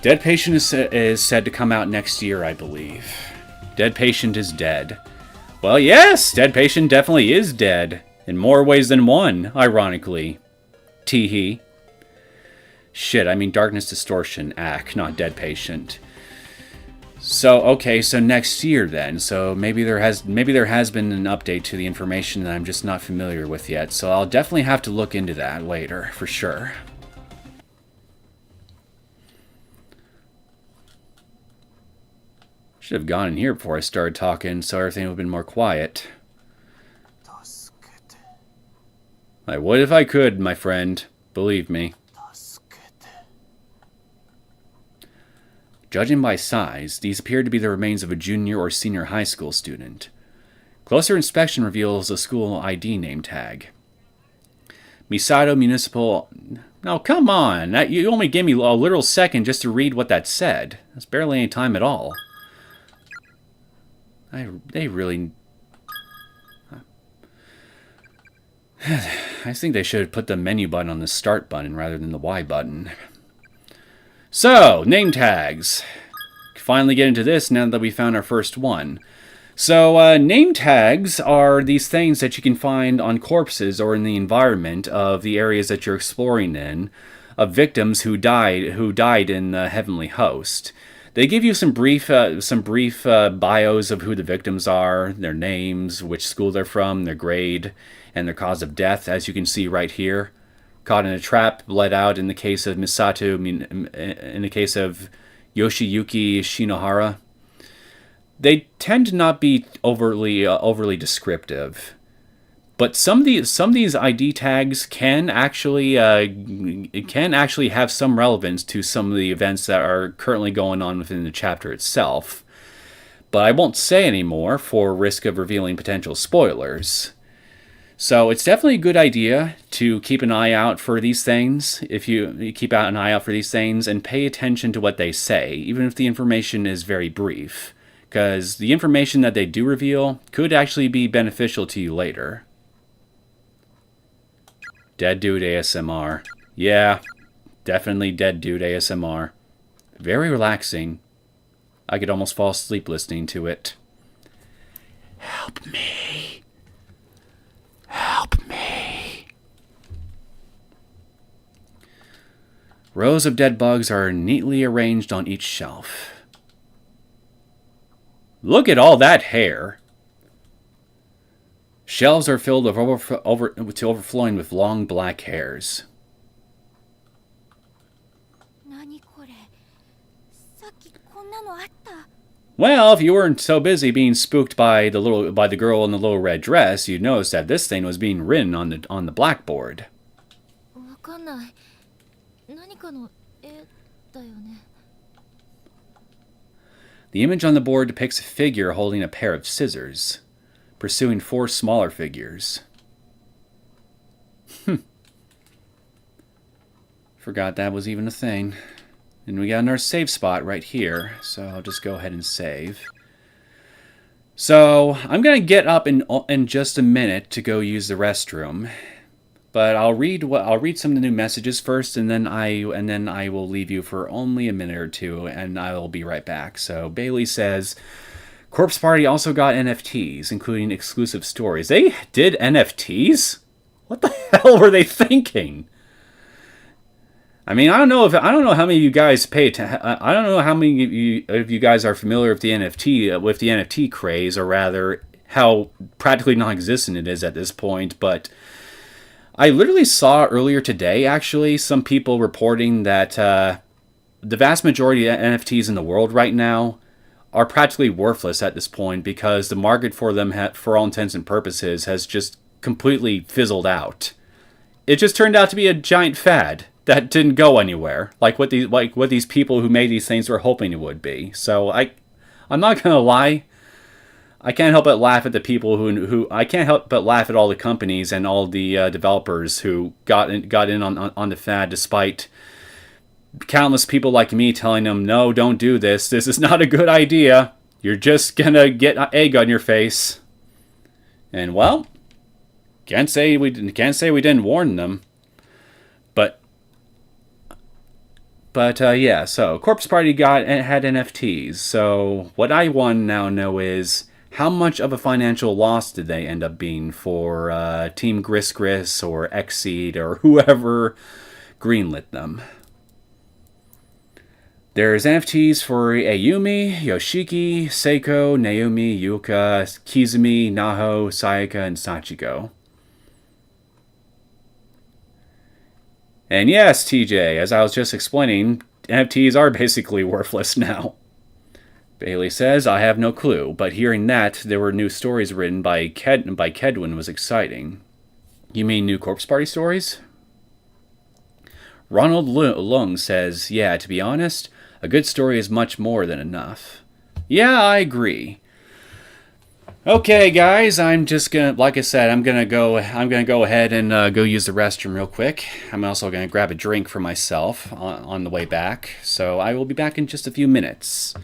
Dead Patient is said to come out next year, I believe. Dead Patient is dead. Well, yes, Dead Patient definitely is dead. In more ways than one, ironically. Teehee. Shit, I mean Darkness Distortion, not Dead Patient. So, okay, so next year then. So maybe there has been an update to the information that I'm just not familiar with yet. So I'll definitely have to look into that later, for sure. Should have gone in here before I started talking, so everything would have been more quiet. I would if I could, my friend. Believe me. Judging by size, these appear to be the remains of a junior or senior high school student. Closer inspection reveals a school ID name tag. Misato Municipal... No, come on. You only gave me a literal second just to read what that said. That's barely any time at all. They really... I think they should have put the menu button on the start button rather than the Y button. So, name tags. Finally get into this now that we found our first one. So, name tags are these things that you can find on corpses or in the environment of the areas that you're exploring in, of victims who died in the Heavenly Host. They give you some brief bios of who the victims are, their names, which school they're from, their grade, and their cause of death, as you can see right here. Caught in a trap, bled out in the case of Misato, in the case of Yoshiyuki Shinohara. They tend to not be overly descriptive, but some of these ID tags can actually have some relevance to some of the events that are currently going on within the chapter itself. But I won't say any more for risk of revealing potential spoilers. So it's definitely a good idea to keep an eye out for these things. If you keep an eye out for these things and pay attention to what they say, even if the information is very brief. Because the information that they do reveal could actually be beneficial to you later. Dead Dude ASMR. Yeah, definitely Dead Dude ASMR. Very relaxing. I could almost fall asleep listening to it. Help me. Help me. Rows of dead bugs are neatly arranged on each shelf. Look at all that hair. Shelves are filled to overflowing with long black hairs. Well, if you weren't so busy being spooked by the girl in the little red dress, you'd notice that this thing was being written on the blackboard. The image on the board depicts a figure holding a pair of scissors, pursuing 4 smaller figures. Forgot that was even a thing. And we got our save spot right here, so I'll just go ahead and save. So I'm gonna get up in just a minute to go use the restroom, but I'll read some of the new messages first, and then I will leave you for only a minute or two, and I will be right back. So Bailey says, Corpse Party also got NFTs, including exclusive stories. They did NFTs? What the hell were they thinking? I mean, I don't know how many of you guys I don't know how many of you guys are familiar with the NFT craze, or rather, how practically non-existent it is at this point. But I literally saw earlier today, actually, some people reporting that the vast majority of NFTs in the world right now are practically worthless at this point, because the market for them, for all intents and purposes, has just completely fizzled out. It just turned out to be a giant fad that didn't go anywhere, like what these people who made these things were hoping it would be. So I'm not gonna lie, I can't help but laugh at the people who I can't help but laugh at all the companies and all the developers who got in on the fad, despite countless people like me telling them, no, don't do this. This is not a good idea. You're just gonna get egg on your face. And well, can't say we didn't warn them. But yeah, so Corpse Party had NFTs. So what I want to now know is, how much of a financial loss did they end up being for Team Gris or Xseed or whoever greenlit them? There's NFTs for Ayumi, Yoshiki, Seiko, Naomi, Yuka, Kizumi, Naho, Sayaka, and Sachiko. And yes, TJ, as I was just explaining, NFTs are basically worthless now. Bailey says, I have no clue, but hearing that there were new stories written by Kedwin was exciting. You mean new Corpse Party stories? Ronald Lung says, yeah, to be honest, a good story is much more than enough. Yeah, I agree. Okay, guys, I'm just gonna, like I said, I'm gonna go ahead and go use the restroom real quick. I'm also gonna grab a drink for myself on the way back. So I will be back in just a few minutes.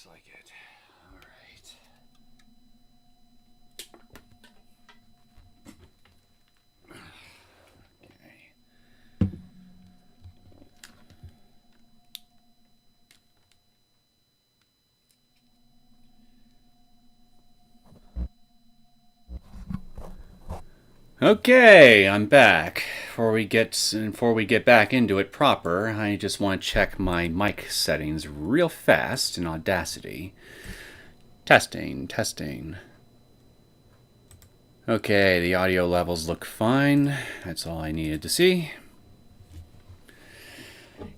looks like it. Alright. Okay. Okay, I'm back. Before we get back into it proper, I just want to check my mic settings real fast in Audacity. Testing. Okay, the audio levels look fine. That's all I needed to see.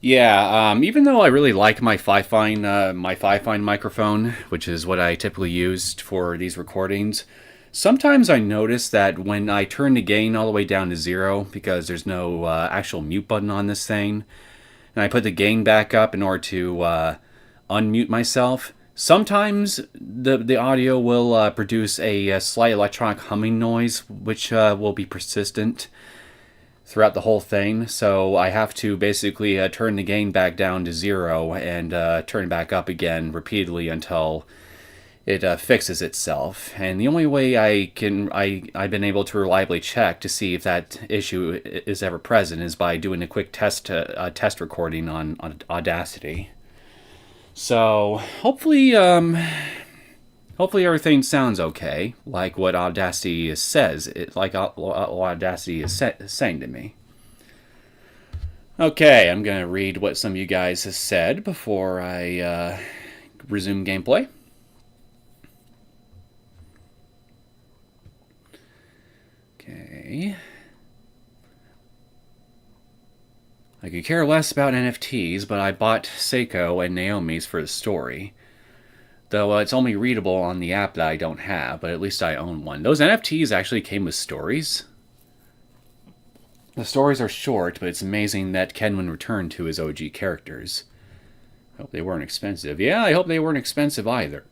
Yeah, even though I really like my Fifine microphone, which is what I typically used for these recordings, sometimes I notice that when I turn the gain all the way down to 0, because there's no actual mute button on this thing, and I put the gain back up in order to unmute myself, sometimes the audio will produce a slight electronic humming noise, which will be persistent throughout the whole thing. So I have to basically turn the gain back down to 0 and turn it back up again repeatedly until it fixes itself. And the only way I've been able to reliably check to see if that issue is ever present is by doing a quick test recording on Audacity. So hopefully everything sounds okay, like what Audacity says, what Audacity is saying to me. Okay, I'm going to read what some of you guys have said before I resume gameplay. Okay. I could care less about NFTs, but I bought Seiko and Naomi's for the story. Though it's only readable on the app that I don't have, but at least I own one. Those NFTs actually came with stories. The stories are short, but it's amazing that Kenwin returned to his OG characters. I hope they weren't expensive. Yeah, I hope they weren't expensive either.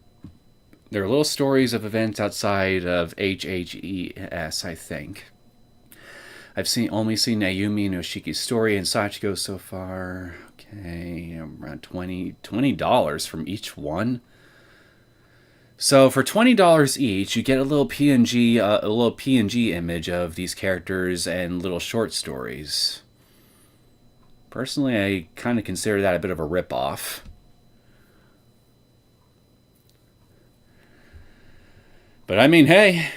They're little stories of events outside of HHES, I think. I've only seen Naomi and Yoshiki's story and Sachiko so far. Okay, around $20 from each one. So for $20 each, you get a little PNG image of these characters and little short stories. Personally, I kind of consider that a bit of a ripoff. But I mean, hey,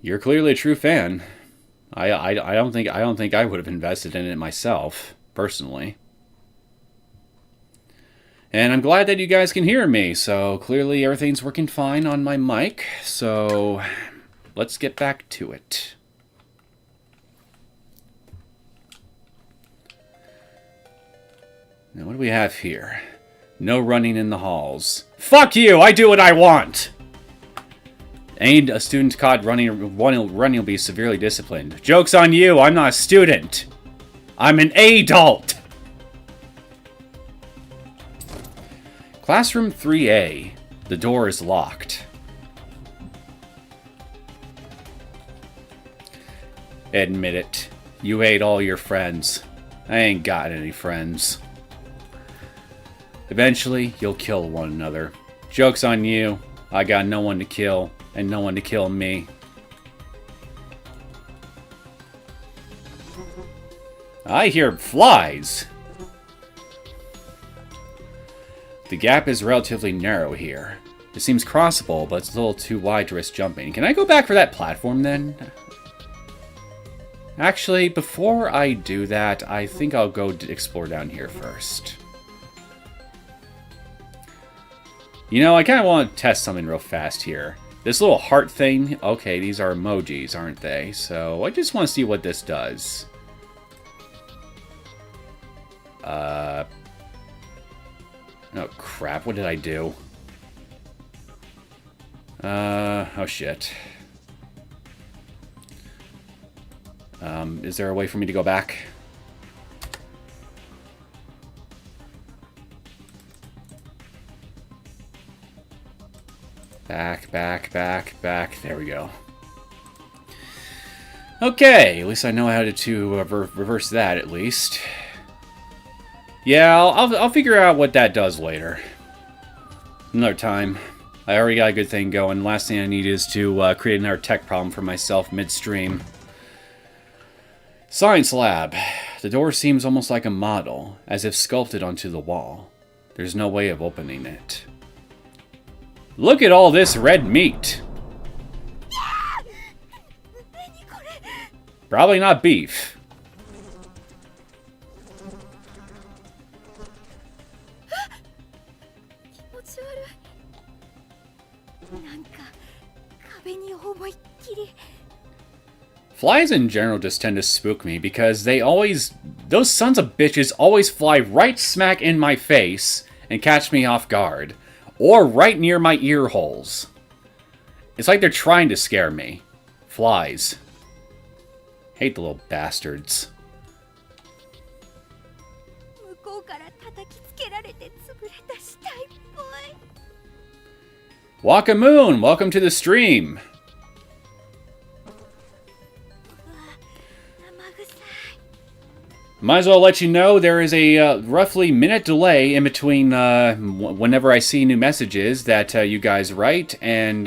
you're clearly a true fan. I don't think I would have invested in it myself, personally. And I'm glad that you guys can hear me, so clearly everything's working fine on my mic, so let's get back to it. Now, what do we have here? No running in the halls. Fuck you! I do what I want! Any a student caught running will be severely disciplined. Joke's on you, I'm not a student! I'm an adult! Classroom 3A. The door is locked. Admit it. You hate all your friends. I ain't got any friends. Eventually, you'll kill one another. Joke's on you. I got no one to kill, and no one to kill me. I hear flies! The gap is relatively narrow here. It seems crossable, but it's a little too wide to risk jumping. Can I go back for that platform then? Actually, before I do that, I think I'll go explore down here first. You know, I kind of want to test something real fast here. This little heart thing, okay, these are emojis, aren't they? So I just want to see what this does. Oh crap, what did I do? Oh shit. Is there a way for me to go back? Back. There we go. Okay, at least I know how to reverse that, at least. Yeah, I'll figure out what that does later. Another time. I already got a good thing going. Last thing I need is to create another tech problem for myself midstream. Science lab. The door seems almost like a model, as if sculpted onto the wall. There's no way of opening it. Look at all this red meat! Probably not beef. Flies in general just tend to spook me because those sons of bitches always fly right smack in my face and catch me off guard. Or right near my ear holes. It's like they're trying to scare me. Flies. Hate the little bastards. Wakamoon, welcome to the stream. Might as well let you know there is a roughly minute delay in between whenever I see new messages that you guys write and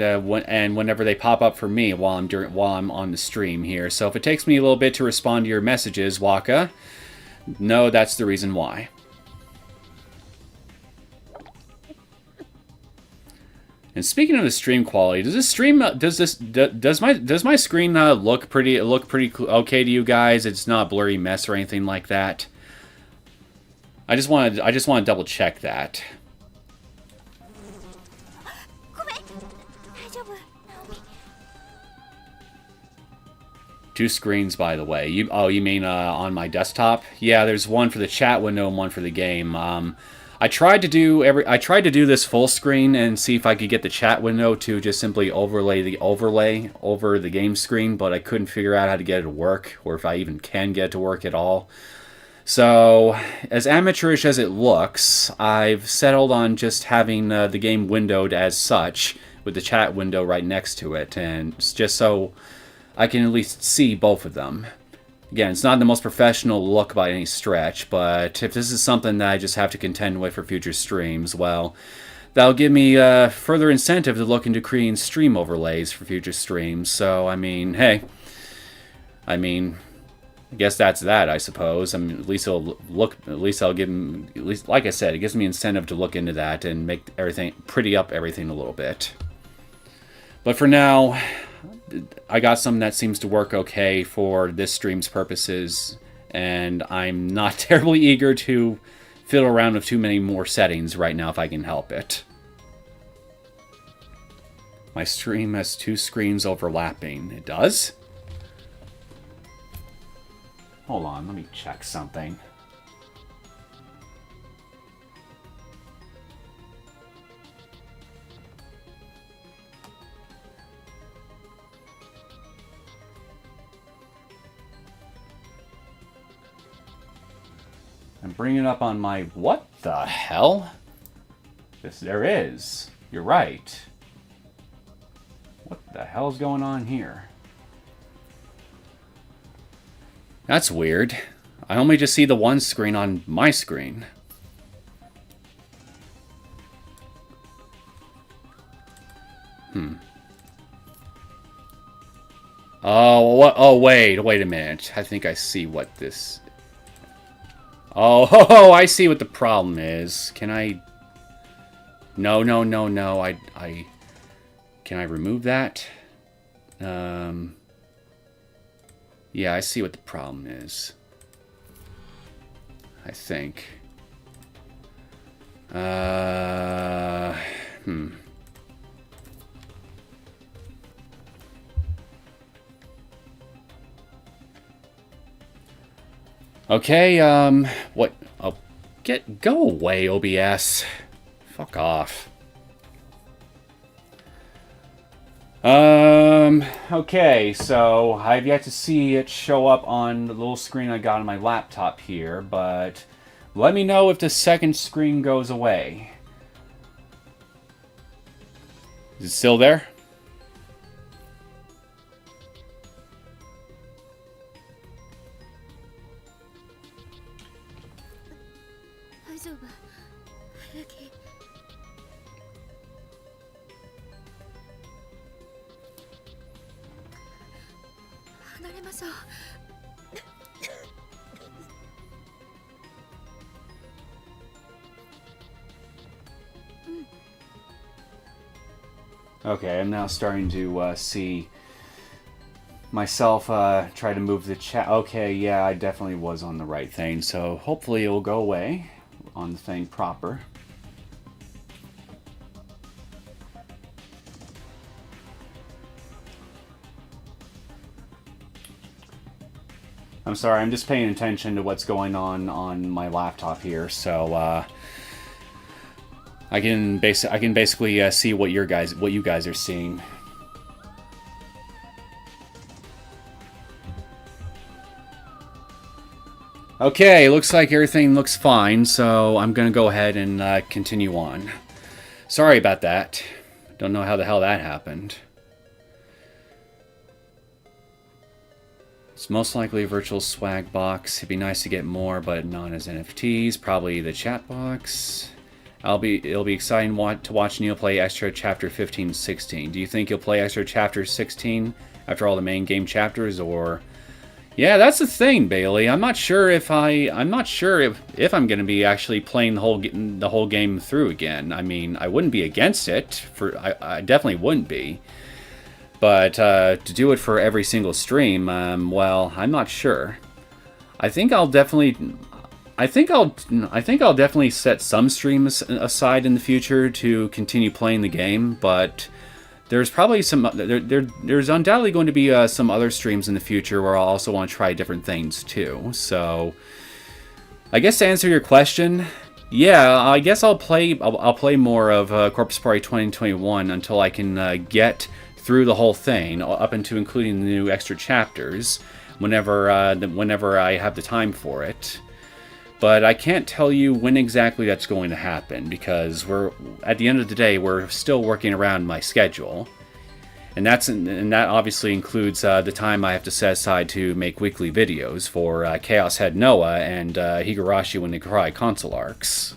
whenever they pop up for me while I'm on the stream here. So if it takes me a little bit to respond to your messages, Waka, no, that's the reason why. And speaking of the stream quality, does this stream does my screen look pretty okay to you guys? It's not a blurry mess or anything like that. I just want to double check that. Two screens, by the way. You mean on my desktop? Yeah, there's one for the chat window and one for the game. I tried to do this full screen and see if I could get the chat window to just simply overlay the overlay over the game screen, but I couldn't figure out how to get it to work, or if I even can get it to work at all. So, as amateurish as it looks, I've settled on just having the game windowed as such, with the chat window right next to it, and just so I can at least see both of them. Again, it's not the most professional look by any stretch, but if this is something that I just have to contend with for future streams, well, that'll give me further incentive to look into creating stream overlays for future streams. So, I mean, hey, I guess that's that, I suppose. I mean, at least I'll give them, at least, like I said, it gives me incentive to look into that and make everything, pretty up everything a little bit. But for now, I got something that seems to work okay for this stream's purposes, and I'm not terribly eager to fiddle around with too many more settings right now if I can help it. My stream has two screens overlapping. It does? Hold on, let me check something. I'm bringing it up on my... What the hell? There is. You're right. What the hell's going on here? That's weird. I only just see the one screen on my screen. Oh, what? Oh, wait a minute. I think I see what this... Oh, I see what the problem is. Can I... No. Can I remove that? Yeah, I see what the problem is. I think. Okay, what? Oh, go away, OBS. Fuck off. Okay, so I've yet to see it show up on the little screen I got on my laptop here, but let me know if the second screen goes away. Is it still there? しょう。Okay, I'm now starting to see myself try to move the chat. Okay, yeah, I definitely was on the right thing, so hopefully it will go away on the thing proper. I'm sorry, I'm just paying attention to what's going on my laptop here, so I can basically see what you guys are seeing. Okay, looks like everything looks fine, so I'm gonna go ahead and continue on. Sorry about that. Don't know how the hell that happened. It's most likely a virtual swag box. It'd be nice to get more, but not as NFTs. Probably the chat box. It'll be exciting to watch Neil play Extra Chapter 15 and 16. Do you think you'll play Extra Chapter 16 after all the main game chapters, or? Yeah, that's the thing, Bailey. I'm not sure if I'm going to be actually playing the whole game through again. I mean, I wouldn't be against it. I definitely wouldn't be. But to do it for every single stream, well, I'm not sure. I think I'll definitely set some streams aside in the future to continue playing the game, but there's probably there's undoubtedly going to be some other streams in the future where I'll also want to try different things too. So I guess to answer your question, yeah, I guess I'll play more of Corpus Party 2021 until I can get through the whole thing, up into including the new extra chapters, whenever I have the time for it. But I can't tell you when exactly that's going to happen, because at the end of the day, we're still working around my schedule. And that obviously includes the time I have to set aside to make weekly videos for Chaos Head Noah and Higurashi when they cry console arcs.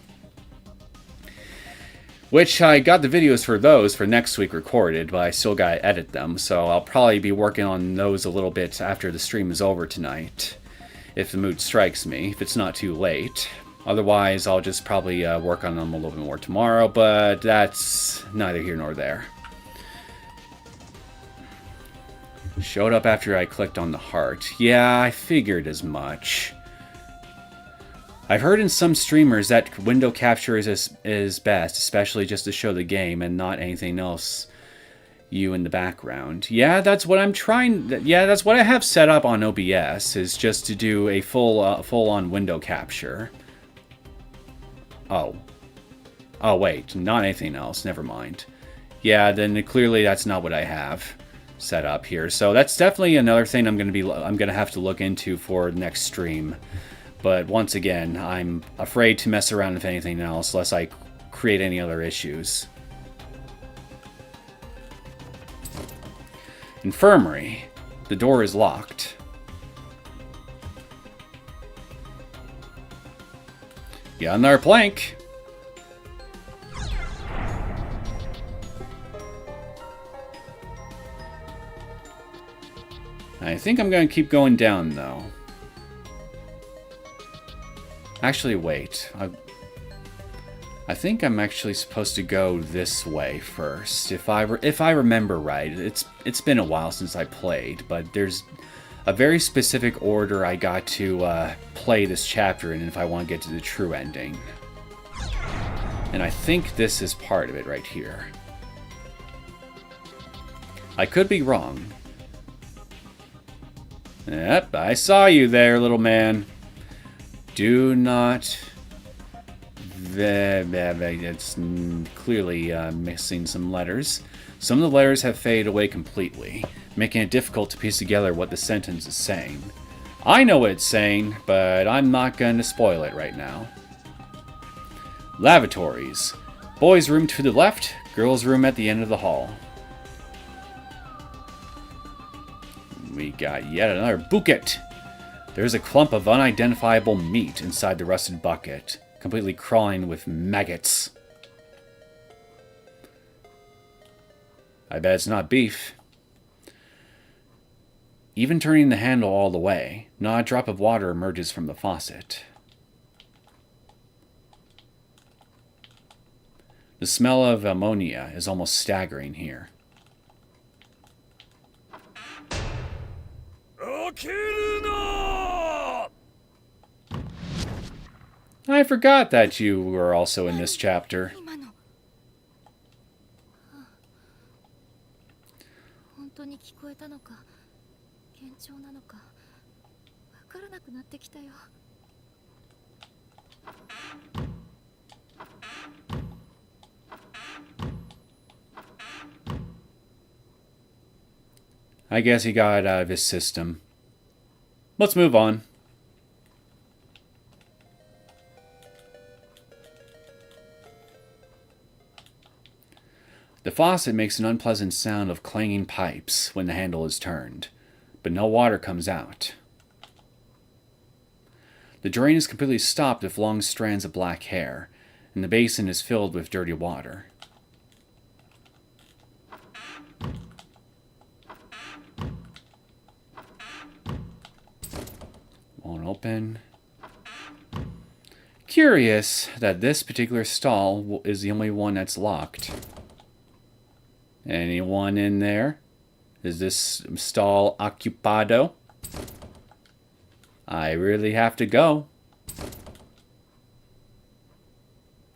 Which I got the videos for those for next week recorded, but I still gotta edit them, so I'll probably be working on those a little bit after the stream is over tonight. If the mood strikes me, if it's not too late. Otherwise, I'll just probably work on them a little bit more tomorrow, but that's neither here nor there. Showed up after I clicked on the heart. Yeah, I figured as much. I've heard in some streamers that window capture is best, especially just to show the game and not anything else you in the background. Yeah, that's what I'm trying. Yeah, that's what I have set up on OBS, is just to do a full-on window capture. Oh, wait, not anything else. Never mind. Yeah, then clearly that's not what I have set up here. So that's definitely another thing I'm gonna have to look into for next stream. But once again, I'm afraid to mess around with anything else, lest I create any other issues. Infirmary. The door is locked. Got another plank. I think I'm going to keep going down, though. Actually, wait. I think I'm actually supposed to go this way first, if I remember right. It's been a while since I played, but there's a very specific order I got to play this chapter in if I want to get to the true ending. And I think this is part of it right here. I could be wrong. Yep, I saw you there, little man. Do not... It's clearly missing some letters. Some of the letters have faded away completely, making it difficult to piece together what the sentence is saying. I know what it's saying, but I'm not going to spoil it right now. Lavatories. Boys' room to the left, girls' room at the end of the hall. We got yet another bucket. There's a clump of unidentifiable meat inside the rusted bucket, completely crawling with maggots. I bet it's not beef. Even turning the handle all the way, not a drop of water emerges from the faucet. The smell of ammonia is almost staggering here. I forgot that you were also in this chapter. 今の本当に聞こえたのか幻聴なのかわからなくなってきたよ。 I guess he got it out of his system. Let's move on. The faucet makes an unpleasant sound of clanging pipes when the handle is turned, but no water comes out. The drain is completely stopped with long strands of black hair, and the basin is filled with dirty water. Won't open. Curious that this particular stall is the only one that's locked. Anyone in there? Is this stall occupado? I really have to go.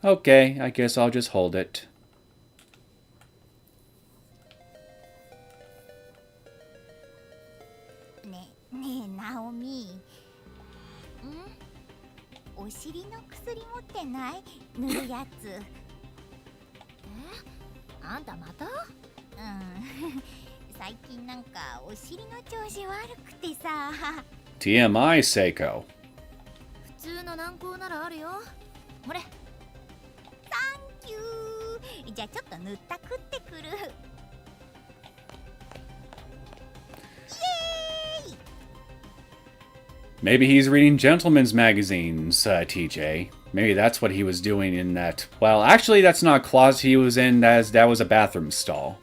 Okay, I guess I'll just hold it. ねえナオミ、お尻の薬持ってない？塗るやつ。え？あんたまた？最近なんかお尻の調子悪くてさ。 TMI, Seiko. 普通の軟膏ならあるよ。ほれ。サンキュー。じゃあちょっと塗ったくってくる。 Maybe he's reading gentlemen's magazines, TJ. Maybe that's what he was doing in that... Well, actually, that's not a closet he was in. That was a bathroom stall.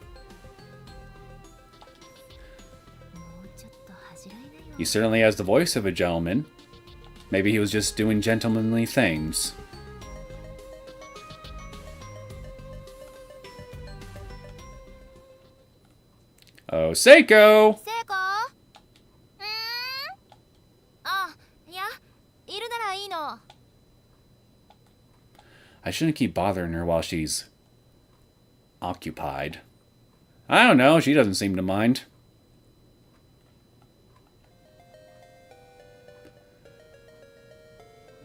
He certainly has the voice of a gentleman. Maybe he was just doing gentlemanly things. Oh, Seiko! I shouldn't keep bothering her while she's occupied. I don't know, she doesn't seem to mind.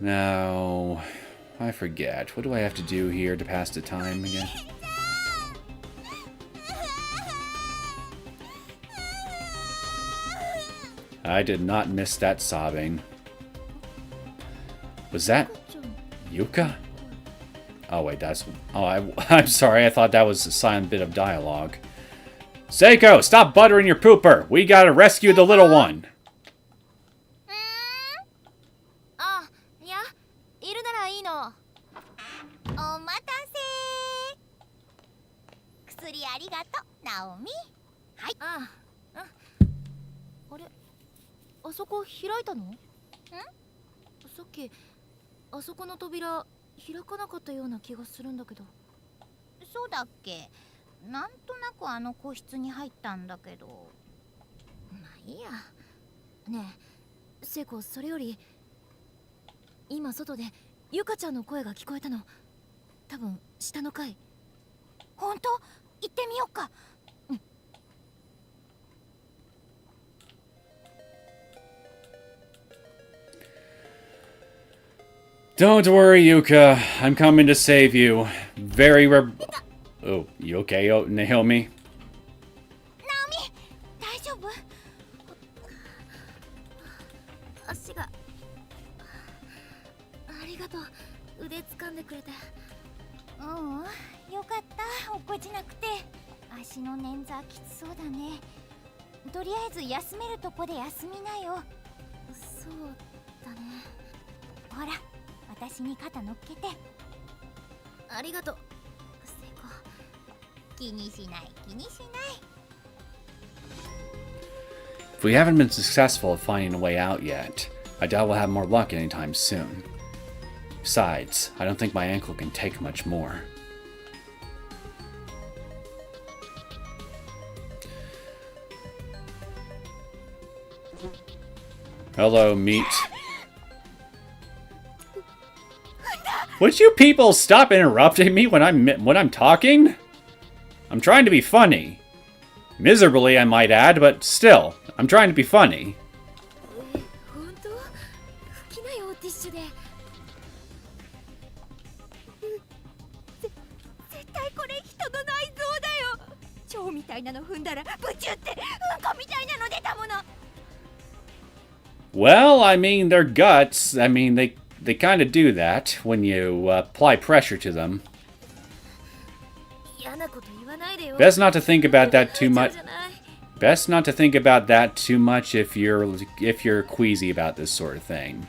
Now, I forget. What do I have to do here to pass the time again? I did not miss that sobbing. Was that Yuka? Oh wait, that's... Oh, I'm sorry, I thought that was a silent bit of dialogue. Seiko, stop buttering your pooper! We gotta rescue the little one! Don't worry, Yuka. I'm coming to save you. Oh, you okay, Naomi? Naomi, 大丈夫？足がありがとう。腕掴んでくれて。よかった。落っこちなくて。足の捻挫きつそうだね。とりあえず休めるとこで休みなよ。そうだね。ほら。私に肩乗っけて。ありがとう。セイコ、気にしない気にしない。If we haven't been successful at finding a way out yet, I doubt we'll have more luck anytime soon. Besides, I don't think my ankle can take much more. Hello, meat. Would you people stop interrupting me when I'm talking? I'm trying to be funny. Miserably, I might add, but still, I'm trying to be funny. 本当？拭きなよティッシュで。絶対これ人の内臓だよ。腸みたいなの踏んだらブチュってうんこみたいなの出たもの。Well, I mean, their guts, I mean, they kind of do that when you apply pressure to them. 嫌なこと言わないでよ。 Best not to think about that too much. Best not to think about that too much if you're queasy about this sort of thing.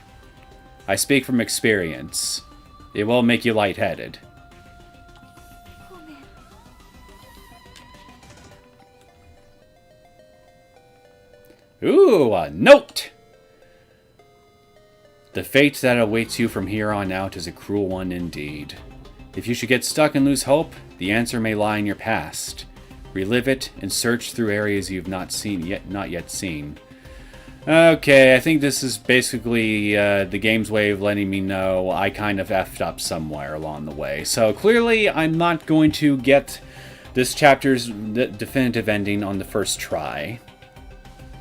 I speak from experience. It will make you lightheaded. ごめん。Ooh, a note! The fate that awaits you from here on out is a cruel one indeed. If you should get stuck and lose hope, the answer may lie in your past. Relive it and search through areas you've not yet seen. Okay, I think this is basically the game's way of letting me know I kind of effed up somewhere along the way. So clearly, I'm not going to get this chapter's definitive ending on the first try.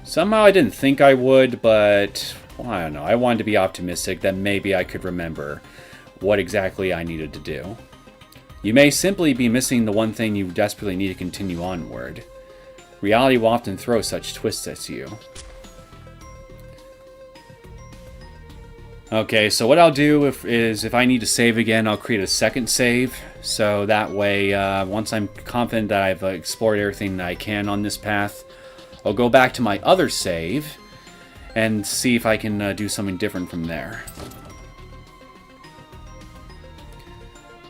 Somehow I didn't think I would, but well, I don't know. I wanted to be optimistic that maybe I could remember what exactly I needed to do. You may simply be missing the one thing you desperately need to continue onward. Reality will often throw such twists at you. Okay, so what I'll do is if I need to save again, I'll create a second save. So that way, once I'm confident that I've explored everything that I can on this path, I'll go back to my other save and see if I can do something different from there.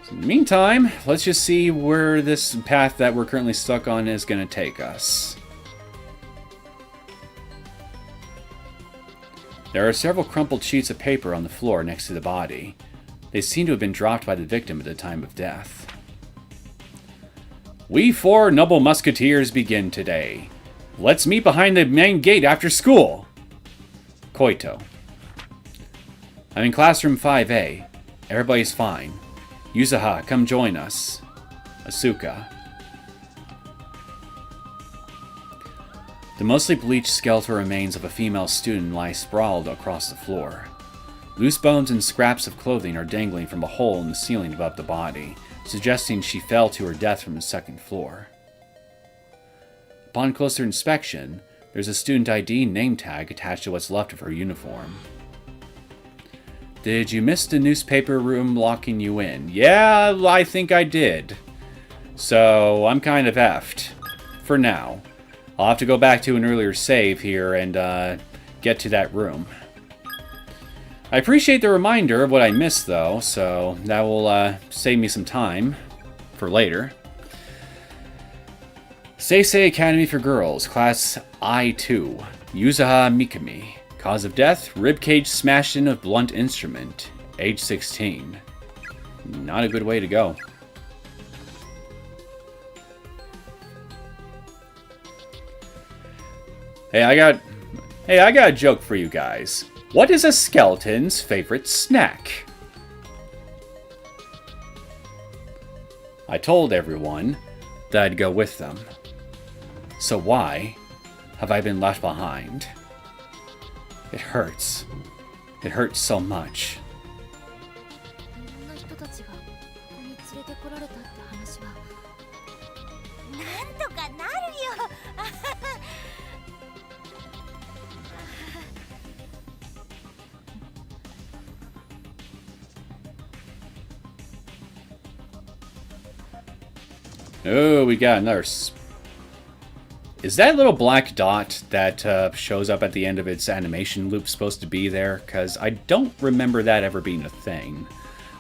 So in the meantime, let's just see where this path that we're currently stuck on is going to take us. There are several crumpled sheets of paper on the floor next to the body. They seem to have been dropped by the victim at the time of death. We four noble musketeers begin today. Let's meet behind the main gate after school. Koito. I'm in classroom 5A. Everybody's fine. Yuzaha, come join us. Asuka. The mostly bleached skeletal remains of a female student lie sprawled across the floor. Loose bones and scraps of clothing are dangling from a hole in the ceiling above the body, suggesting she fell to her death from the second floor. Upon closer inspection, there's a student ID name tag attached to what's left of her uniform. Did you miss the newspaper room locking you in? Yeah, I think I did. So, I'm kind of effed. For now. I'll have to go back to an earlier save here and get to that room. I appreciate the reminder of what I missed, though, so that will save me some time for later. Seisei Academy for Girls, Class I-2, Yuzaha Mikami. Cause of death, ribcage smashed in a blunt instrument. Age 16. Not a good way to go. Hey, I got a joke for you guys. What is a skeleton's favorite snack? I told everyone that I'd go with them. So why have I been left behind? It hurts. It hurts so much. いろんな人たちがここに連れてこられたって話はなんとかなるよ。Oh, we got another... Is that little black dot that shows up at the end of its animation loop supposed to be there? Because I don't remember that ever being a thing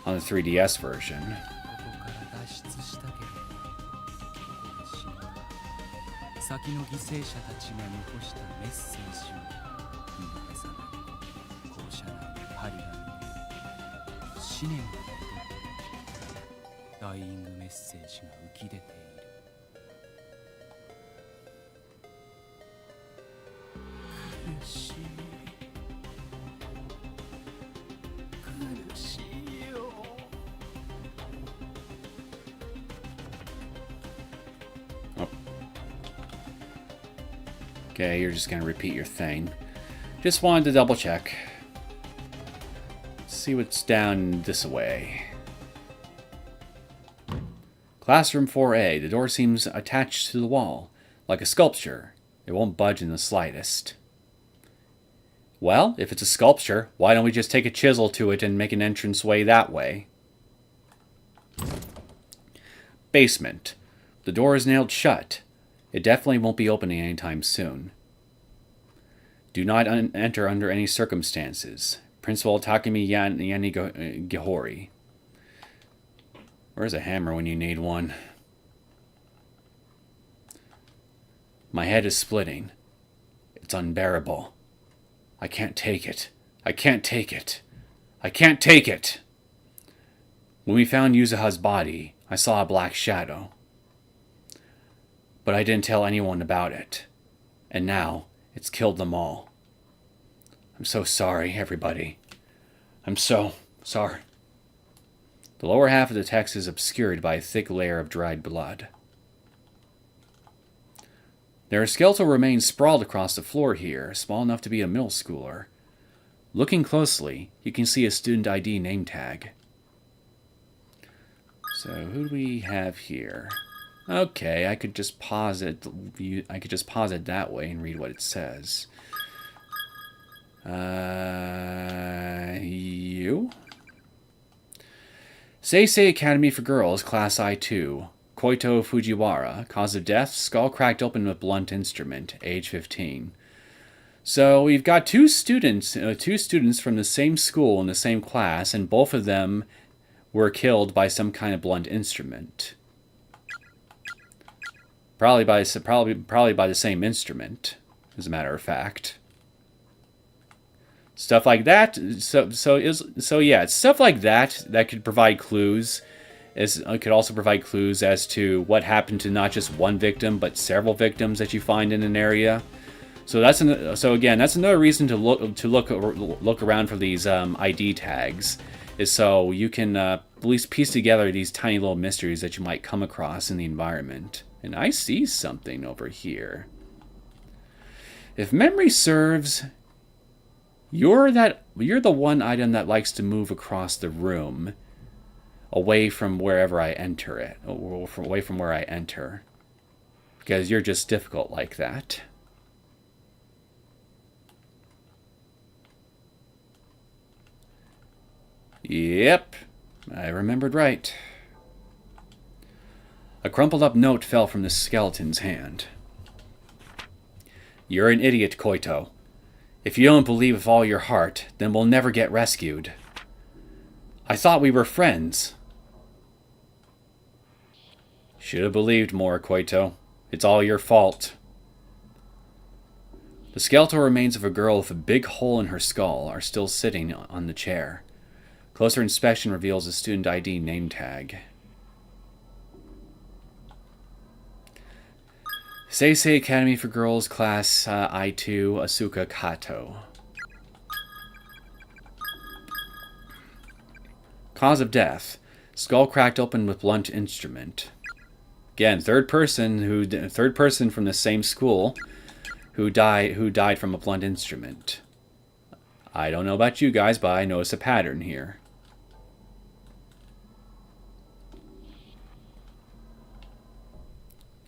on the 3DS version. 先の犠牲者たちが残したメッセージを見逃さない校舎内の針が思念が戻ってダイイングメッセージが浮き出ている。苦しい苦しいよ。Okay, you're just gonna repeat your thing. Just wanted to double check. See what's down this way. Classroom 4A. The door seems attached to the wall, like a sculpture. It won't budge in the slightest. Well, if it's a sculpture, why don't we just take a chisel to it and make an entranceway that way? Basement. The door is nailed shut. It definitely won't be opening anytime soon. Do not enter under any circumstances. Principal Takumi Yanigihori. Where's a hammer when you need one? My head is splitting. It's unbearable. I can't take it. I can't take it. I can't take it! When we found Yuzuha's body, I saw a black shadow. But I didn't tell anyone about it. And now, it's killed them all. I'm so sorry, everybody. I'm so sorry. The lower half of the text is obscured by a thick layer of dried blood. There are skeletal remains sprawled across the floor here, small enough to be a middle schooler. Looking closely, you can see a student ID name tag. So, who do we have here? Okay, I could just pause it. I could just pause it that way and read what it says. You? Seisei Academy for Girls, Class I2. Koito Fujiwara. Cause of death, skull cracked open with blunt instrument. Age 15. So we've got two students from the same school in the same class, and both of them were killed by some kind of blunt instrument. Probably by the same instrument, as a matter of fact. Stuff like that. So yeah, it's stuff like that that could provide clues. It could also provide clues as to what happened to not just one victim, but several victims that you find in an area. So that's another reason to look around for these ID tags, is so you can at least piece together these tiny little mysteries that you might come across in the environment. And I see something over here. If memory serves, you're the one item that likes to move across the room, away from wherever I enter it, or away from where I enter, because you're just difficult like that. Yep, I remembered right. A crumpled up note fell from the skeleton's hand. You're an idiot, Koito. If you don't believe with all your heart, then we'll never get rescued. I thought we were friends. Should have believed more, Koito. It's all your fault. The skeletal remains of a girl with a big hole in her skull are still sitting on the chair. Closer inspection reveals a student ID name tag. Seisei Academy for Girls, Class I2, Asuka Kato. Cause of death: skull cracked open with blunt instrument. Again, third person from the same school who died from a blunt instrument. I don't know about you guys, but I notice a pattern here.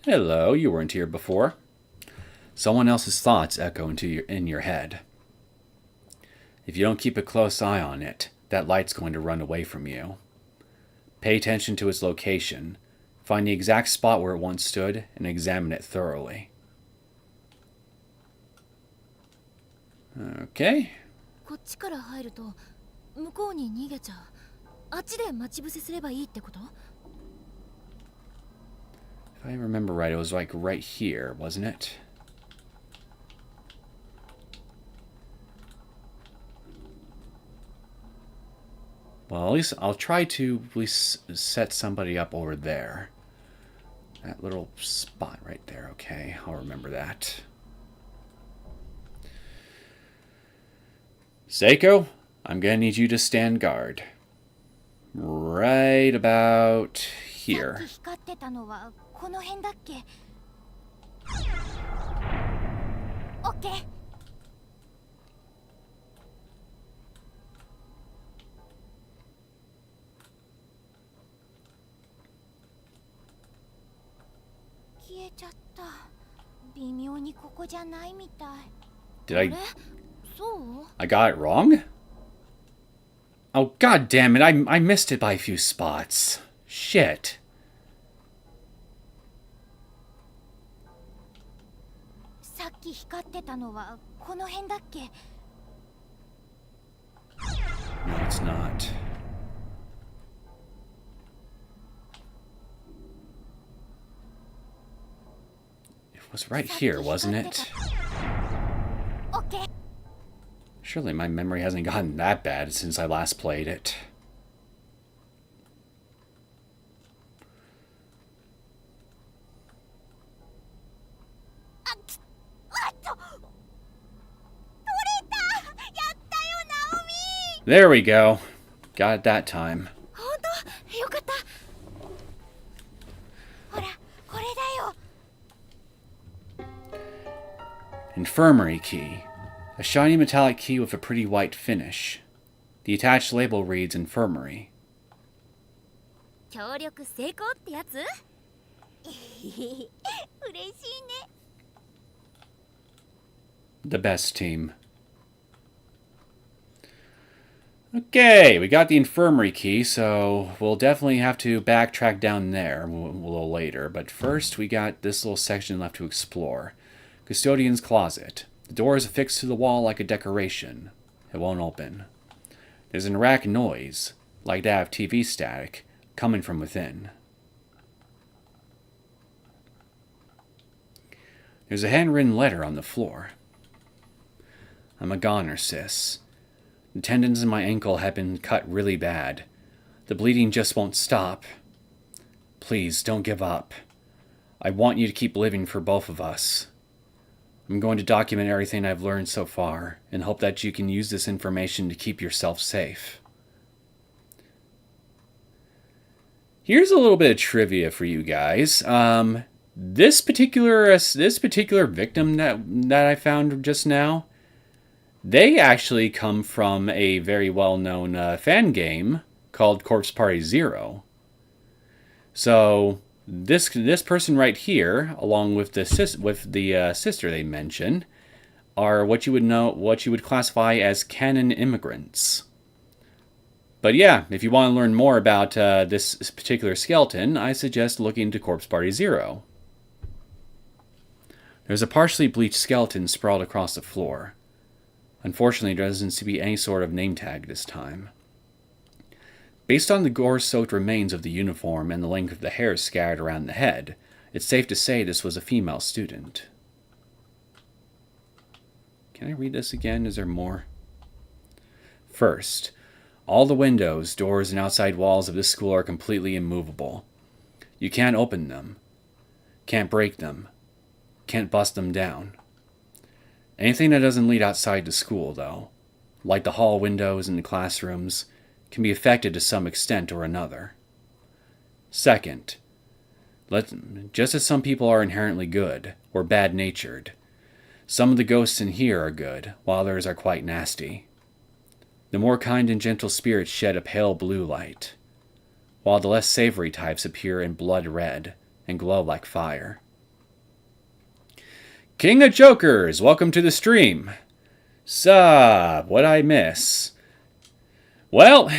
Hello, you weren't here before. Someone else's thoughts echo in your head. If you don't keep a close eye on it, that light's going to run away from you. Pay attention to its location. Find the exact spot where it once stood and examine it thoroughly. Okay. こっちから入ると向こうに逃げちゃう。あっちで待ち伏せすればいいってこと？ If If I remember right, it was like right here, wasn't it? Well, at least I'll try to at least set somebody up over there. That little spot right there. Okay, I'll remember that. Seiko, I'm gonna need you to stand guard. Right about さっ here. き光ってたのはこの辺だっけ？オッケー。消えちゃった。微妙にここじゃないみたい。 Did あ I れ？そう？ I got it wrong? Oh, god damn it, I missed it by a few spots. Shit. さっき光ってたのはこの辺だっけ？ No, it's not. It was right here, wasn't it? オッケー。 Surely my memory hasn't gotten that bad since I last played it. あっと取れた。やったよ、ナオミ。 There we go. Got it that time. 本当よかった。ほら、これだよ。 Infirmary key. A shiny metallic key with a pretty white finish. The attached label reads Infirmary. 協力成功ってやつ？嬉しいね。 The best team. Okay, we got the infirmary key, so we'll definitely have to backtrack down there a little later. But first, we got this little section left to explore. Custodian's closet. The door is affixed to the wall like a decoration. It won't open. There's an erratic noise, like that of TV static, coming from within. There's a handwritten letter on the floor. I'm a goner, sis. The tendons in my ankle have been cut really bad. The bleeding just won't stop. Please, don't give up. I want you to keep living for both of us. I'm going to document everything I've learned so far, and hope that you can use this information to keep yourself safe. Here's a little bit of trivia for you guys. This particular victim that I found just now, they actually come from a very well-known fan game called Corpse Party Zero. So this person right here, along with the sister they mentioned, are what you would classify as canon immigrants. But yeah, if you want to learn more about this particular skeleton, I suggest looking into Corpse Party Zero. There's a partially bleached skeleton sprawled across the floor. Unfortunately, there doesn't seem to be any sort of name tag this time. Based on the gore-soaked remains of the uniform and the length of the hair scattered around the head, it's safe to say this was a female student. Can I read this again? Is there more? First, all the windows, doors, and outside walls of this school are completely immovable. You can't open them. Can't break them. Can't bust them down. Anything that doesn't lead outside the school, though, like the hall windows and the classrooms, can be affected to some extent or another. Second, just as some people are inherently good, or bad-natured, some of the ghosts in here are good, while others are quite nasty. The more kind and gentle spirits shed a pale blue light, while the less savory types appear in blood red and glow like fire. King of Jokers, welcome to the stream. Sup, what'd I miss? Well,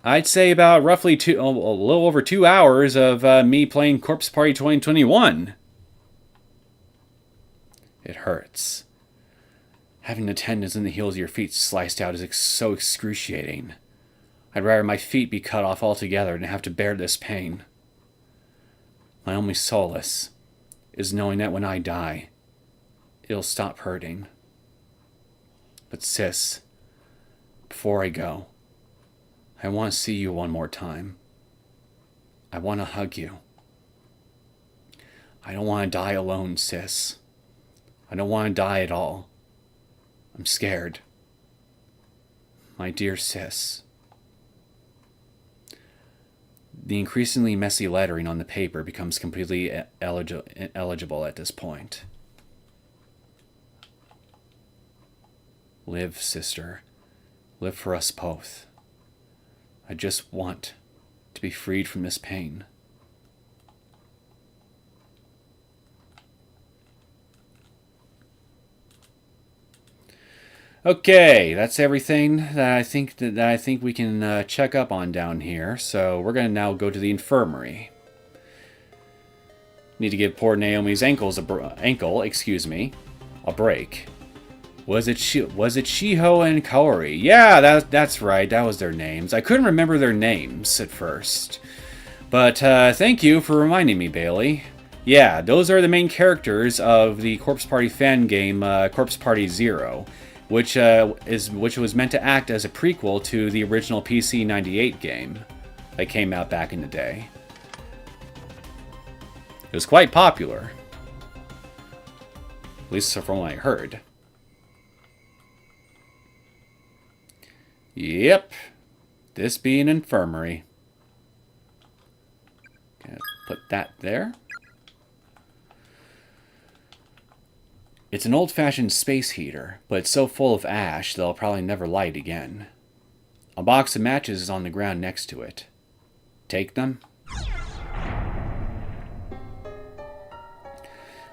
I'd say about roughly a little over 2 hours of me playing Corpse Party 2021. It hurts. Having the tendons in the heels of your feet sliced out is so excruciating. I'd rather my feet be cut off altogether than have to bear this pain. My only solace is knowing that when I die, it'll stop hurting. But sis, before I go, I want to see you one more time. I want to hug you. I don't want to die alone, sis. I don't want to die at all. I'm scared. My dear sis. The increasingly messy lettering on the paper becomes completely illegible at this point. Live, sister. Live for us both. I just want to be freed from this pain. Okay, that's everything that I think we can check up on down here. So we're gonna now go to the infirmary. Need to give poor Naomi's ankle a break. Was it Shiho and Kaori? Yeah, that's right. That was their names. I couldn't remember their names at first, but thank you for reminding me, Bailey. Yeah, those are the main characters of the Corpse Party fan game, Corpse Party Zero, which was meant to act as a prequel to the original PC 98 game that came out back in the day. It was quite popular, at least from what I heard. Yep, this being an infirmary. Gonna put that there. It's an old-fashioned space heater, but it's so full of ash that I'll probably never light again. A box of matches is on the ground next to it. Take them?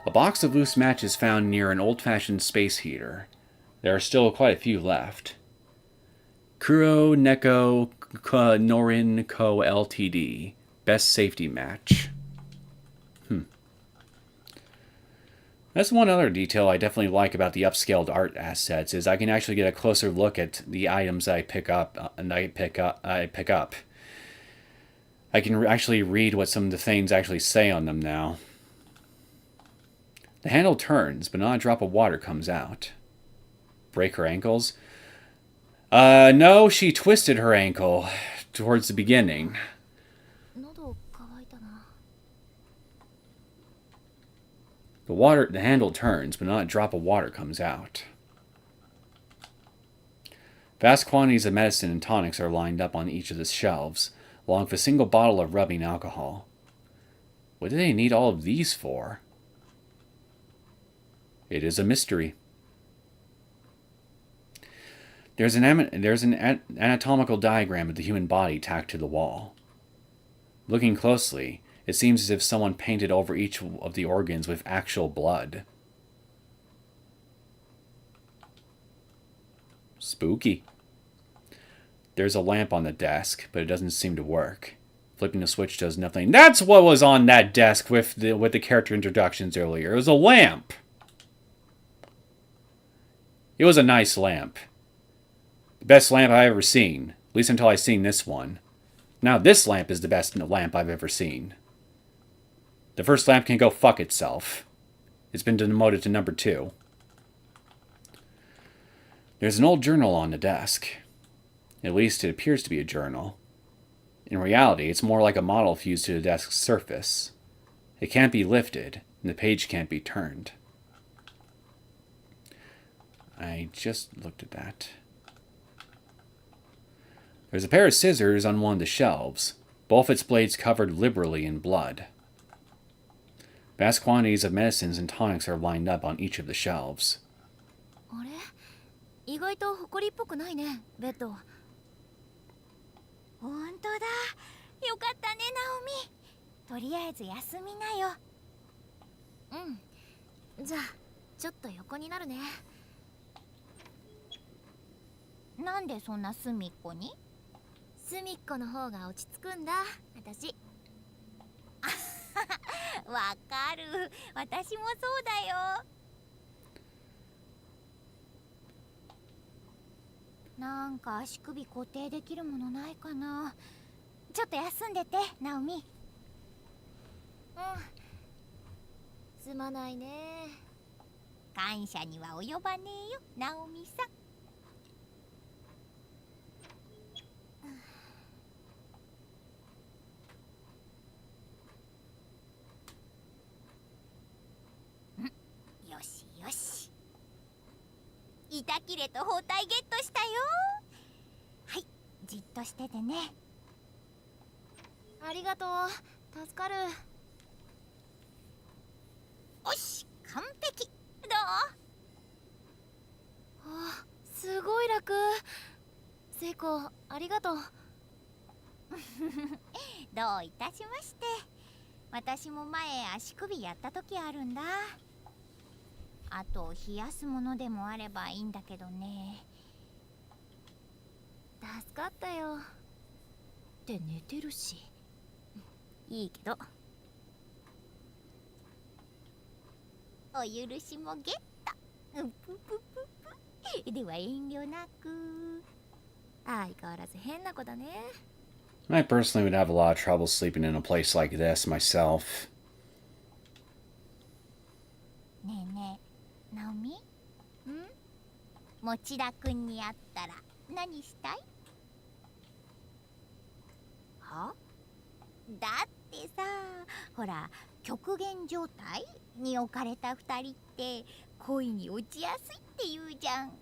A box of loose matches found near an old-fashioned space heater. There are still quite a few left. Kuro Neko Norin Co. Ltd. Best safety match. That's one other detail I definitely like about the upscaled art assets is I can actually get a closer look at the items I pick up I can actually read what some of the things actually say on them now. The handle turns, but not a drop of water comes out. Break her ankles? No, she twisted her ankle towards the beginning. The handle turns, but not a drop of water comes out. Vast quantities of medicine and tonics are lined up on each of the shelves, along with a single bottle of rubbing alcohol. What do they need all of these for? It is a mystery. There's an anatomical diagram of the human body tacked to the wall. Looking closely, it seems as if someone painted over each of the organs with actual blood. Spooky. There's a lamp on the desk, but it doesn't seem to work. Flipping the switch does nothing. That's what was on that desk with the character introductions earlier. It was a lamp. It was a nice lamp. The best lamp I've ever seen. At least until I seen this one. Now this lamp is the best lamp I've ever seen. The first lamp can go fuck itself. It's been demoted to number 2. There's an old journal on the desk. At least it appears to be a journal. In reality, it's more like a model fused to the desk's surface. It can't be lifted, and the page can't be turned. I just looked at that. There's a pair of scissors on one of the shelves, both its blades covered liberally in blood. Vast quantities of medicines and tonics are lined up on each of the shelves. あれ意外と埃っぽくないね、ベッド。ほんとだ。よかったね、ナオミ。とりあえず休みなよ。うん。じゃあ、ちょっと横になるね。なんでそんな隅っこに？隅っこの方が落ち着くんだ、私。わかる。私もそうだよ。なんか足首固定できるものないかな。ちょっと休んでて、ナオミ。すまないね。感謝には及ばねえよ、ナオミさん。よしよし。板切れと包帯ゲットしたよ。はい、じっとしててね。ありがとう、助かる。おし、完璧。どう？あ、すごい楽。セイコ、ありがとう。どういたしまして。私も前足首やった時あるんだ。あと冷やすものでもあればいいんだけどね。助かったよ。って寝てるし。いいけど。お許しもゲット。うんぷぷぷぷ。では遠慮なく。相変わらず変な子だね。I personally would have a lot of trouble sleeping in a place like this myself. ねえねえ、ナオミ？ん？持田くんに会ったら何したい？は？だってさ、ほら、極限状態に置かれた二人って恋に落ちやすいって言うじゃん。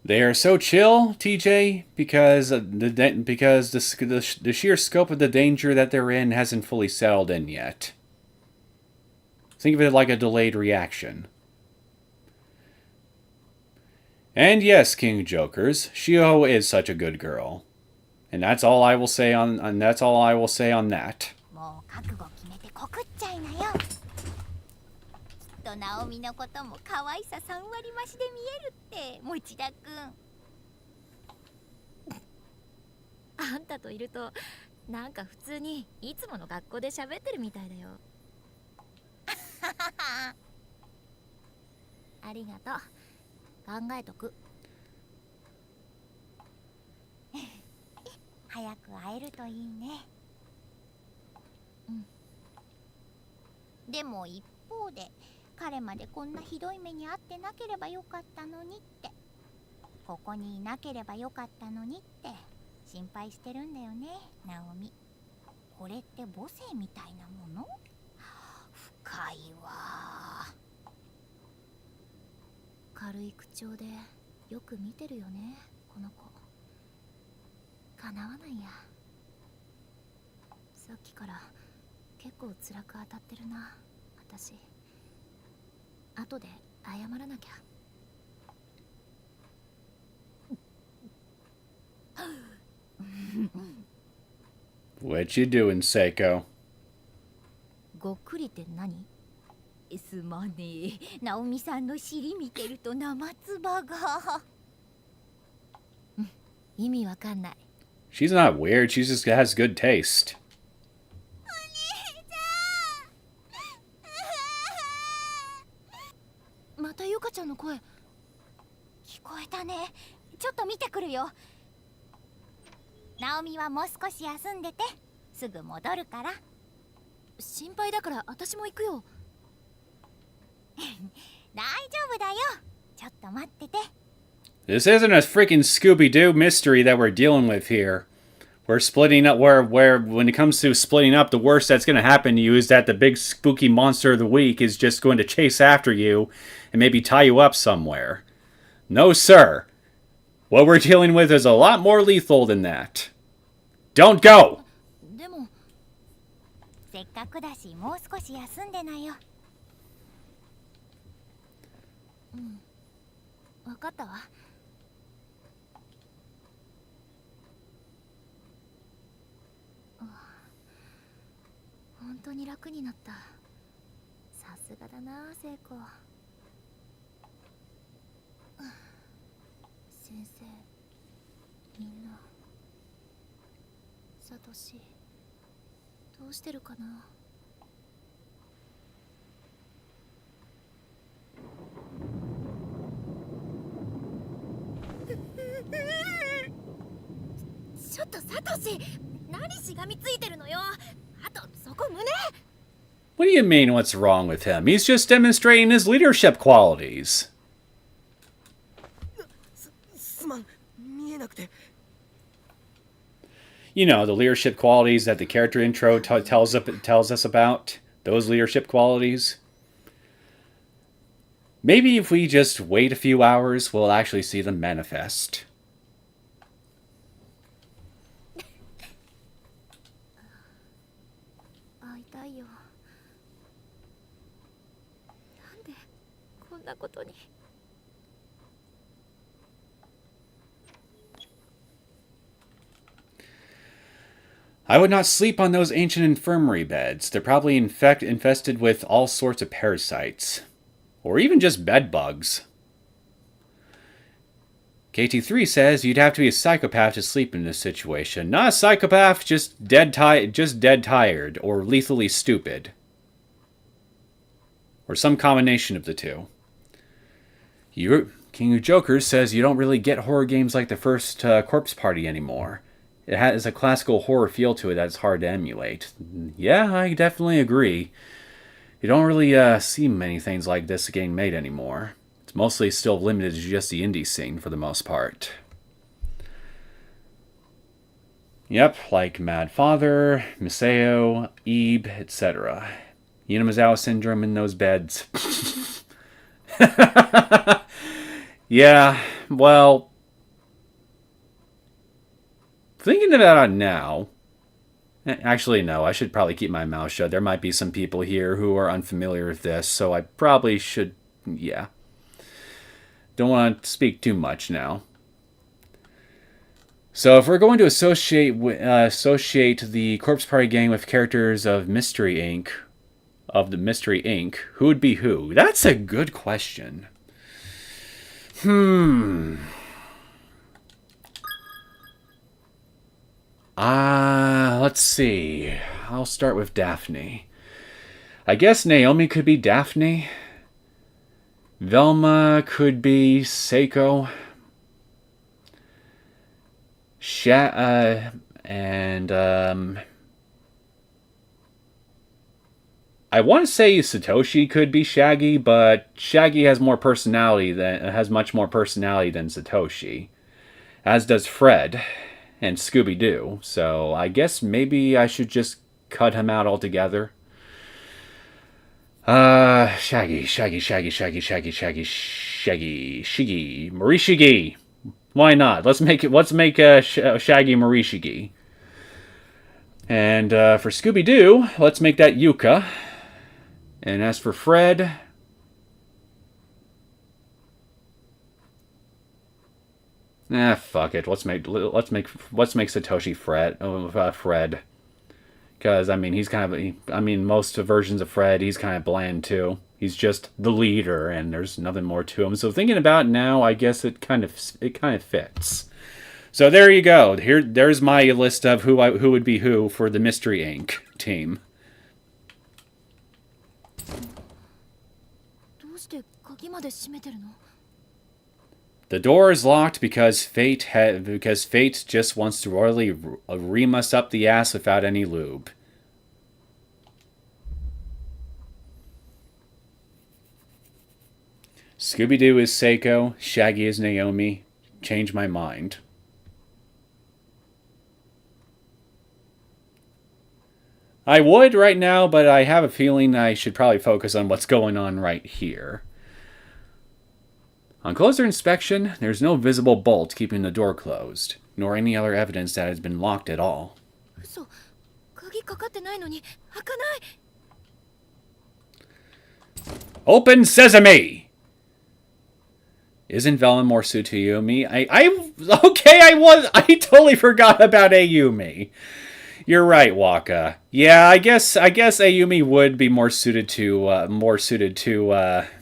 They are so chill, TJ, because the sheer scope of the danger that they're in hasn't fully settled in yet. Think of it like a delayed reaction. And yes, King Jokers, Shio is such a good girl, and that's all I will say on that. もう覚悟決めて告っちゃいなよ。きっとナオミのことも可愛さ3割増しで見えるって持田くん。あんたといるとなんか普通にいつもの学校で喋ってるみたいだよ。ありがとう。考えとく。早く会えるといいね。でも一方で彼までこんなひどい目に遭ってなければよかったのにって、ここにいなければよかったのにって心配してるんだよね、ナオミ。これって母性みたいなもの？深いわ。軽い口調でよく見てるよね、この子。かなわないや。さっきから結構辛く当たってるな、私。後で謝らなきゃ。What you doing, Seiko? ごっくりって何？すまねえ、ナオミさんの尻見てると生唾が。意味わかんない。She's not weird, she just has good taste. またゆかちゃんの声。聞こえたね。ちょっと見てくるよ。ナオミはもう少し休んでて、すぐ戻るから。心配だから私も行くよ。大丈夫だよ。ちょっと待ってて。This isn't a freaking Scooby-Doo mystery that we're dealing with here. We're splitting up where when it comes to splitting up, the worst that's going to happen to you is that the big spooky monster of the week is just going to chase after you and maybe tie you up somewhere. No, sir. What we're dealing with is a lot more lethal than that. Don't go! でもせっかくだし、もう少し休んでなよ。わかったわ。本当に楽になった。さすがだな、聖子。先生、みんな、サトシ、どうしてるかな。ちょっとサトシ、何しがみついてるのよ。What do you mean, what's wrong with him? He's just demonstrating his leadership qualities. すまん、見えなくて。 You know, the leadership qualities that the character intro tells us about. Those leadership qualities. Maybe if we just wait a few hours, we'll actually see them manifest. 会いたいよ。なんでこんなことに。 I would not sleep on those ancient infirmary beds. They're probably infested with all sorts of parasites. Or even just bed bugs. KT3 says you'd have to be a psychopath to sleep in this situation. Not a psychopath, just dead tired, or lethally stupid. Or some combination of the two. King of Jokers says you don't really get horror games like the first Corpse Party anymore. It has a classical horror feel to it that's hard to emulate. Yeah, I definitely agree. You don't really see many things like this getting made anymore. It's mostly still limited to just the indie scene for the most part. Yep, like Mad Father, Miseo, Ebe, etc. Yunamazawa syndrome in those beds. Yeah, well... Thinking about it now... Actually, no, I should probably keep my mouth shut. There might be some people here who are unfamiliar with this, so I probably should... Yeah. Don't want to speak too much now. So if we're going to associate the Corpse Party gang with characters of Mystery Inc., of the Mystery Inc., who would be who? That's a good question. Let's see. I'll start with Daphne. I guess Naomi could be Daphne. Velma could be Seiko. I want to say Satoshi could be Shaggy, but Shaggy has much more personality than Satoshi, as does Fred and Scooby-Doo. So I guess maybe I should just cut him out altogether. Shaggy, Morishige. Why not? Let's make Shaggy Morishige. And for Scooby-Doo, let's make that Yuka. And as for Fred, fuck it. Let's make Satoshi Fred. Because I mean, he's kind of. I mean, most versions of Fred, he's kind of bland too. He's just the leader, and there's nothing more to him. So thinking about it now, I guess it kind of fits. So there you go. There's my list of who would be who for the Mystery Inc. team. The door is locked because fate just wants to royally ream us up the ass without any lube. Scooby-Doo is Seiko, Shaggy is Naomi. Change my mind. I would right now, but I have a feeling I should probably focus on what's going on right here. On closer inspection, there's no visible bolt keeping the door closed, nor any other evidence that it has been locked at all. Open sesame! Isn't Velma more suited to Ayumi? I totally forgot about Ayumi. You're right, Waka. Yeah, I guess Ayumi would be more suited to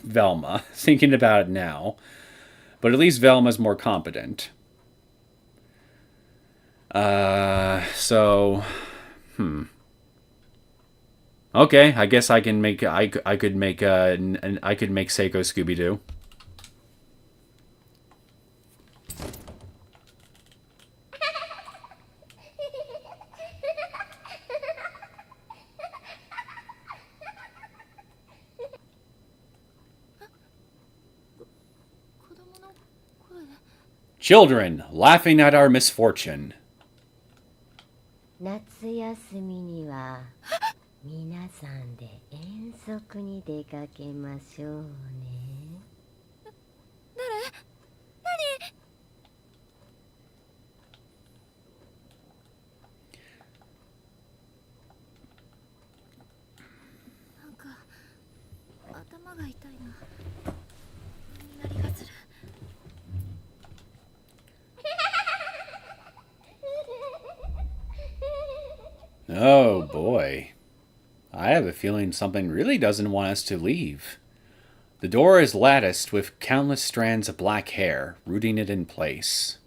Velma. Thinking about it now, but at least Velma's more competent. Okay, I guess I can make I could make Seiko Scooby-Doo. Children laughing at our misfortune. 夏休みには皆さんで遠足に出かけましょうね。なんか頭が痛いな。耳鳴りがする。Oh boy. I have a feeling something really doesn't want us to leave. The door is latticed with countless strands of black hair, rooting it in place.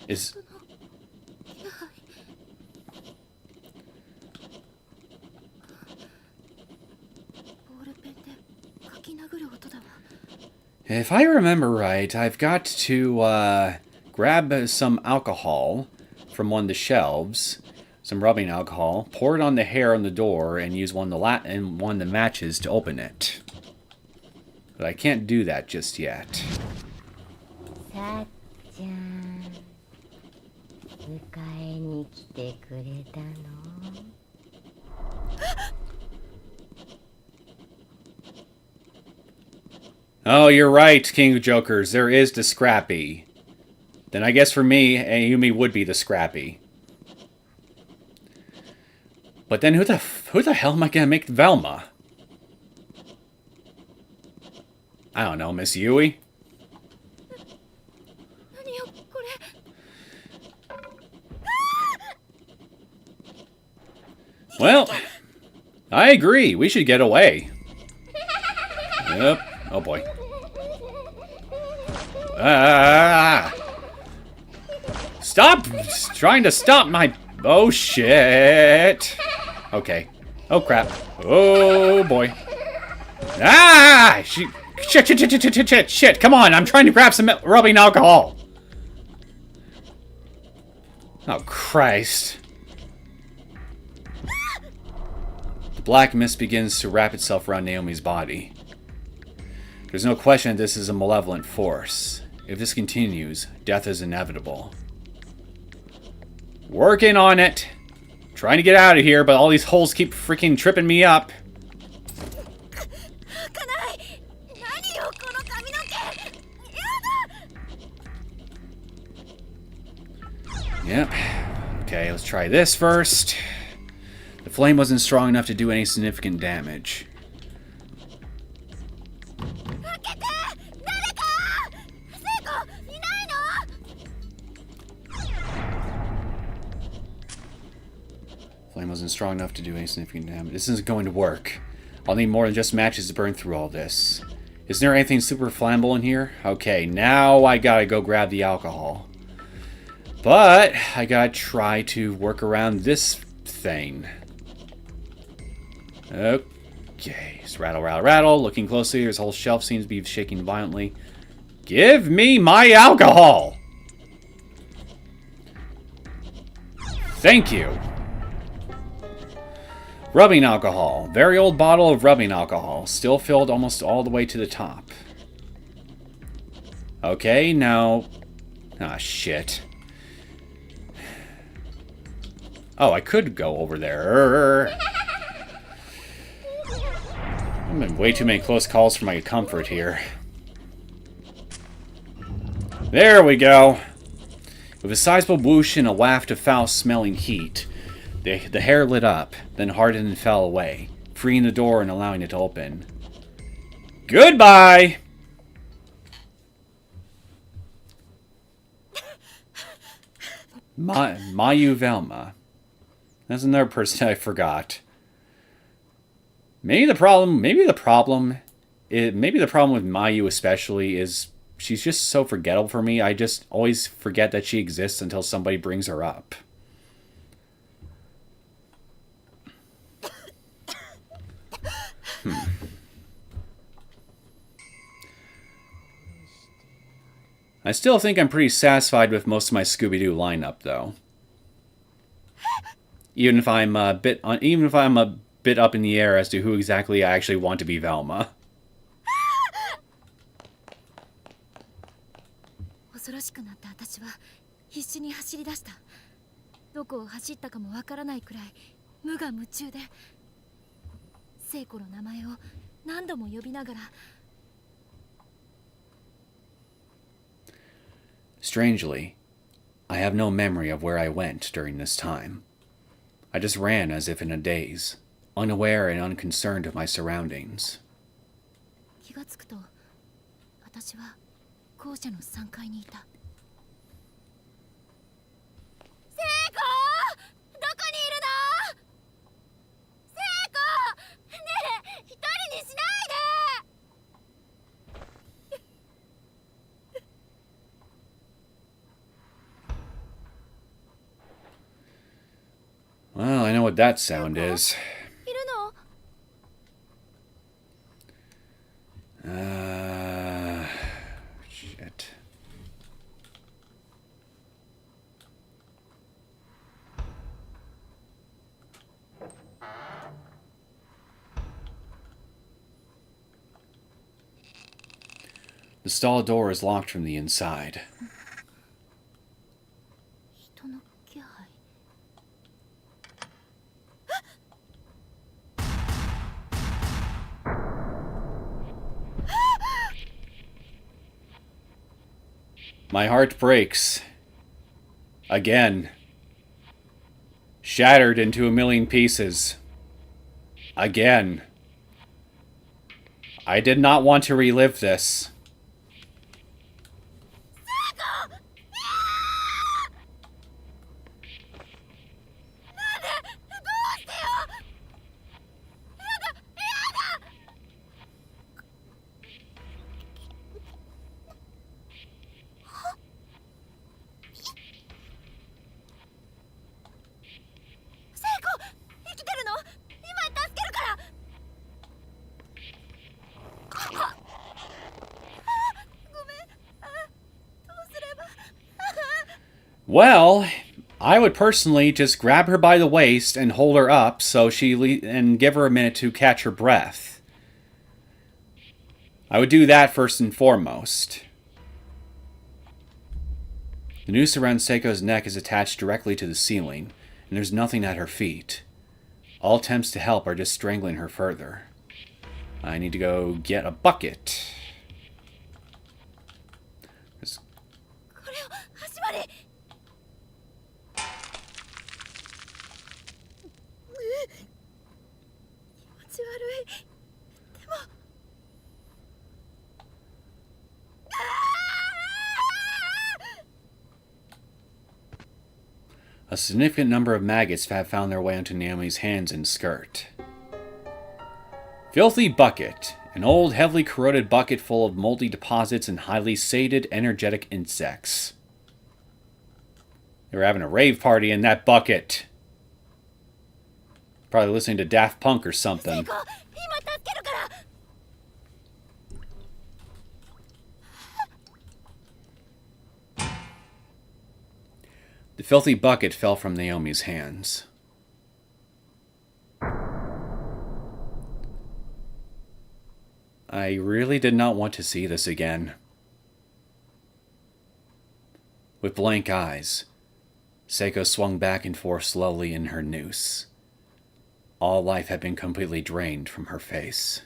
Is... If I remember right, I've got to grab some alcohol from one of the shelves, some rubbing alcohol, pour it on the hair on the door, and use one of the matches to open it. But I can't do that just yet. さっちゃん、迎えに来てくれたの？ Oh, you're right, King of Jokers. There is the Scrappy. Then I guess for me, Ayumi would be the Scrappy. But then who the hell am I gonna make Velma? I don't know, Miss Yui? Well, I agree. We should get away. Yep. Oh boy. Ah! Stop trying to stop my... Oh shit. Okay. Oh crap. Oh boy. Ah! Shit. Come on. I'm trying to grab some rubbing alcohol. Oh Christ. The black mist begins to wrap itself around Naomi's body. There's no question this is a malevolent force. If this continues, death is inevitable. Working on it. Trying to get out of here, but all these holes keep freaking tripping me up. Yep. Okay, let's try this first. The flame wasn't strong enough to do any significant damage. Flame wasn't strong enough to do any significant damage. This isn't going to work. I'll need more than just matches to burn through all this. Isn't there anything super flammable in here? Okay, now I gotta go grab the alcohol. But I gotta try to work around this thing. Okay, just rattle, rattle, rattle. Looking closely, this whole shelf seems to be shaking violently. Give me my alcohol! Thank you. Rubbing alcohol. Very old bottle of rubbing alcohol. Still filled almost all the way to the top. Okay, now... Ah, shit. Oh, I could go over there. I've been way too many close calls for my comfort here. There we go. With a sizable whoosh and a waft of foul-smelling heat, the hair lit up, then hardened and fell away, freeing the door and allowing it to open. Goodbye! Mayu Velma. That's another person I forgot. Maybe the problem with Mayu especially is she's just so forgettable for me. I just always forget that she exists until somebody brings her up. I still think I'm pretty satisfied with most of my Scooby-Doo lineup, though. Even if I'm a bit up in the air as to who exactly I actually want to be Velma. 恐ろしくなった私は必死に走り出した。どこを走ったかもわからないくらい無我夢中で、聖子の名前を何度も呼びながら。 Strangely, I have no memory of where I went during this time. I just ran as if in a daze, unaware and unconcerned of my surroundings. 気がつくと私は校舎の3階にいた。聖子、どこにいるの？聖子、ねえ、一人にしないで。 Well, I know what that sound is. いるの？ Shit. The stall door is locked from the inside. 人の気配。 My heart breaks. Again. Shattered into a million pieces. Again. I did not want to relive this. Well, I would personally just grab her by the waist and hold her up and give her a minute to catch her breath. I would do that first and foremost. The noose around Seiko's neck is attached directly to the ceiling, and there's nothing at her feet. All attempts to help are just strangling her further. I need to go get a bucket. A significant number of maggots have found their way onto Naomi's hands and skirt. Filthy bucket. An old, heavily corroded bucket full of moldy deposits and highly sated, energetic insects. They were having a rave party in that bucket. Probably listening to Daft Punk or something. The filthy bucket fell from Naomi's hands. I really did not want to see this again. With blank eyes, Seiko swung back and forth slowly in her noose. All life had been completely drained from her face.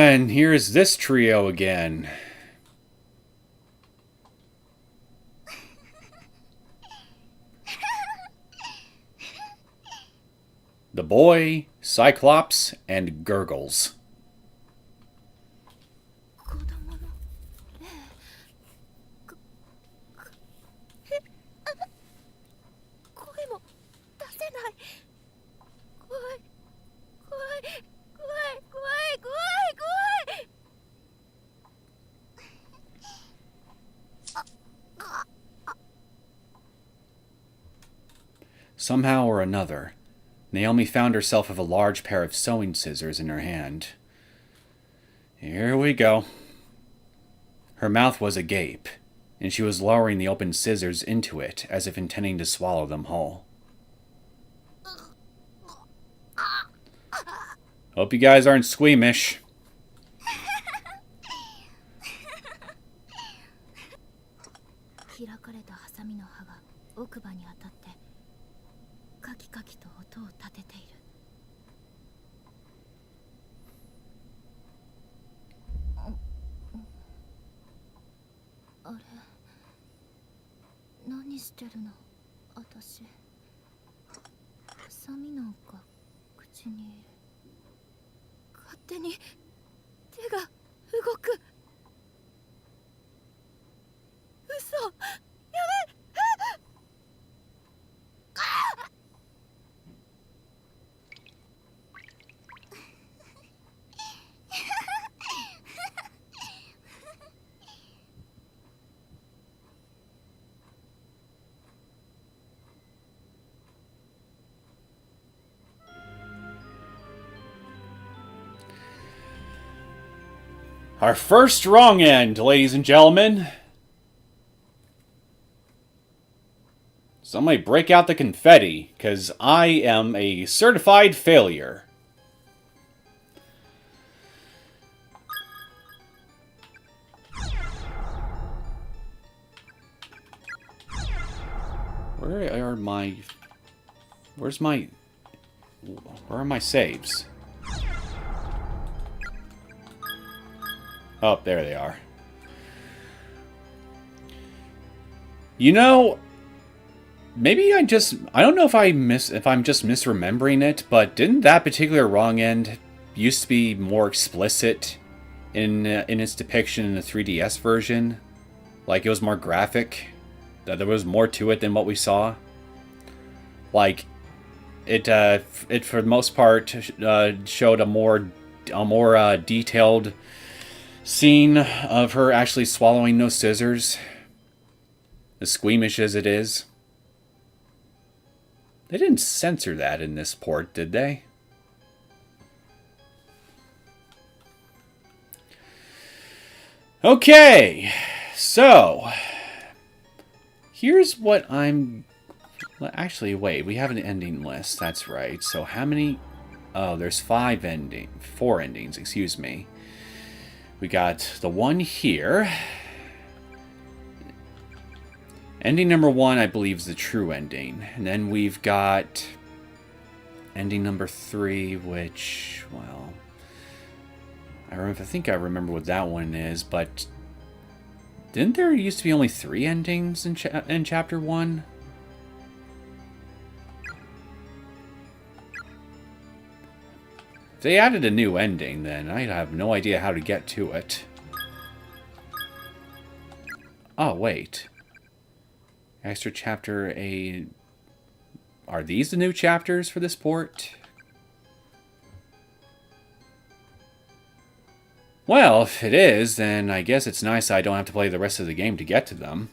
And here's this trio again. The boy, Cyclops, and Gurgles. 子供の霊声も出せない。怖い怖い怖い怖い怖い怖い。 Somehow or another, Naomi found herself with a large pair of sewing scissors in her hand. Here we go. Her mouth was agape, and she was lowering the open scissors into it as if intending to swallow them whole. Hope you guys aren't squeamish. 開かれたハサミの刃が奥歯に当たってカキカキと音を立てている。あれ、何してるの私。ハサミなんか口に入れ、勝手に手が動く。嘘、やめ。Our first wrong end, ladies and gentlemen. Somebody break out the confetti, because I am a certified failure. Where are my saves? Oh, there they are. You know, maybe I don't know if I'm just misremembering it, but didn't that particular wrong end used to be more explicit in its depiction in the 3DS version? Like, it was more graphic, that there was more to it than what we saw. Like, it for the most part showed a more detailed scene of her actually swallowing those scissors, as squeamish as it is. They didn't censor that in this port, did they? Okay, so here's what I'm... Actually, wait, we have an ending list, that's right. So how many... Oh, there's 4 endings, excuse me. We got the one here. Ending number 1, I believe, is the true ending. And then we've got ending number 3, which, well, I think I remember what that one is, but didn't there used to be only 3 endings in Chapter 1? If they added a new ending, then I have no idea how to get to it. Oh, wait. Extra chapter A... Are these the new chapters for this port? Well, if it is, then I guess it's nice I don't have to play the rest of the game to get to them.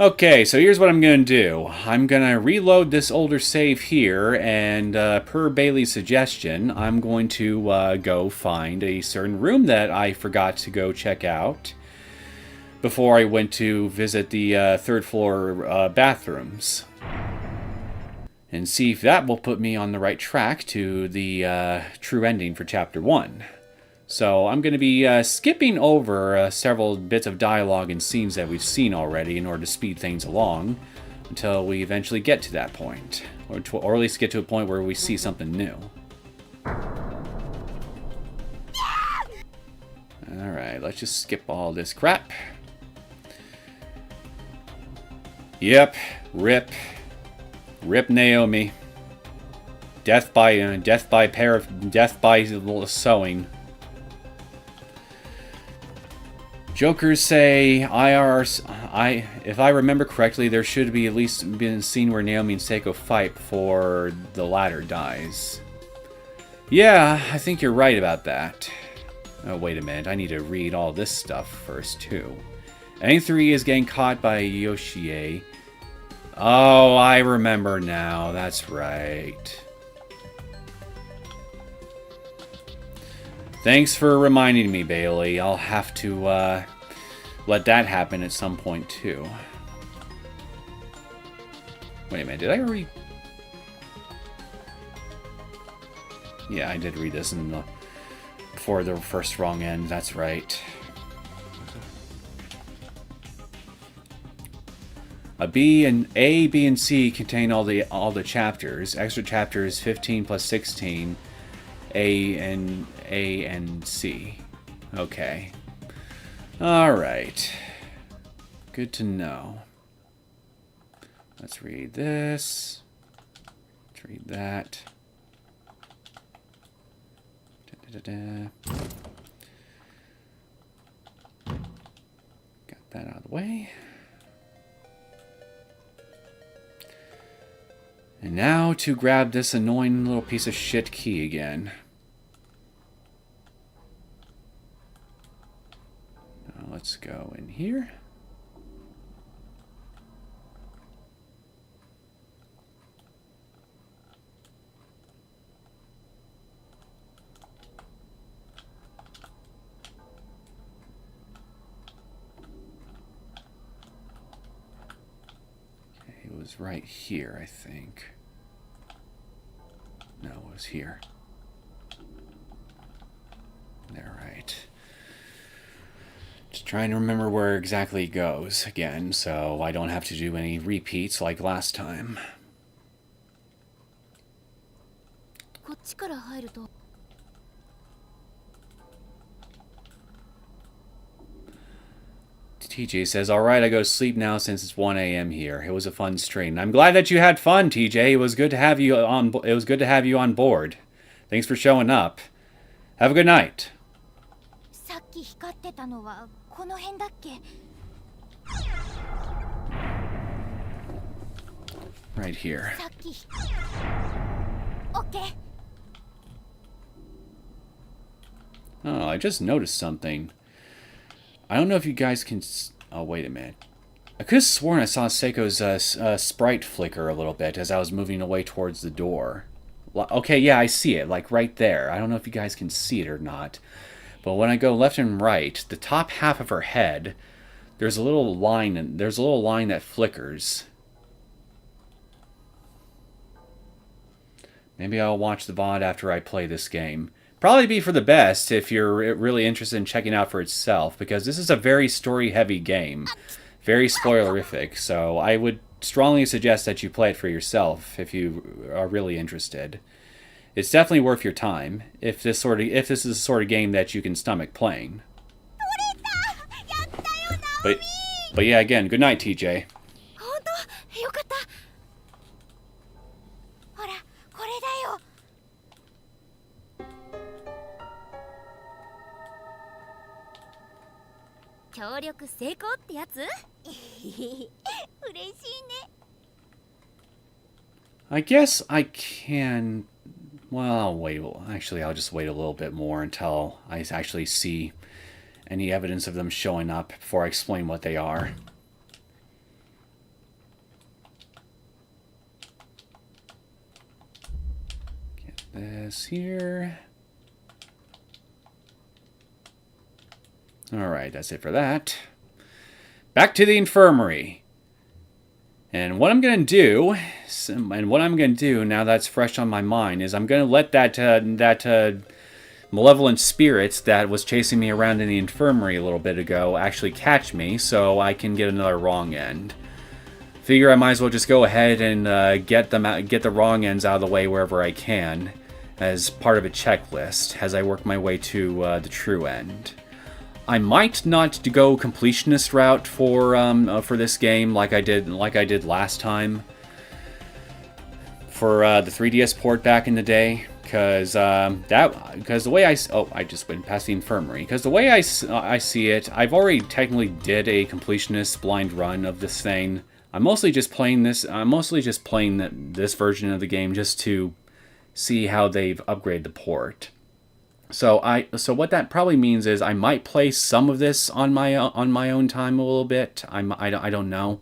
Okay, so here's what I'm going to do. I'm going to reload this older save here, and per Bailey's suggestion, I'm going to go find a certain room that I forgot to go check out before I went to visit the 3rd floor bathrooms. And see if that will put me on the right track to the true ending for Chapter 1. So I'm going to be skipping over several bits of dialogue and scenes that we've seen already in order to speed things along until we eventually get to that point. Or at least get to a point where we see something new. Alright, let's just skip all this crap. Yep, rip Naomi. Death by sewing. Jokers say if I remember correctly, there should be at least been a scene where Naomi and Seiko fight before the latter dies. Yeah, I think you're right about that. Oh, wait a minute. I need to read all this stuff first, too. A3 is getting caught by Yoshie. Oh, I remember now. That's right. Thanks for reminding me, Bailey. I'll have to let that happen at some point, too. Wait a minute. Did I already... Yeah, I did read this before the first wrong end. That's right. A, B, and C contain all the chapters. Extra chapters 15 plus 16. A and C. Okay. All right. Good to know. Let's read this. Let's read that. Got that out of the way. And now to grab this annoying little piece of shit key again. Now let's go in here. It was right here, I think. No, it was here. There, right. Just trying to remember where exactly it goes again, so I don't have to do any repeats like last time. こっちから入ると TJ says, alright, I go to sleep now since it's 1 a.m. here. It was a fun stream. I'm glad that you had fun, TJ. It was good to have you on board. Thanks for showing up. Have a good night. さっき光ってたのはこの辺だっけ Right here. さっきオッケー Oh, I just noticed something. I don't know if you guys can... Oh, wait a minute. I could have sworn I saw Seiko's sprite flicker a little bit as I was moving away towards the door. Okay, yeah, I see it, like right there. I don't know if you guys can see it or not. But when I go left and right, the top half of her head, there's a little line that flickers. Maybe I'll watch the VOD after I play this game. Probably be for the best if you're really interested in checking out for itself, because this is a very story-heavy game. Very spoilerific, so I would strongly suggest that you play it for yourself if you are really interested. It's definitely worth your time, if this is the sort of game that you can stomach playing. But yeah, again, good night, TJ. 本当よかったほらこれだよ協力成功ってやつ嬉しいね I guess I can... Well, I'll wait. Actually, I'll just wait a little bit more until I actually see any evidence of them showing up before I explain what they are. Get this here. Alright, that's it for that. Back to the infirmary. And what I'm going to do, now that's fresh on my mind, is I'm going to let that malevolent spirit that was chasing me around in the infirmary a little bit ago actually catch me, so I can get another wrong end. Figure I might as well just go ahead and get the wrong ends out of the way wherever I can, as part of a checklist, as I work my way to the true end. I might not go completionist route for this game like I did last time for the 3DS port back in the day, because the way I just went past the infirmary, because the way I see it, I've already technically did a completionist blind run of this thing. I'm mostly just playing this version of the game just to see how they've upgraded the port. So what that probably means is I might play some of this on my own time a little bit. I don't know.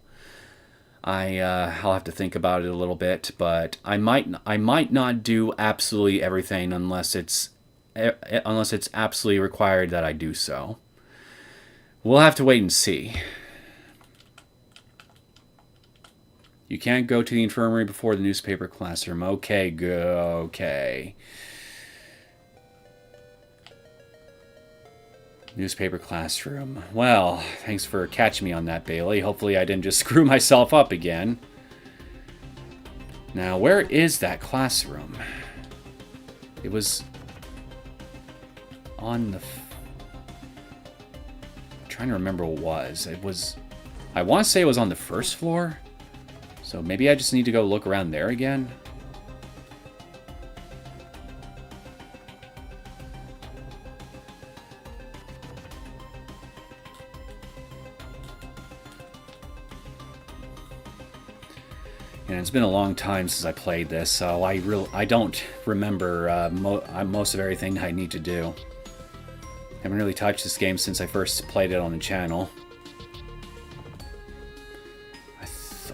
I'll have to think about it a little bit, but I might not do absolutely everything unless it's absolutely required that I do so. We'll have to wait and see. You can't go to the infirmary before the newspaper classroom. Okay, go. Okay. Newspaper classroom. Well, thanks for catching me on that, Bailey. Hopefully I didn't just screw myself up again. Now, where is that classroom? It was on the... I'm trying to remember what it was. It was... I want to say it was on the first floor. So maybe I just need to go look around there again. And it's been a long time since I played this, so I don't remember most of everything I need to do. Haven't really touched this game since I first played it on the channel.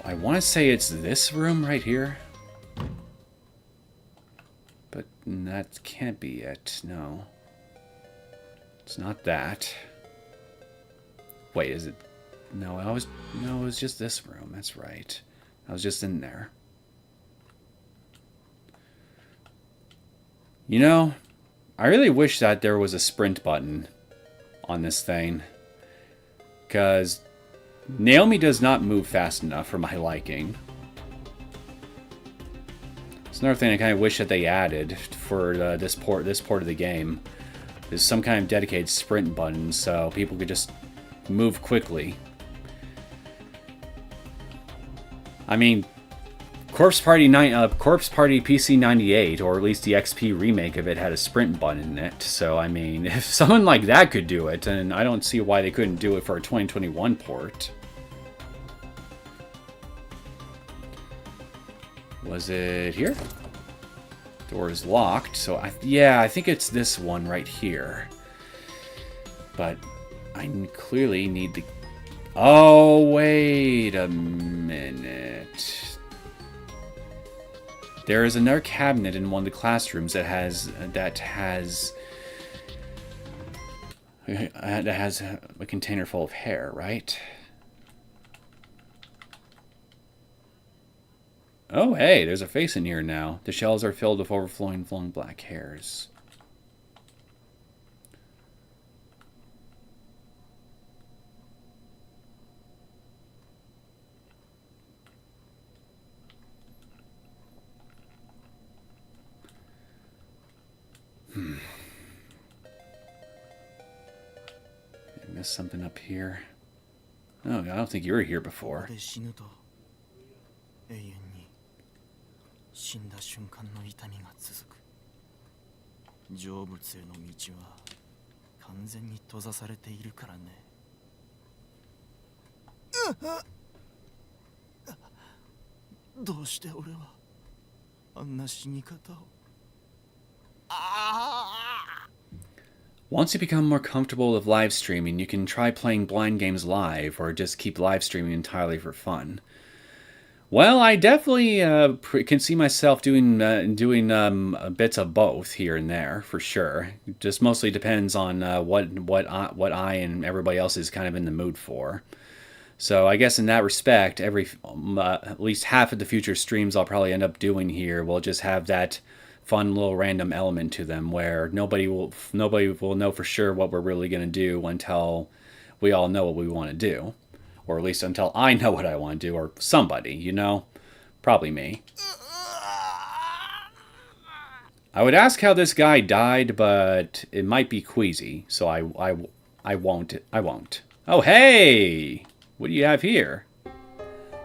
I want to say it's this room right here. But that can't be it, no. It's not that. Wait, is it? No, it was just this room, that's right. I was just in there. You know, I really wish that there was a sprint button on this thing. Because Naomi does not move fast enough for my liking. It's another thing I kind of wish that they added for this port of the game. Is some kind of dedicated sprint button so people could just move quickly. I mean, Corpse Party PC 98, or at least the XP remake of it, had a sprint button in it. So, I mean, if someone like that could do it, then I don't see why they couldn't do it for a 2021 port. Was it here? Door is locked, so I think it's this one right here. But I clearly need the... Oh, wait a minute. There is another cabinet in one of the classrooms that has a container full of hair, right? Oh, hey, there's a face in here now. The shelves are filled with overflowing black hairs. I missed something up here. Oh, I don't think you were here before. 死んだ瞬間の痛みが続く。成仏への道は完全に閉ざされているからね。どうして俺はあんな死に方を。Once you become more comfortable with live streaming, you can try playing blind games live, or just keep live streaming entirely for fun. Well, I definitely can see myself doing bits of both here and there, for sure. It just mostly depends on what I and everybody else is kind of in the mood for. So I guess in that respect, at least half of the future streams I'll probably end up doing here will just have that fun little random element to them, where nobody will know for sure what we're really going to do until we all know what we want to do. Or at least until I know what I want to do, or somebody, you know? Probably me. I would ask how this guy died, but it might be queasy, so I I won't. I won't. Oh, hey! What do you have here?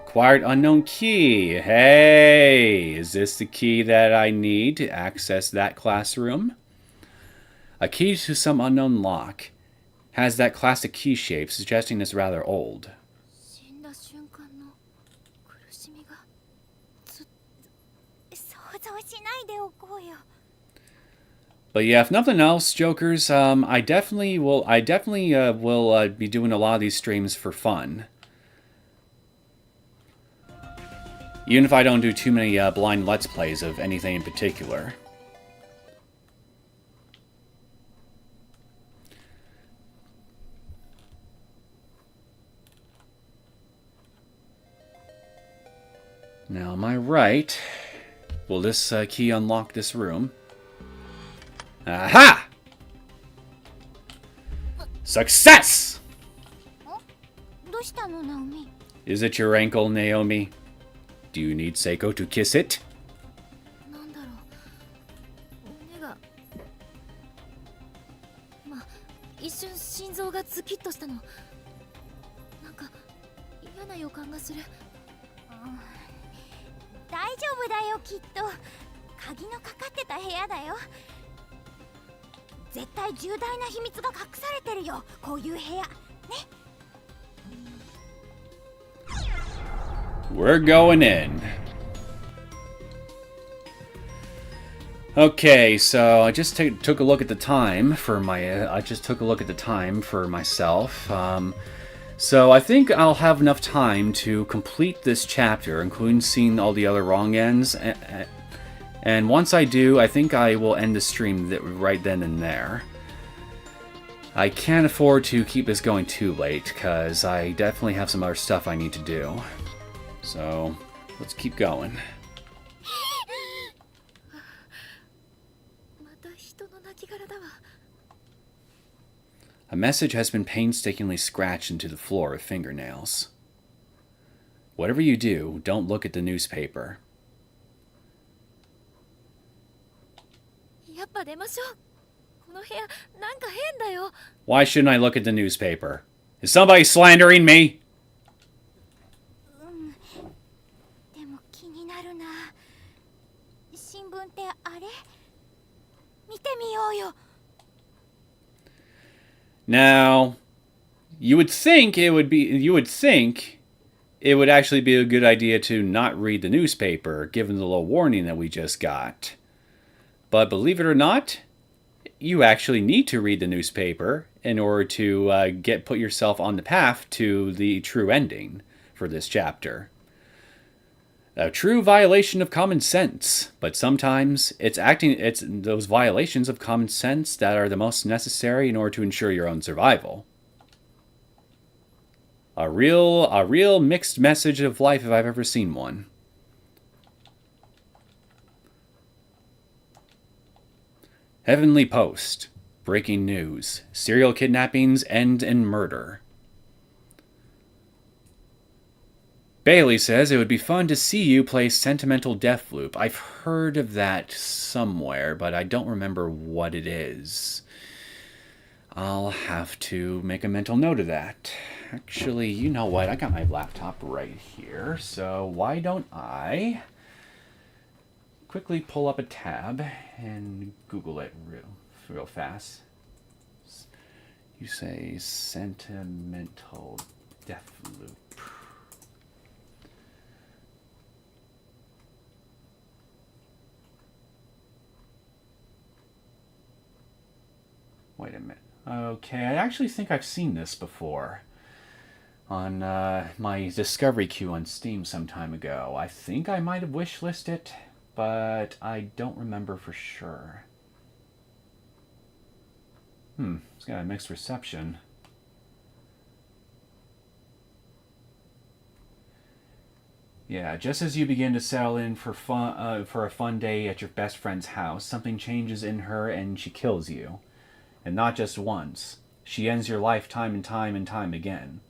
Acquired unknown key. Hey! Is this the key that I need to access that classroom? A key to some unknown lock. Has that classic key shape, suggesting it's rather old. 死んだ瞬間の苦しみがずっと想像しないでおこうよ。 But yeah, if nothing else, Jokers, I definitely will be doing a lot of these streams for fun. Even if I don't do too many blind Let's Plays of anything in particular. Now, am I right? Will this key unlock this room? Aha! Success! どうしたの、ナオミ? Is it your ankle, Naomi? Do you need Seiko to kiss it? なんだろう、胸が一瞬心臓がズキッとしたの。なんか嫌な予感がする。大丈夫だよ、きっと。鍵のかかってた部屋だよ。絶対重大な秘密が隠されてるよ、こういう部屋ね。 We're going in. Okay, so I just took a look at the time for myself. So I think I'll have enough time to complete this chapter, including seeing all the other wrong ends. And once I do, I think I will end the stream right then and there. I can't afford to keep this going too late, because I definitely have some other stuff I need to do. So, let's keep going. A message has been painstakingly scratched into the floor with fingernails. Whatever you do, don't look at the newspaper. Why shouldn't I look at the newspaper? Is somebody slandering me? でも気になるな。新聞ってあれ？見てみようよ。 Now, you would think it would actually be a good idea to not read the newspaper, given the little warning that we just got. But believe it or not, you actually need to read the newspaper in order to put yourself on the path to the true ending for this chapter. A true violation of common sense, but sometimes it's those violations of common sense that are the most necessary in order to ensure your own survival. A real mixed message of life if I've ever seen one. Heavenly Post. Breaking news. Serial kidnappings end in murder. Bailey says it would be fun to see you play Sentimental Deathloop. I've heard of that somewhere, but I don't remember what it is. I'll have to make a mental note of that. Actually, you know what? I got my laptop right here, so why don't I quickly pull up a tab and Google it real fast. You say Sentimental Deathloop. Wait a minute. Okay, I actually think I've seen this before on my discovery queue on Steam some time ago. I think I might have wishlisted it, but I don't remember for sure. It's got a mixed reception. Yeah, just as you begin to settle in for a fun day at your best friend's house, something changes in her and she kills you. And not just once. She ends your life time and time again.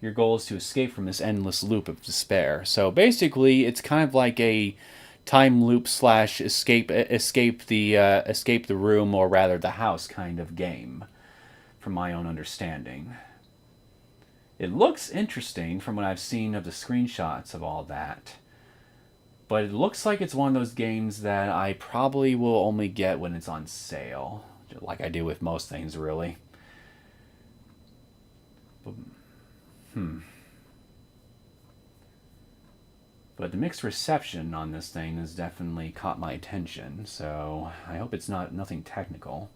Your goal is to escape from this endless loop of despair. So basically, it's kind of like a time loop / escape the room, or rather the house kind of game. from my own understanding. It looks interesting from what I've seen of the screenshots of all that. But it looks like it's one of those games that I probably will only get when it's on sale. Like I do with most things, really. But the mixed reception on this thing has definitely caught my attention, so I hope it's nothing technical.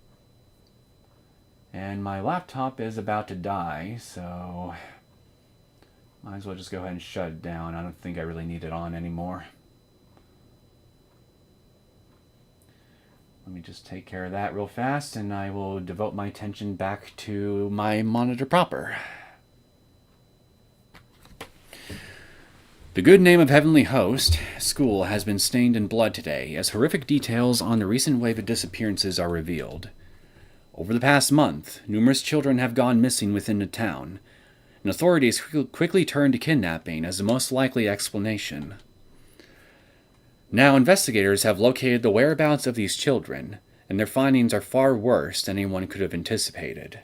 And my laptop is about to die, so might as well just go ahead and shut it down. I don't think I really need it on anymore. Let me just take care of that real fast, and I will devote my attention back to my monitor proper. The good name of Heavenly Host School has been stained in blood today, as horrific details on the recent wave of disappearances are revealed. Over the past month, numerous children have gone missing within the town, and authorities quickly turned to kidnapping as the most likely explanation. Now, investigators have located the whereabouts of these children, and their findings are far worse than anyone could have anticipated.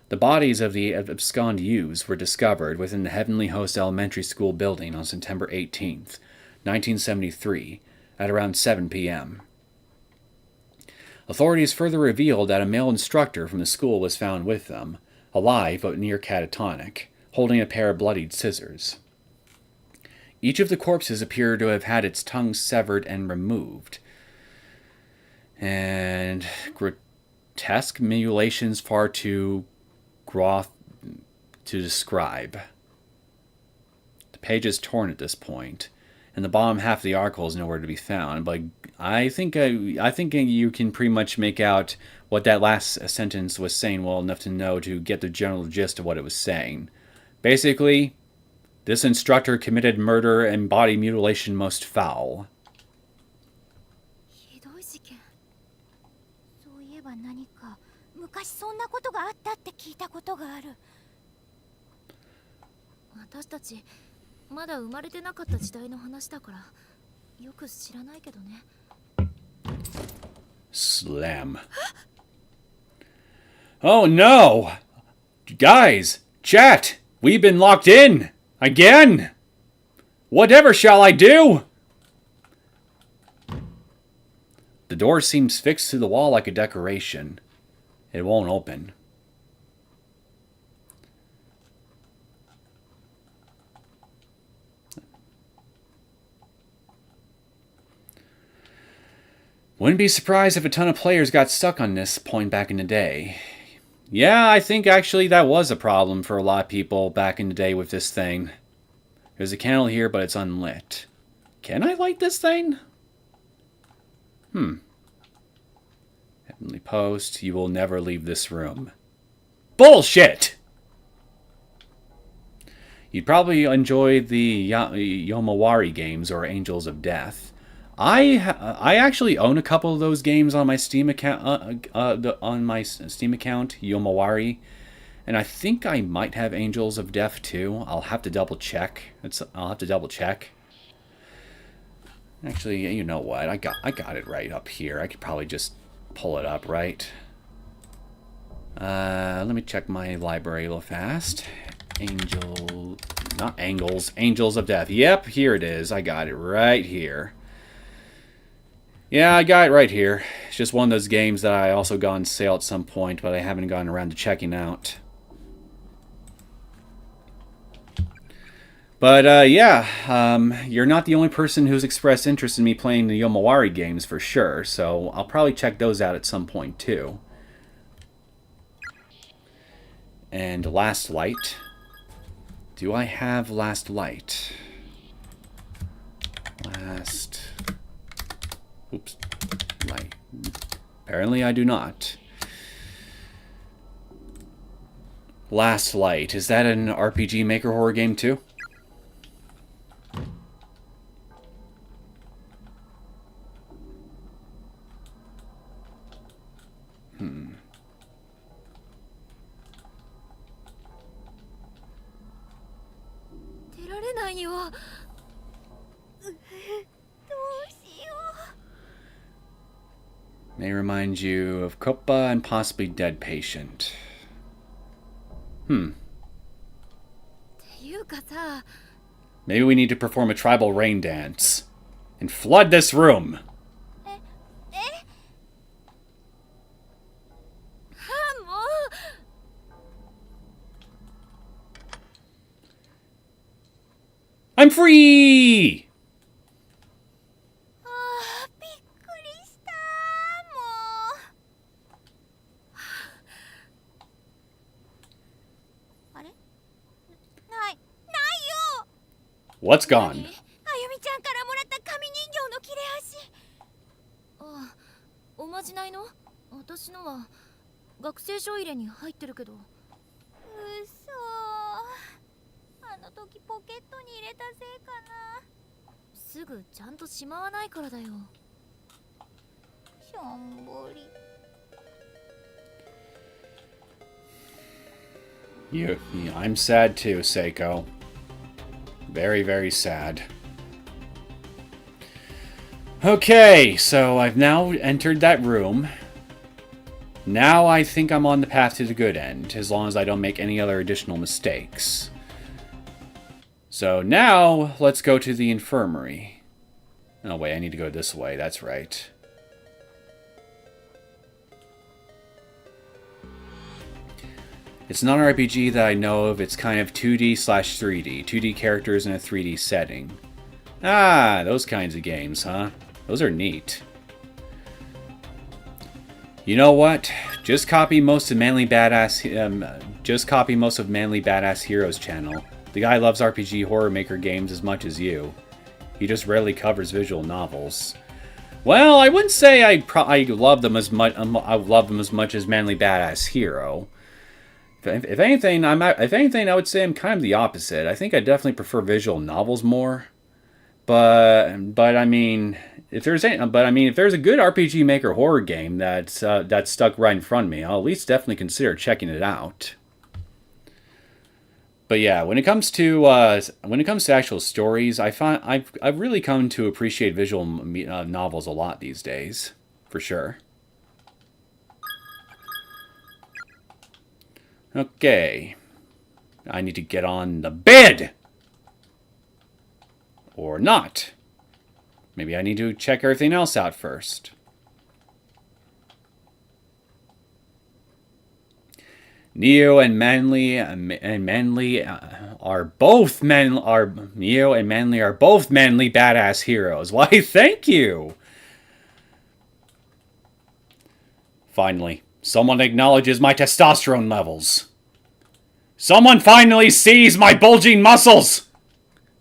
The bodies of the absconded youths were discovered within the Heavenly Host Elementary School building on September 18th, 1973, at around 7 p.m. Authorities further revealed that a male instructor from the school was found with them, alive but near catatonic, holding a pair of bloodied scissors. Each of the corpses appeared to have had its tongue severed and removed, and grotesque mutilations far too gross to describe. The page is torn at this point, and the bottom half of the article is nowhere to be found, but I think you can pretty much make out what that last sentence was saying well enough to know to get the general gist of what it was saying. Basically, this instructor committed murder and body mutilation most foul. ひどい事件。そういえば何か昔そんなことがあったって聞いたことがある。私たちまだ生まれてなかった時代の話だからよく知らないけどね。Slam. Oh no! Guys! Chat! We've been locked in! Again! Whatever shall I do? The door seems fixed to the wall like a decoration. It won't open. Wouldn't be surprised if a ton of players got stuck on this point back in the day. Yeah, I think actually that was a problem for a lot of people back in the day with this thing. There's a candle here, but it's unlit. Can I light this thing? Heavenly Post, you will never leave this room. Bullshit! You'd probably enjoy the Yomawari games or Angels of Death. I actually own a couple of those games on my Steam account. Yomawari, and I think I might have Angels of Death too. I'll have to double check. Actually, you know what? I got it right up here. I could probably just pull it up, right? Let me check my library real fast. Angels of Death. Yep, here it is. I got it right here. Yeah, I got it right here. It's just one of those games that I also got on sale at some point, but I haven't gotten around to checking out. But, you're not the only person who's expressed interest in me playing the Yomawari games for sure, so I'll probably check those out at some point too. And Last Light. Do I have Last Light? Oops. Light. Apparently I do not. Last Light. Is that an RPG Maker horror game too? May remind you of Coppa and possibly dead patient. っていうかさ、 Maybe we need to perform a tribal rain dance. And flood this room! もう I'm free! あー、びっくりした。もう。あれ？ないよ。 What's gone? あゆみちゃんからもらった紙人形の切れ端。あ、おまじないの？私のは学生書入れに入ってるけど。うそ。あの時ポケットに入れたせいかな。すぐちゃんとしまわないからだよ。しょんぼり。 I'm sad too, Seiko. Very, very sad. Okay, so I've now entered that room. Now I think I'm on the path to the good end, as long as I don't make any other additional mistakes. So now, let's go to the infirmary. Oh wait, I need to go this way, that's right. It's not an RPG that I know of, it's kind of 2D/3D. 2D characters in a 3D setting. Ah, those kinds of games, huh? Those are neat. You know what? Just copy most of Manly Badass Heroes channel. The guy loves RPG horror maker games as much as you. He just rarely covers visual novels. Well, I wouldn't say I love them as much. I love them as much as Manly Badass Hero. If anything, I would say I'm kind of the opposite. I think I definitely prefer visual novels more. But I mean, if there's a good RPG Maker horror game that's stuck right in front of me, I'll at least definitely consider checking it out. But yeah, when it comes to actual stories, I've really come to appreciate visual novels a lot these days, for sure. Okay, I need to get on the bed! Or not. Maybe I need to check everything else out first. Neo and Manly are both manly badass heroes. Why, thank you! Finally, someone acknowledges my testosterone levels. Someone finally sees my bulging muscles!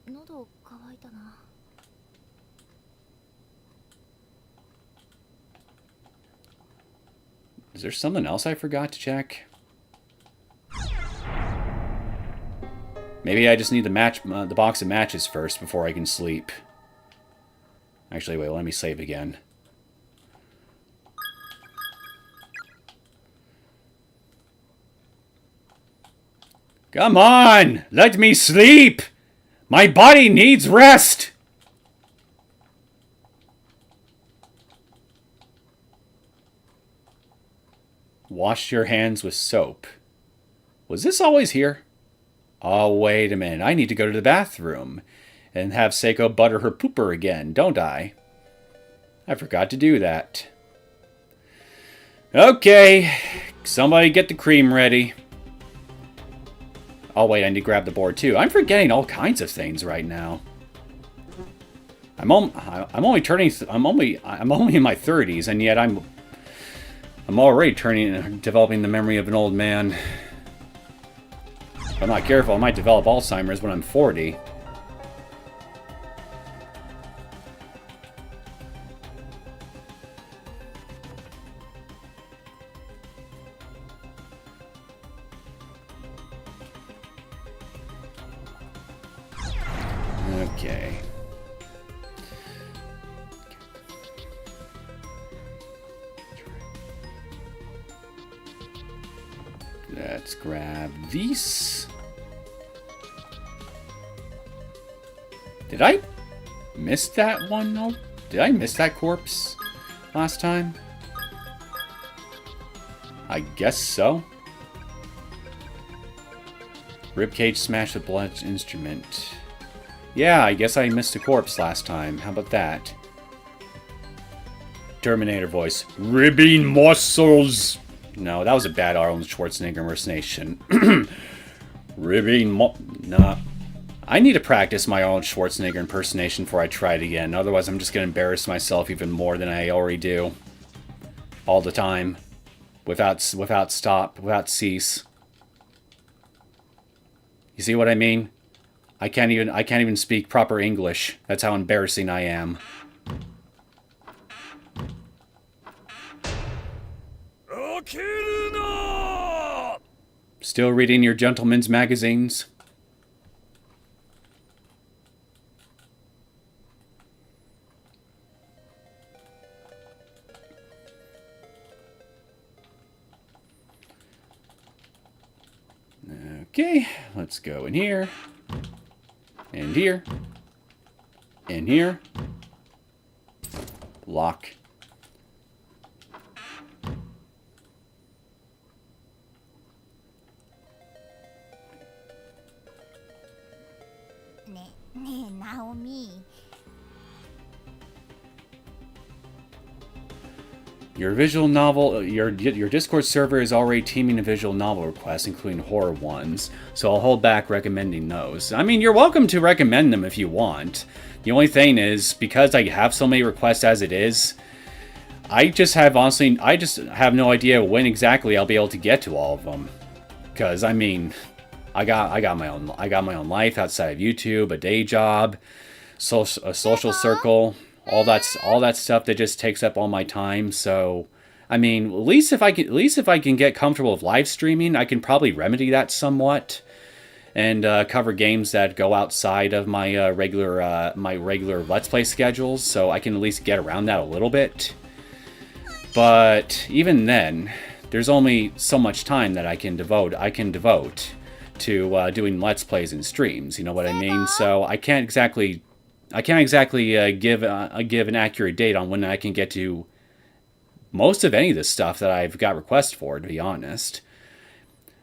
喉乾いたな。 Is there something else I forgot to check? Maybe I just need the box of matches first before I can sleep. Actually, wait, let me save again. Come on! Let me sleep! My body needs rest! Wash your hands with soap. Was this always here? Oh, wait a minute. I need to go to the bathroom and have Seiko butter her pooper again, don't I? I forgot to do that. Okay. Somebody get the cream ready. Oh, wait, I need to grab the board, too. I'm forgetting all kinds of things right now. I'm only in my 30s, and yet I'm already developing the memory of an old man. If I'm not careful, I might develop Alzheimer's when I'm 40. Okay. Let's grab these. Did I miss that one? No. Did I miss that corpse last time? I guess so. Ribcage smashed with blunt instrument. Yeah, I guess I missed a corpse last time. How about that? Terminator voice. Ribbing muscles! No, that was a bad Arnold Schwarzenegger impersonation. Nah. I need to practice my Arnold Schwarzenegger impersonation before I try it again. Otherwise, I'm just going to embarrass myself even more than I already do. All the time. Without cease. You see what I mean? I can't even speak proper English. That's how embarrassing I am. Still reading your gentlemen's magazines? Okay, let's go in here. And here. And here. Lock. Naomi. Your visual novel, your Discord server is already teeming of visual novel requests, including horror ones, so I'll hold back recommending those. I mean, you're welcome to recommend them if you want. The only thing is, because I have so many requests as it is, I just have no idea when exactly I'll be able to get to all of them. Because I mean, I got my own life outside of YouTube, a day job, a social circle. All that stuff that just takes up all my time. So, I mean, at least if I can get comfortable with live streaming, I can probably remedy that somewhat, and cover games that go outside of my regular Let's Play schedules. So I can at least get around that a little bit. But even then, there's only so much time that I can devote to doing Let's Plays and streams. You know what I mean? So I can't exactly give an accurate date on when I can get to most of any of this stuff that I've got requests for, to be honest.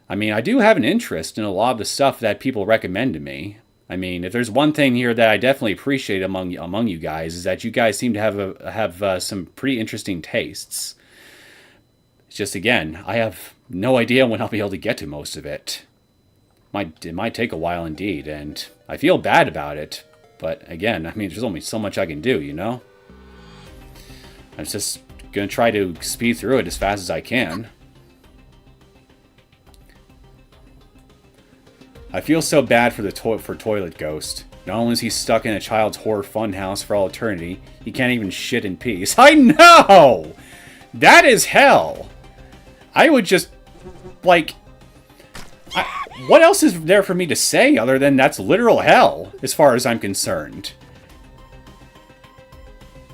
I mean, I do have an interest in a lot of the stuff that people recommend to me. I mean, if there's one thing here that I definitely appreciate among you guys, is that you guys seem to have some pretty interesting tastes. It's just, again, I have no idea when I'll be able to get to most of it. It might take a while indeed, and I feel bad about it. But again, I mean, there's only so much I can do, you know? I'm just going to try to speed through it as fast as I can. I feel so bad for Toilet Ghost. Not only is he stuck in a child's horror funhouse for all eternity, he can't even shit in peace. I know! That is hell! I would just, like... what else is there for me to say other than that's literal hell, as far as I'm concerned?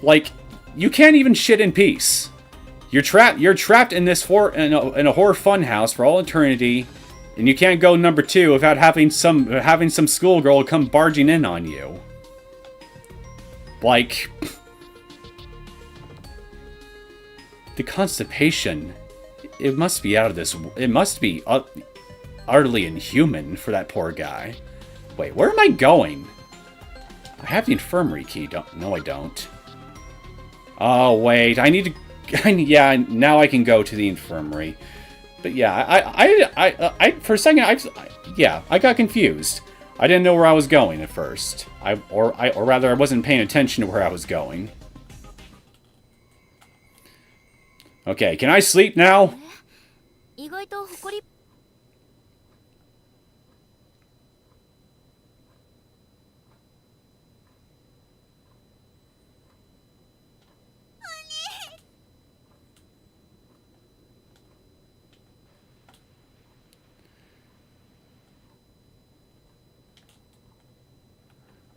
Like, you can't even shit in peace. You're trapped in this in a horror funhouse for all eternity, and you can't go number 2 without having some schoolgirl come barging in on you. Like, the constipation, it must be out of this. It must be utterly inhuman for that poor guy. Wait, where am I going? I have the infirmary key. No, I don't. Oh, wait. I need to... yeah, now I can go to the infirmary. But yeah, I for a second, I got confused. I didn't know where I was going at first. Or rather, I wasn't paying attention to where I was going. Okay, can I sleep now?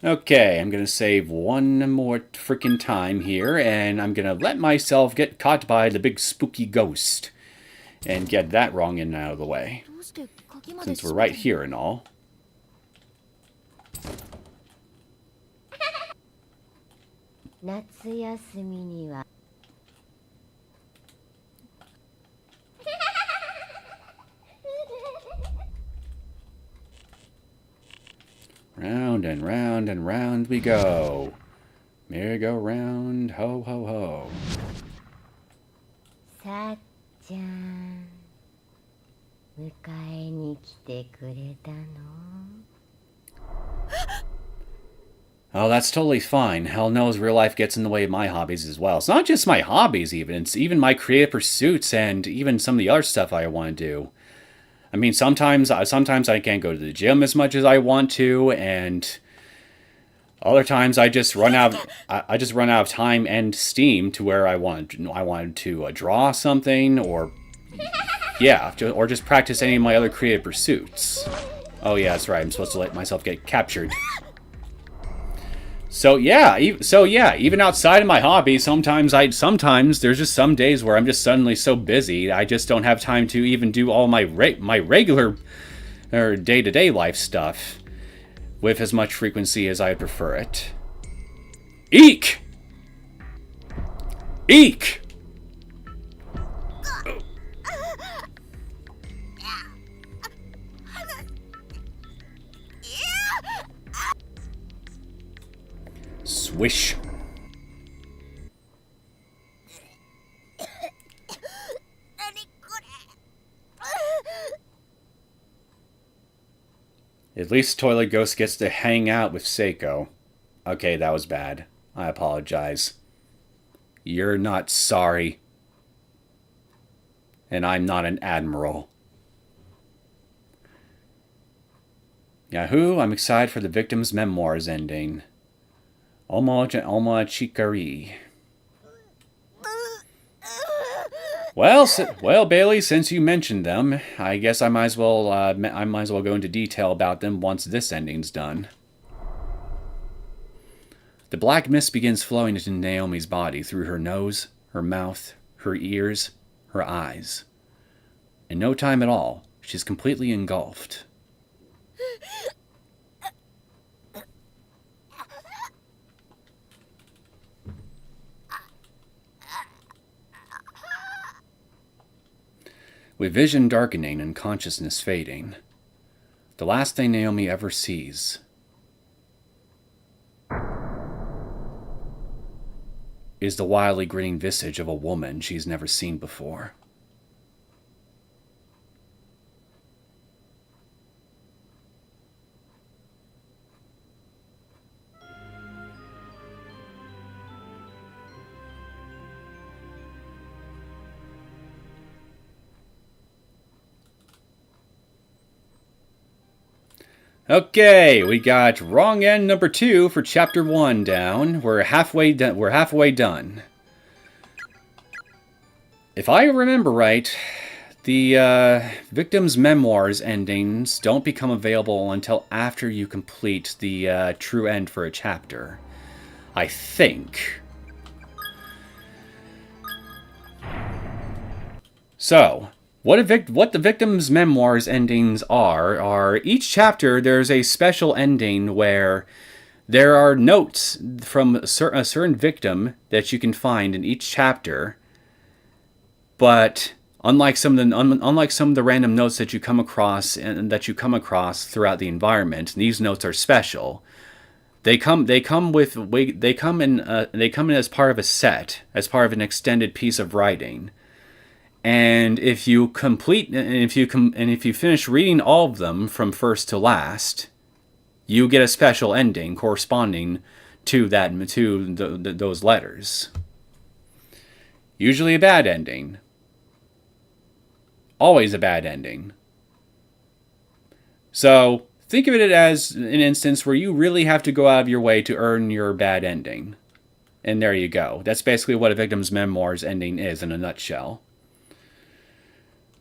Okay, I'm gonna save one more freaking time here, and I'm gonna let myself get caught by the big spooky ghost. And get that wrong and out of the way. Since we're right here and all. Round and round and round we go. Merry-go-round, ho ho ho. さっちゃん、迎えに来てくれたの？ Oh, that's totally fine. Hell knows real life gets in the way of my hobbies as well. It's not just my hobbies even. It's even my creative pursuits and even some of the other stuff I want to do. I mean, sometimes I can't go to the gym as much as I want to, and other times I just run out of time and steam to where I wanted to draw something, or yeah, or just practice any of my other creative pursuits. Oh yeah, that's right. I'm supposed to let myself get captured. So yeah, even outside of my hobby, sometimes there's just some days where I'm just suddenly so busy I just don't have time to even do all my regular or day-to-day life stuff with as much frequency as I prefer it. Eek! Eek! Swish. At least Toilet Ghost gets to hang out with Seiko. Okay, that was bad. I apologize. You're not sorry. And I'm not an admiral. Yahoo! I'm excited for the victim's memoirs ending. Oma Chikari. Well, Bailey, since you mentioned them, I guess I might as well go into detail about them once this ending's done. The black mist begins flowing into Naomi's body through her nose, her mouth, her ears, her eyes. In no time at all, she's completely engulfed. With vision darkening and consciousness fading, the last thing Naomi ever sees is the wildly grinning visage of a woman she's never seen before. Okay, we got wrong end number 2 for chapter 1 down. We're halfway done. If I remember right, the victim's memoirs endings don't become available until after you complete the true end for a chapter. I think. So, what the victim's memoirs endings are each chapter there's a special ending where there are notes from a certain victim that you can find in each chapter, but unlike some of the random notes that you come across throughout the environment, these notes are special. They come in as part of a set, as part of an extended piece of writing. And if you finish reading all of them from first to last, you get a special ending corresponding to those letters. Usually a bad ending. Always a bad ending. So think of it as an instance where you really have to go out of your way to earn your bad ending. And there you go. That's basically what a victim's memoirs ending is in a nutshell.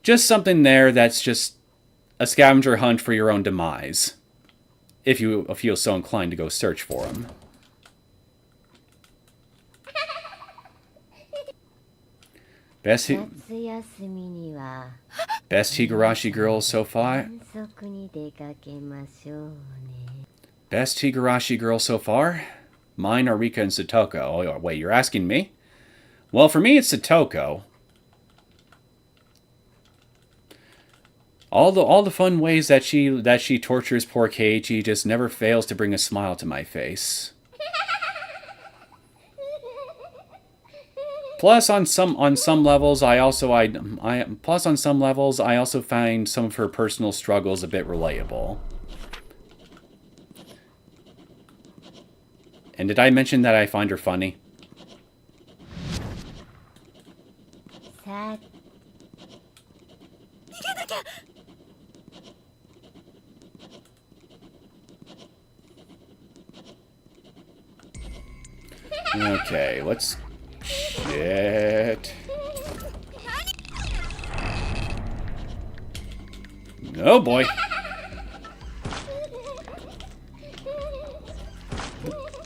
Just something there that's just a scavenger hunt for your own demise, if you feel so inclined to go search for them. Best Higurashi girl so far? Best Higurashi girl so far? Mine are Rika and Satoko. Oh, wait, you're asking me? Well, for me, it's Satoko. All the fun ways that she tortures poor Keiichi just never fails to bring a smile to my face. Plus, on some levels, I also find some of her personal struggles a bit relatable. And did I mention that I find her funny? Sad. Okay, let's... Shit. Oh boy.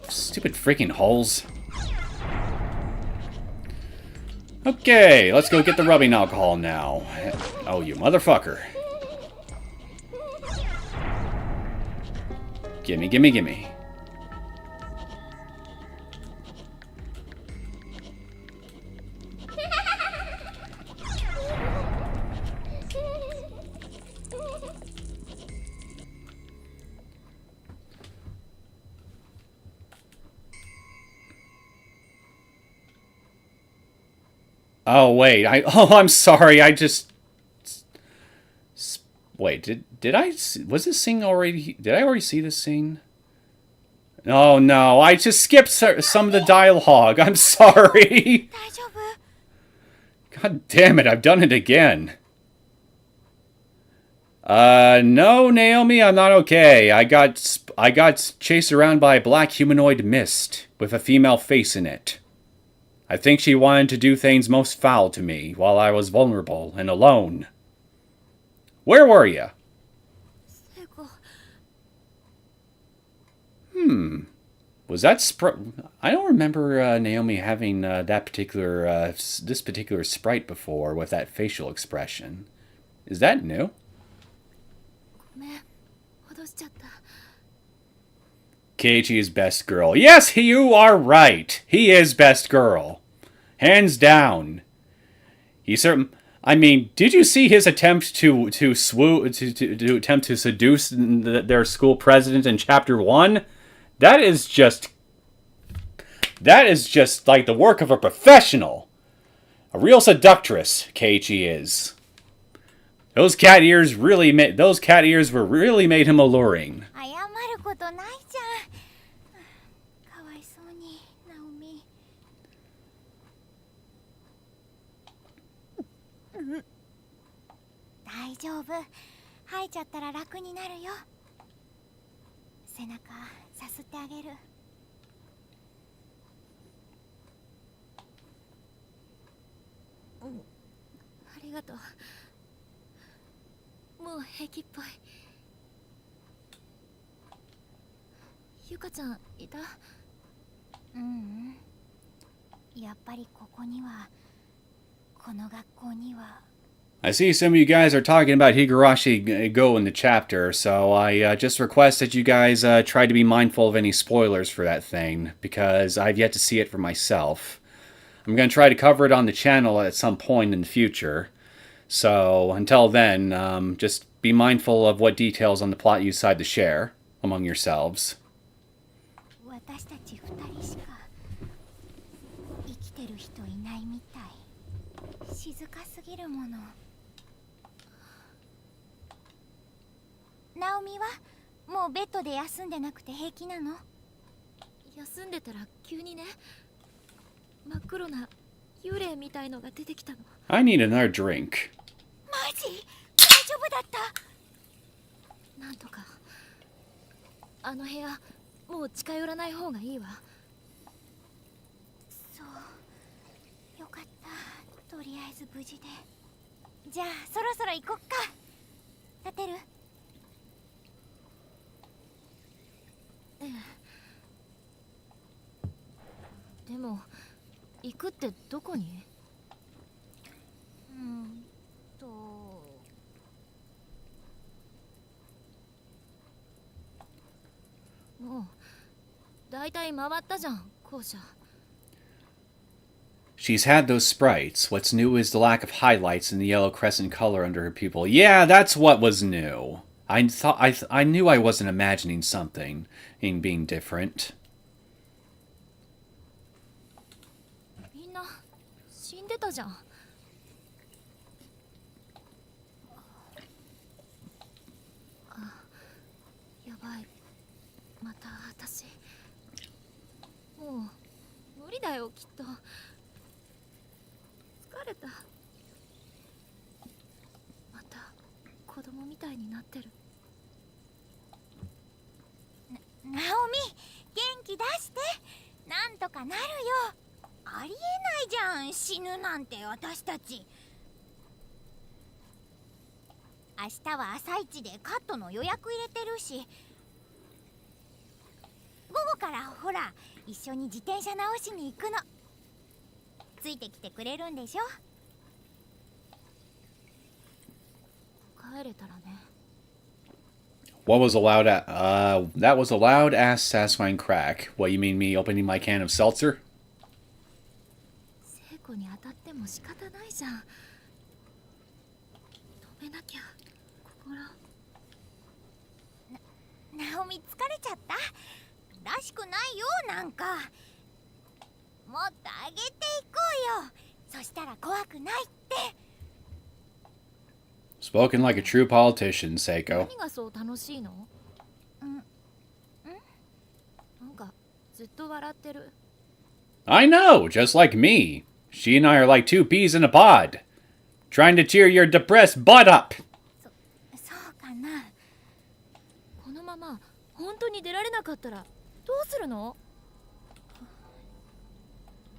Stupid freaking holes. Okay, let's go get the rubbing alcohol now. Oh, you motherfucker. Gimme, gimme, gimme. Oh wait, I'm sorry. Wait, did I was this scene already? Did I already see this scene? Oh no, I just skipped some of the dialogue. I'm sorry. 大丈夫？ God damn it, I've done it again. No, Naomi, I'm not okay. I got chased around by a black humanoid mist with a female face in it. I think she wanted to do things most foul to me while I was vulnerable and alone. Where were you? 聖子。 Was that I don't remember Naomi having this particular sprite before with that facial expression. Is that new? ごめん。脅しちゃった。 Keiichi is best girl. Yes, you are right. He is best girl. Hands down. I mean, did you see his attempt to attempt to seduce their school president in chapter 1? That is just like the work of a professional. A real seductress, Keiichi is. Those cat ears were really made him alluring. 謝ることないじゃん。かわいそうに、ナオミ。大丈夫。吐いちゃったら楽になるよ。背中さすってあげる。ありがとう。もう平気っぽい。ゆかちゃんいた？やっぱりここには、この学校には。 I see some of you guys are talking about Higurashi Go in the chapter, so I just request that you guys try to be mindful of any spoilers for that thing, because I've yet to see it for myself. I'm going to try to cover it on the channel at some point in the future, so until then, just be mindful of what details on the plot you decide to share among yourselves. 私たち2人しか生きてる人いないみたい。静かすぎるもの。ナオミはもうベッドで休んでなくて平気なの？休んでたら急にね、真っ黒な幽霊みたいのが出てきたの。 I need another drink. マジ？大丈夫だった？なんとか。あの部屋もう近寄らない方がいいわ。そう。よかった。とりあえず無事で。じゃあそろそろ行こっか。立てる？でも行くってどこに？もうだいたい回ったじゃん校舎。She's had those sprites. What's new is the lack of highlights and the yellow crescent color under her pupil. Yeah, that's what was new. I knew I wasn't imagining something in being different. みんな死んでたじゃん。やばい。また私。もう無理だよきっと。疲れた。また子供みたいになってる。ナオミ、元気出して。なんとかなるよ。ありえないじゃん、死ぬなんて私たち。明日は朝一でカットの予約入れてるし、午後からほら一緒に自転車直しに行くの。ついてきてくれるんでしょ。帰れたらね。What was a loud, that was a loud ass satisfying crack. What, you mean me opening my can of seltzer? 聖子に当たっても仕方ないじゃん。止めなきゃ、心。ナオミ疲れちゃった。らしくないよ、なんか。もっと上げていこうよ。そしたら怖くないって。Spoken like a true politician, Seiko. 何がそう楽しいの？なんかずっと笑ってる。I know, just like me. She and I are like two peas in a pod. Trying to cheer your depressed butt up. そうかな。このまま本当に出られなかったらどうするの？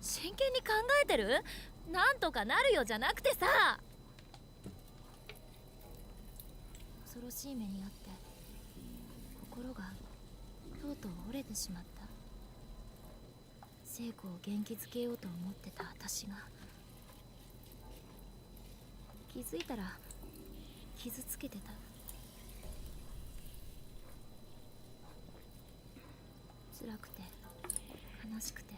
真剣に考えてる？なんとかなるよじゃなくてさ。恐ろしい目にあって心がとうとう折れてしまった。聖子を元気づけようと思ってた私が気づいたら傷つけてた。辛くて悲しくて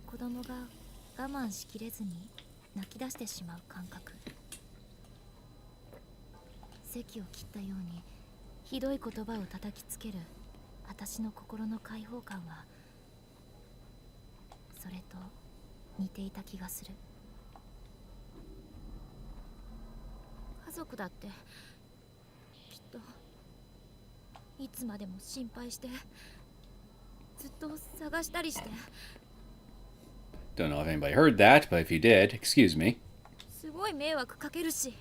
子供が我慢しきれずに泣き出してしまう感覚。席を切ったようにひどい言葉を叩きつける私の心の解放感はそれと似ていた気がする。家族だってきっといつまでも心配してずっと探したりして。 Don't know if anybody heard that, but if you did, excuse me. すごい迷惑かけるし。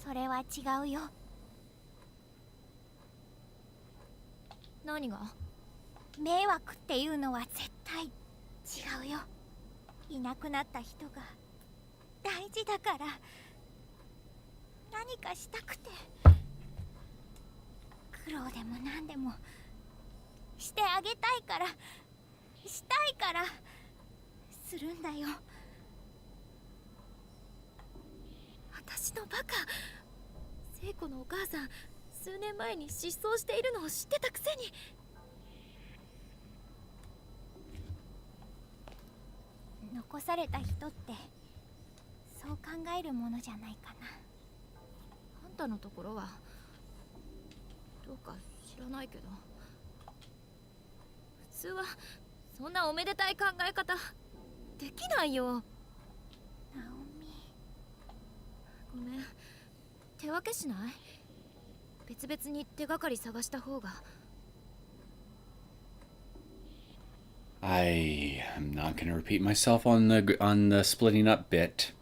それは違うよ。何が？迷惑っていうのは絶対違うよ。いなくなった人が大事だから。何かしたくて苦労でも何でもしてあげたいから、したいからするんだよ。私のバカ。聖子のお母さん数年前に失踪しているのを知ってたくせに。残された人ってそう考えるものじゃないかな。あんたのところはどうか知らないけど普通はそんなおめでたい考え方できないよ。ナオミ、ごめん。手分けしない？別々に手がかり探した方が。I am not going to repeat myself on the splitting up bit.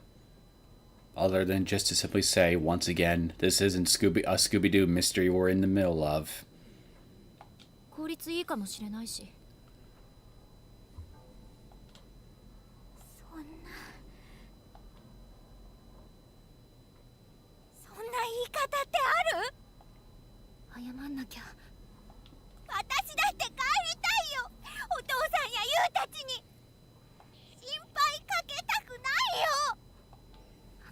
Other than just to simply say, once again, this isn't a Scooby-Doo mystery we're in the middle of. 効率いいかもしれないし。そんな言い方ってある？謝んなきゃ。私だって帰りたいよ。お父さんやユウたちに心配かけたくないよ。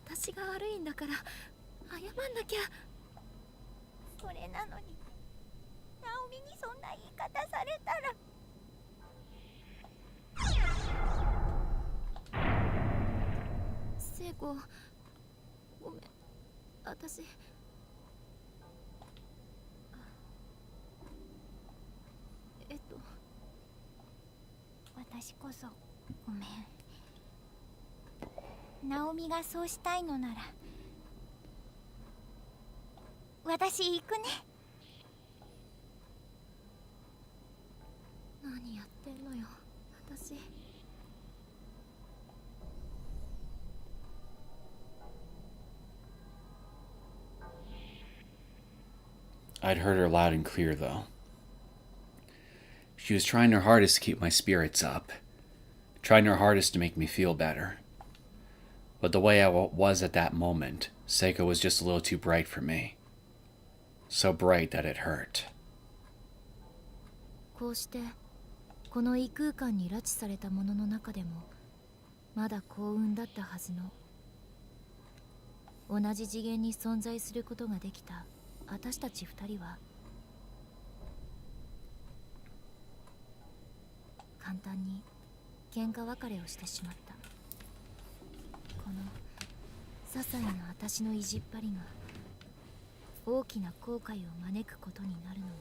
私が悪いんだから謝んなきゃ。それなのにナオミにそんな言い方されたら聖子、ごめん、私。私こそごめん。ナオミがそうしたいのなら私行くね。何やってんのよ、私。I'd heard her loud and clear, though. She was trying her hardest to keep my spirits up, trying her hardest to make me feel better. But the way I was at that moment, Seiko was just a little too bright for me. So bright that it hurt. こうしてこの異空間に拉致されたものの中でもまだ幸運だったはずの、同じ次元に存在することができた私たち二人は簡単に喧嘩別れをしてしまった。この些細な私の意地っ張りが大きな後悔を招くことになるのは、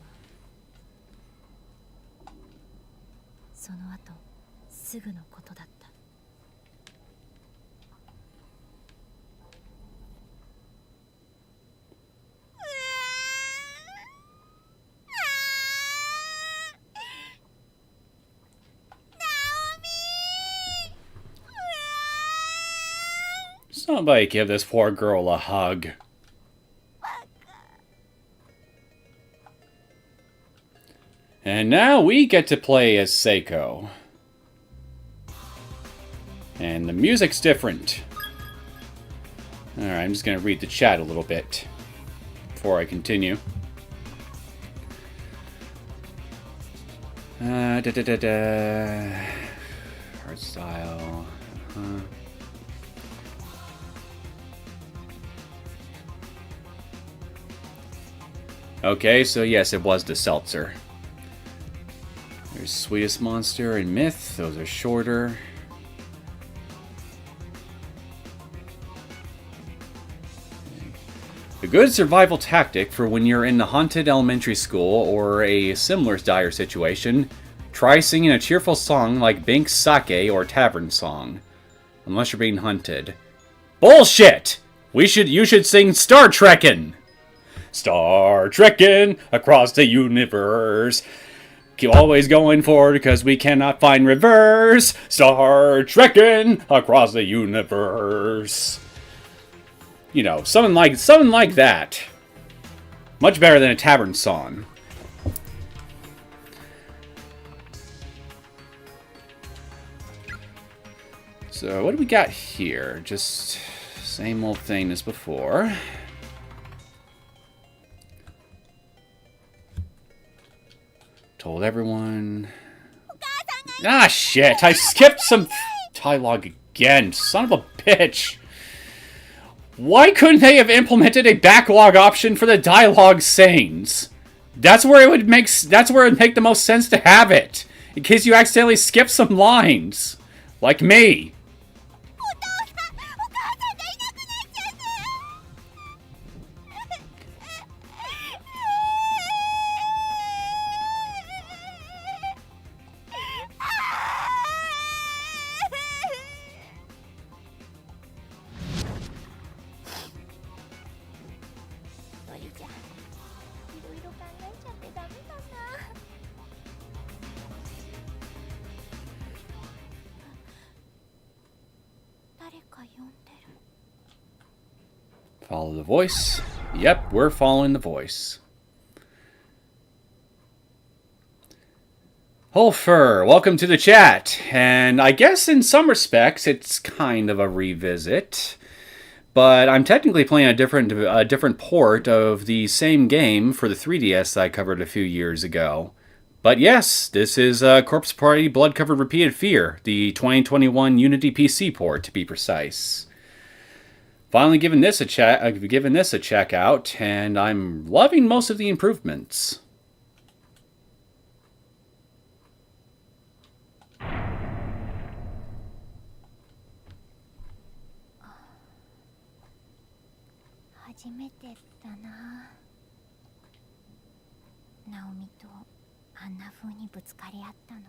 その後すぐのことだった。Somebody give this poor girl a hug. And now we get to play as Seiko. And the music's different. Alright, I'm just going to read the chat a little bit before I continue. Art style. Okay, so yes, it was the seltzer. There's Sweetest Monster and Myth. Those are shorter. A good survival tactic for when you're in the haunted elementary school or a similar dire situation. Try singing a cheerful song like Bink's Sake or Tavern Song. Unless you're being hunted. Bullshit! You should sing Star Trekkin'! Star Trekkin' across the universe. Keep always going forward because we cannot find reverse. Star Trekkin' across the universe. You know, something like that. Much better than a tavern song. So what do we got here? Just same old thing as before. Told everyone. Ah, shit! I skipped some dialogue again. Son of a bitch. Why couldn't they have implemented a backlog option for the dialogue scenes? That's where it would make the most sense to have it. In case you accidentally skip some lines. Like me. Follow the voice. Yep, we're following the voice. Holfer, welcome to the chat. And I guess in some respects it's kind of a revisit. But I'm technically playing a different port of the same game for the 3DS that I covered a few years ago. But yes, this is Corpse Party Blood Covered Repeated Fear, the 2021 Unity PC port to be precise. Finally given this a check out, and I'm loving most of the improvements. 初めてだな。ナオミとあんな風にぶつかり合ったの。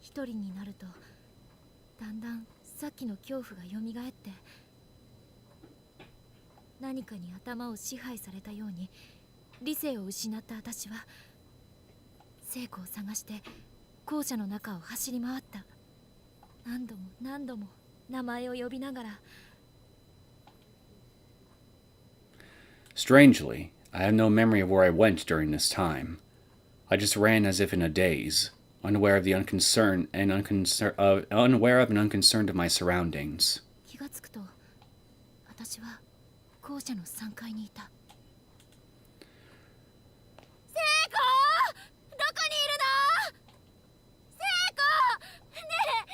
一人になるとだんだんさっきの恐怖がよみがえって、何かに頭を支配されたように理性を失った私は聖子を探して校舎の中を走り回った。何度も何度も名前を呼びながら。 Strangely, I have no memory of where I went during this time. I just ran as if in a daze, unaware of an unconcerned of my surroundings. 気がつくと私は校舎の3階にいた。聖子、どこにいるの？聖子、ね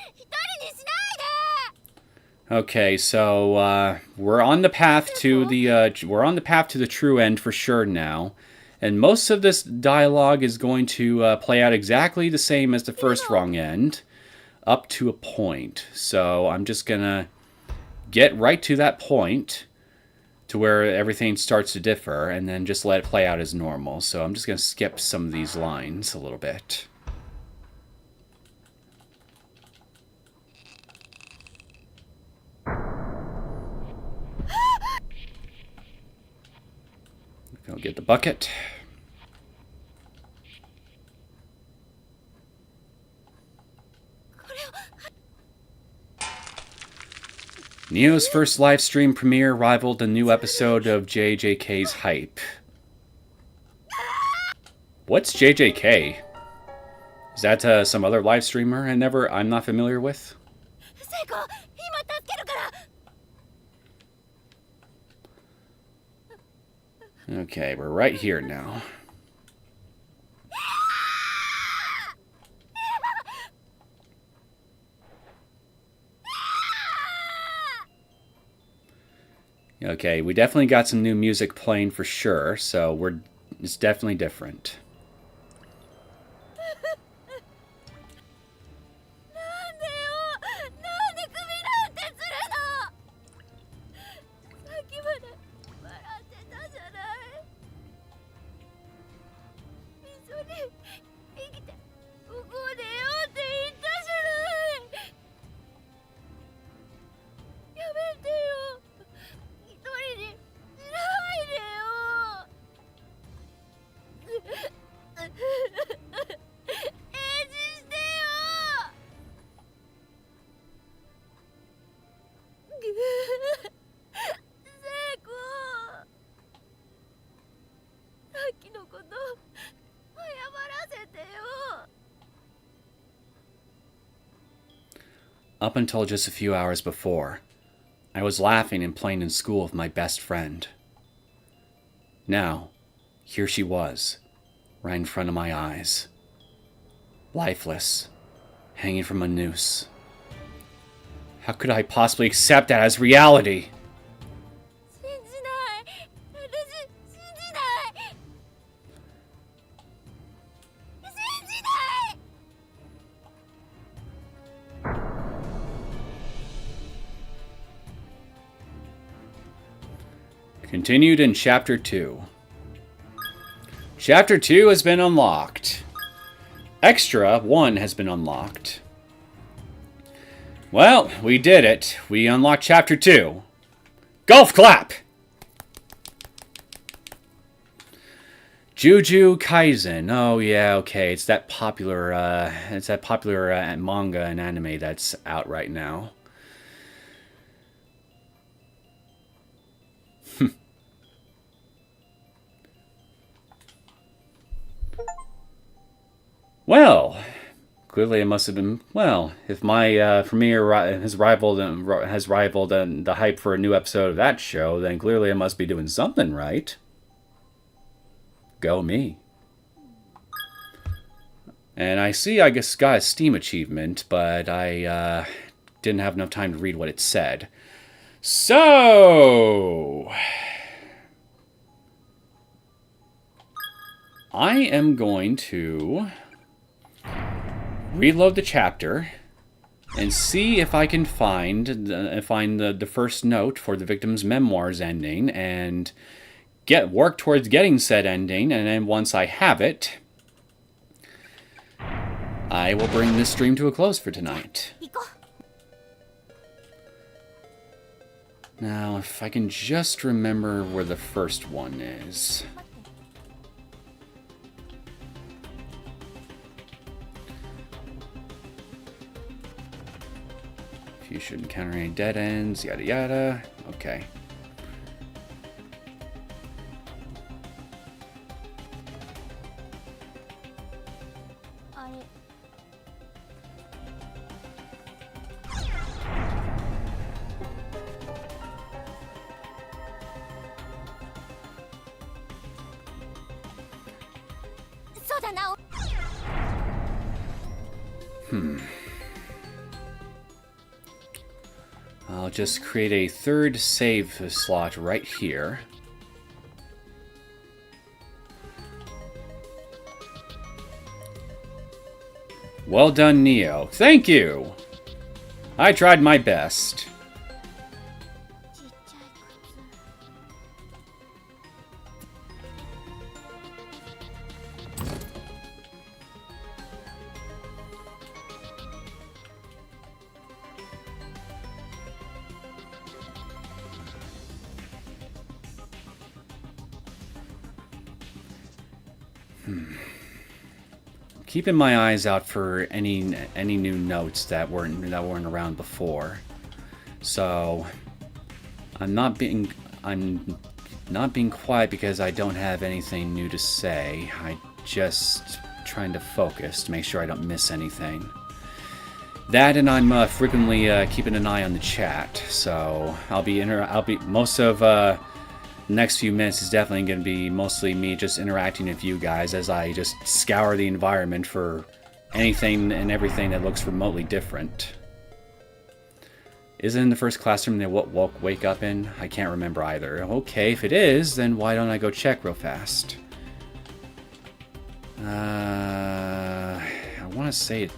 え、一人にしないで。 Okay, so we're on the path to the true end for sure now, and most of this dialogue is going to play out exactly the same as the first wrong end, up to a point. So I'm just gonna get right to that point, to where everything starts to differ, and then just let it play out as normal. So I'm just gonna skip some of these lines a little bit. Go get the bucket. Neo's first live stream premiere rivaled a new episode of JJK's Hype. What's JJK? Is that some other live streamer I'm not familiar with? 聖子、今助けるから。 Okay, we're right here now. Okay, we definitely got some new music playing for sure, so it's definitely different. なんでよ、なんでクビなんてするの？さっきまで笑ってたじゃない。一緒に生きてここを出ようって言ったじゃない。やめてよ、一人にしないでよ。返事してよ。聖子、さっきのこと謝らせてよ。 Up until just a few hours before, I was laughing and playing in school with my best friend. Now, here she was, right in front of my eyes. Lifeless, hanging from a noose. How could I possibly accept that as reality? 信じない。私信じない。信じない。 Continued in Chapter 2. Chapter 2 has been unlocked. Extra 1 has been unlocked. Well, we did it. We unlocked Chapter 2. Golf clap! Juju Kaisen. Oh yeah, okay. It's that popular manga and anime that's out right now. Well, clearly it must have been, well, if my premiere has rivaled the hype for a new episode of that show, then clearly it must be doing something right. Go me. And I see I guess got a Steam achievement, but I didn't have enough time to read what it said. So... I am going to reload the chapter and see if I can find the first note for the victim's memoirs ending and work towards getting said ending. And then once I have it, I will bring this stream to a close for tonight. Now, if I can just remember where the first one is. You should encounter any dead ends, yada yada. Okay. I'll just create a third save slot right here. Well done, Neo. Thank you! I tried my best. Keeping my eyes out for any new notes that weren't around before. So I'm not being quiet because I don't have anything new to say. I just trying to focus to make sure I don't miss anything. That, and I'm frequently keeping an eye on the chat. So I'll be most of next few minutes is definitely going to be mostly me just interacting with you guys as I just scour the environment for anything and everything that looks remotely different. Is it in the first classroom they wake up in? I can't remember either. Okay, if it is, then why don't I go check real fast? I want to say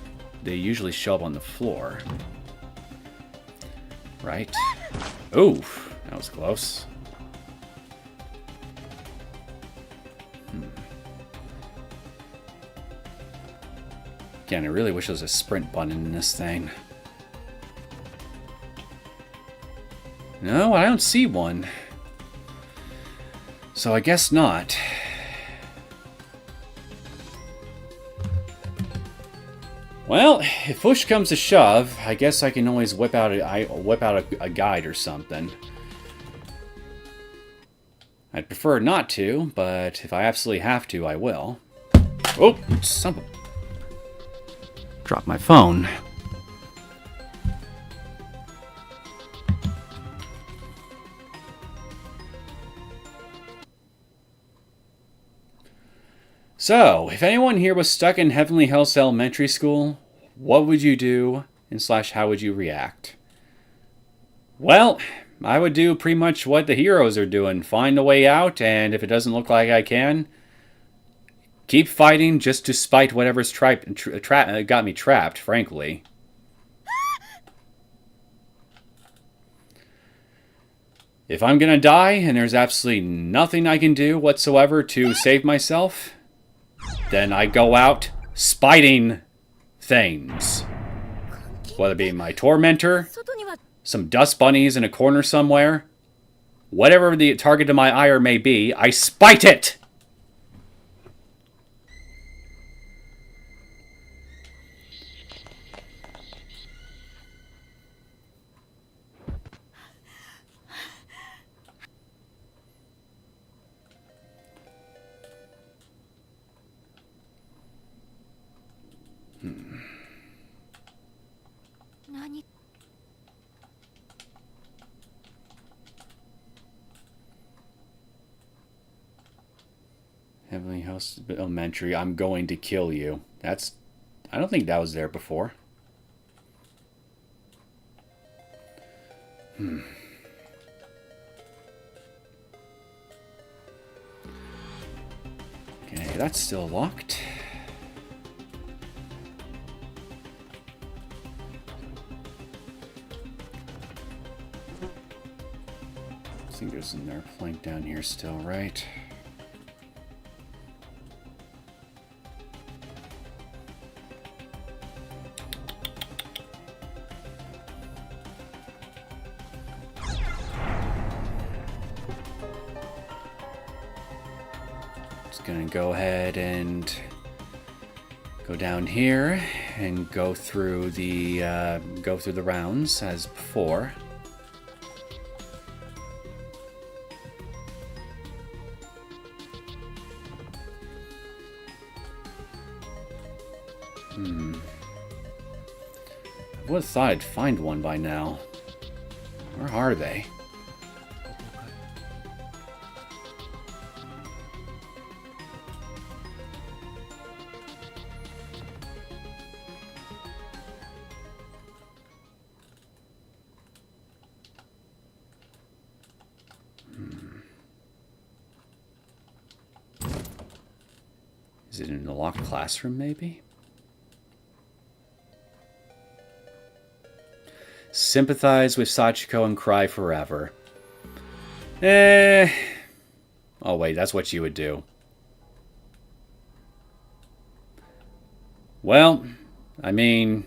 they usually show up on the floor. Right? Ooh, that was close. Again, I really wish there was a sprint button in this thing. No, I don't see one. So I guess not. Well, if push comes to shove, I guess I can always whip out a guide or something. I'd prefer not to, but if I absolutely have to, I will. Oh, son of a... Drop my phone. So, if anyone here was stuck in Heavenly Hell's Elementary School, what would you do, and / how would you react? Well, I would do pretty much what the heroes are doing. Find a way out, and if it doesn't look like I can, keep fighting just to spite whatever's got me trapped, frankly. If I'm gonna die and there's absolutely nothing I can do whatsoever to save myself, then I go out spiting things. Whether it be my tormentor, some dust bunnies in a corner somewhere, whatever the target of my ire may be, I spite it! Heavenly House Elementary, I'm going to kill you. That's... I don't think that was there before. Okay, that's still locked. I think there's another plank down here still, right? Just gonna go ahead and go down here and go through the rounds as before. I would have thought I'd find one by now. Where are they? Is it in the locked classroom, maybe? Sympathize with Sachiko and cry forever. Oh wait, that's what you would do. Well, I mean,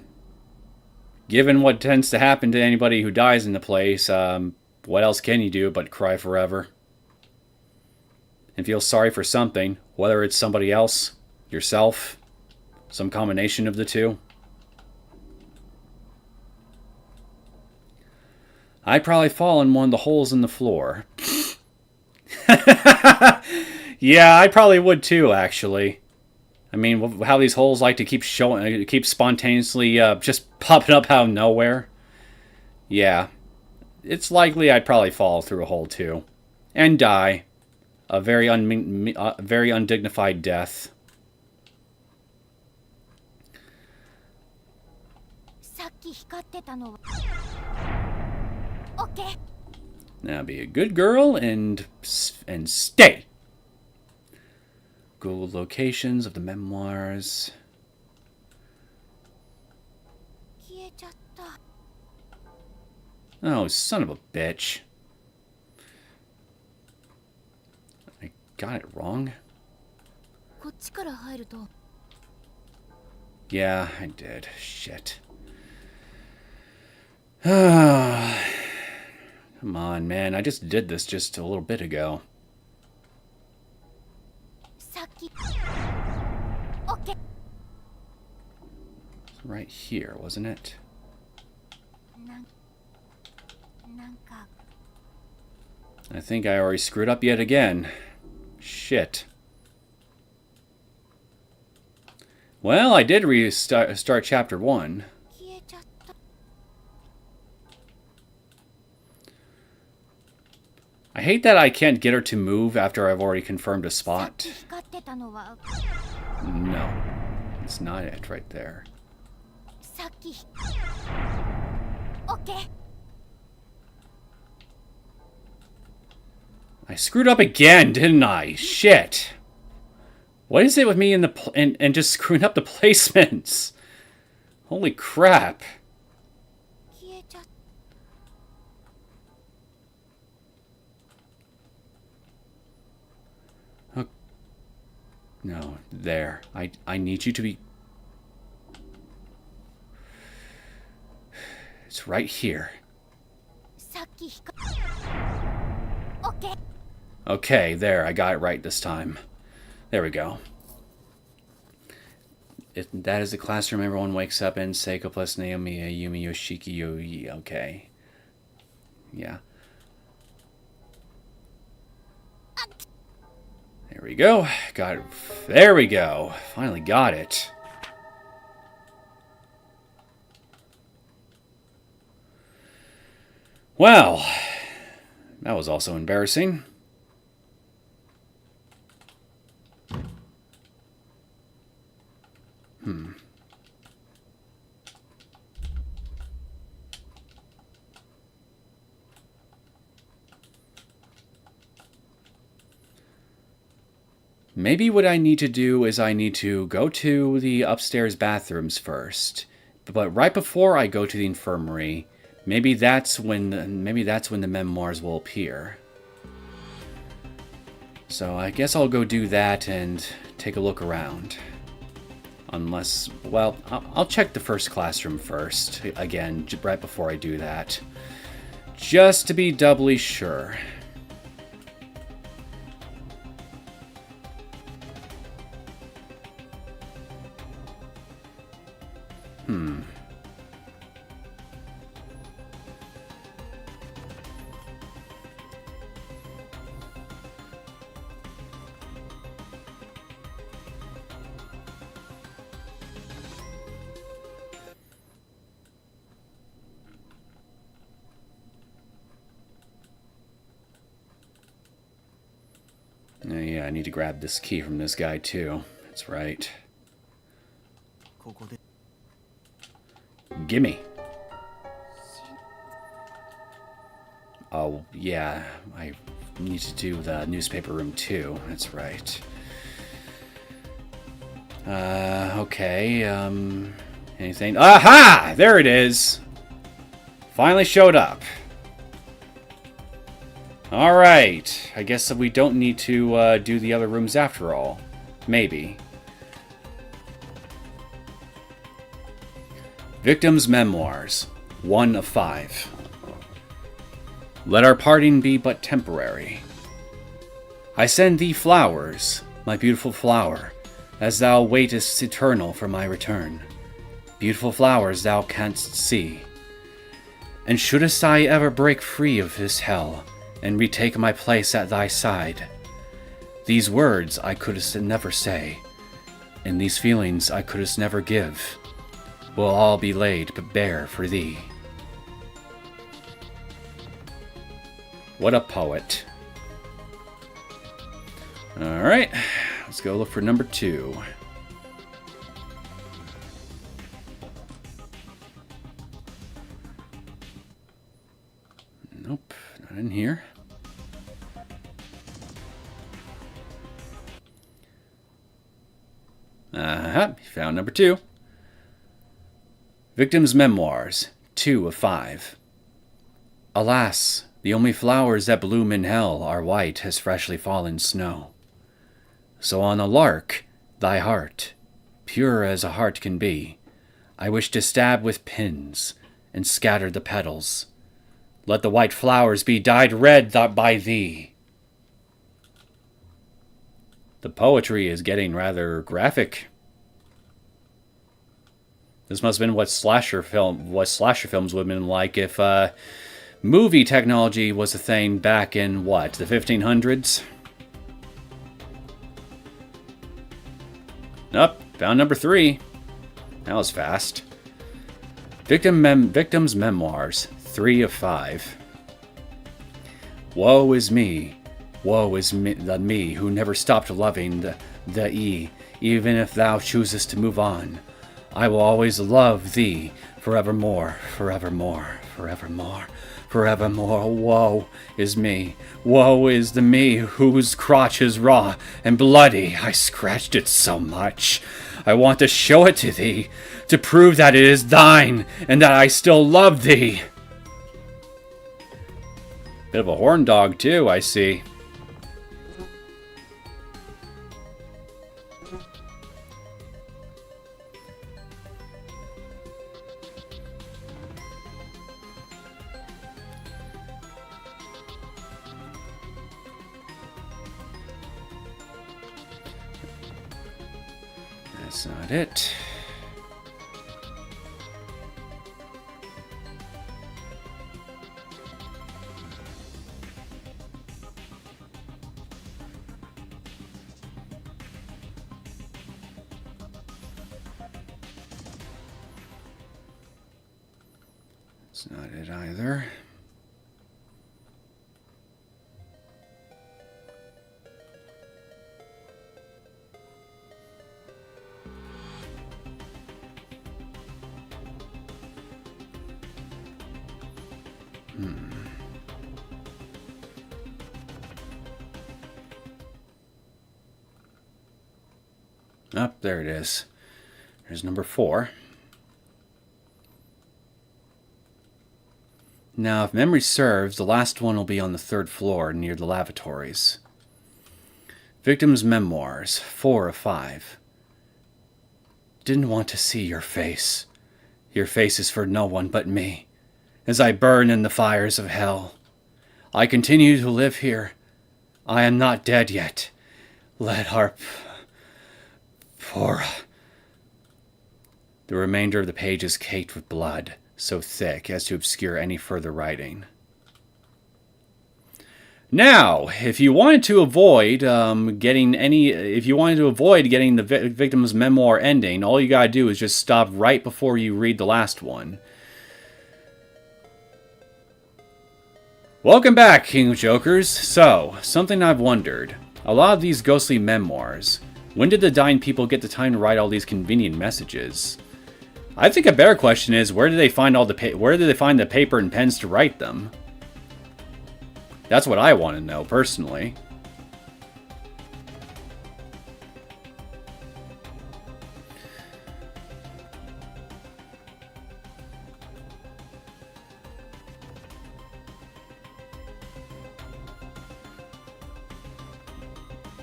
given what tends to happen to anybody who dies in the place, what else can you do but cry forever? And feel sorry for something, whether it's somebody else, yourself, some combination of the two. I'd probably fall in one of the holes in the floor. Yeah, I probably would too, actually. I mean, how these holes like to keep spontaneously just popping up out of nowhere. Yeah, it's likely I'd probably fall through a hole too, and die a very undignified death. Now be a good girl and stay. Google locations of the memoirs. Oh, son of a bitch. I got it wrong. Yeah, I did. Shit. Come on, man. I just did this just a little bit ago. Right here, wasn't it? I think I already screwed up yet again. Shit. Well, I did start chapter 1. I hate that I can't get her to move after I've already confirmed a spot. No, it's not it right there. I screwed up again, didn't I? Shit. What is it with me and just screwing up the placements? Holy crap. Oh, no, there. I need you to be... It's right here. Okay, there. I got it right this time. There we go. That is the classroom everyone wakes up in. Seiko plus Naomi, Yumi, Yoshiki, Yoi. Okay. Yeah. There we go. Got it. There we go. Finally got it. Well, that was also embarrassing. Maybe what I need to do is I need to go to the upstairs bathrooms first. But right before I go to the infirmary, maybe that's when the memoirs will appear. So I guess I'll go do that and take a look around. Unless, well, I'll check the first classroom first, again, right before I do that. Just to be doubly sure. Yeah, I need to grab this key from this guy too. That's right. ここで Gimme. Oh, yeah, I need to do the newspaper room too. That's right. Okay, anything? Aha! There it is! Finally showed up. Alright, I guess we don't need to do the other rooms after all. Maybe. Victim's Memoirs, 1 of 5. Let our parting be but temporary. I send thee flowers, my beautiful flower, as thou waitest eternal for my return. Beautiful flowers thou canst see. And shouldest I ever break free of this hell, and retake my place at thy side, these words I couldst never say, and these feelings I couldst never give, will all be laid bare for thee. What a poet. Alright, let's go look for number 2. Nope, not in here. Found number 2. Victim's Memoirs, 2 of 5. Alas, the only flowers that bloom in hell are white as freshly fallen snow. So on a lark, thy heart, pure as a heart can be, I wish to stab with pins and scatter the petals. Let the white flowers be dyed red by thee. The poetry is getting rather graphic. This must have been what slasher films would have been like if movie technology was a thing back in, what, the 1500s? Nope, found number 3. That was fast. Victim's Memoirs, 3 of 5. Woe is me the me who never stopped loving the even if thou choosest to move on. I will always love thee forevermore, forevermore, forevermore, forevermore. Woe is me the me whose crotch is raw and bloody. I scratched it so much. I want to show it to thee, to prove that it is thine and that I still love thee. Bit of a horn dog too, I see. That's not it. That's not it either. Oh, there it is. There's number 4. Now, if memory serves, the last one will be on the 3rd floor near the lavatories. Victim's memoirs, 4 of 5. Didn't want to see your face. Your face is for no one but me. As I burn in the fires of hell. I continue to live here. I am not dead yet. Let our... poor... The remainder of the page is caked with blood, so thick as to obscure any further writing. Now, if you wanted to avoid getting the victim's memoir ending, all you gotta do is just stop right before you read the last one. Welcome back, King of Jokers. So, something I've wondered. A lot of these ghostly memoirs, when did the dying people get the time to write all these convenient messages? I think a better question is, where did they find the paper and pens to write them? That's what I want to know, personally.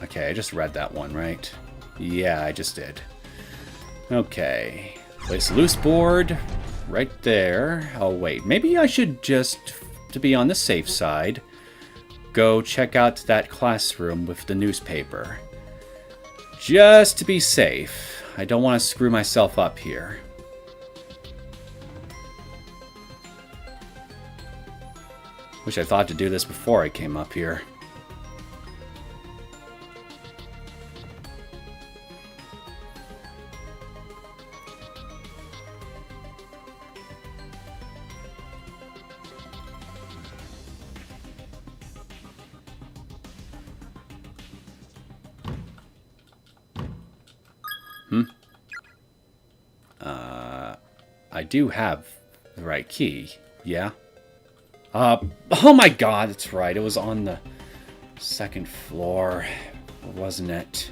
Okay, I just read that one, right? Yeah, I just did. Okay. Place a loose board right there. Oh, wait. Maybe I should just, to be on the safe side, go check out that classroom with the newspaper. Just to be safe. I don't want to screw myself up here. Wish I thought to do this before I came up here. I do have the right key, yeah? Oh my god, that's right, it was on the 2nd floor, wasn't it?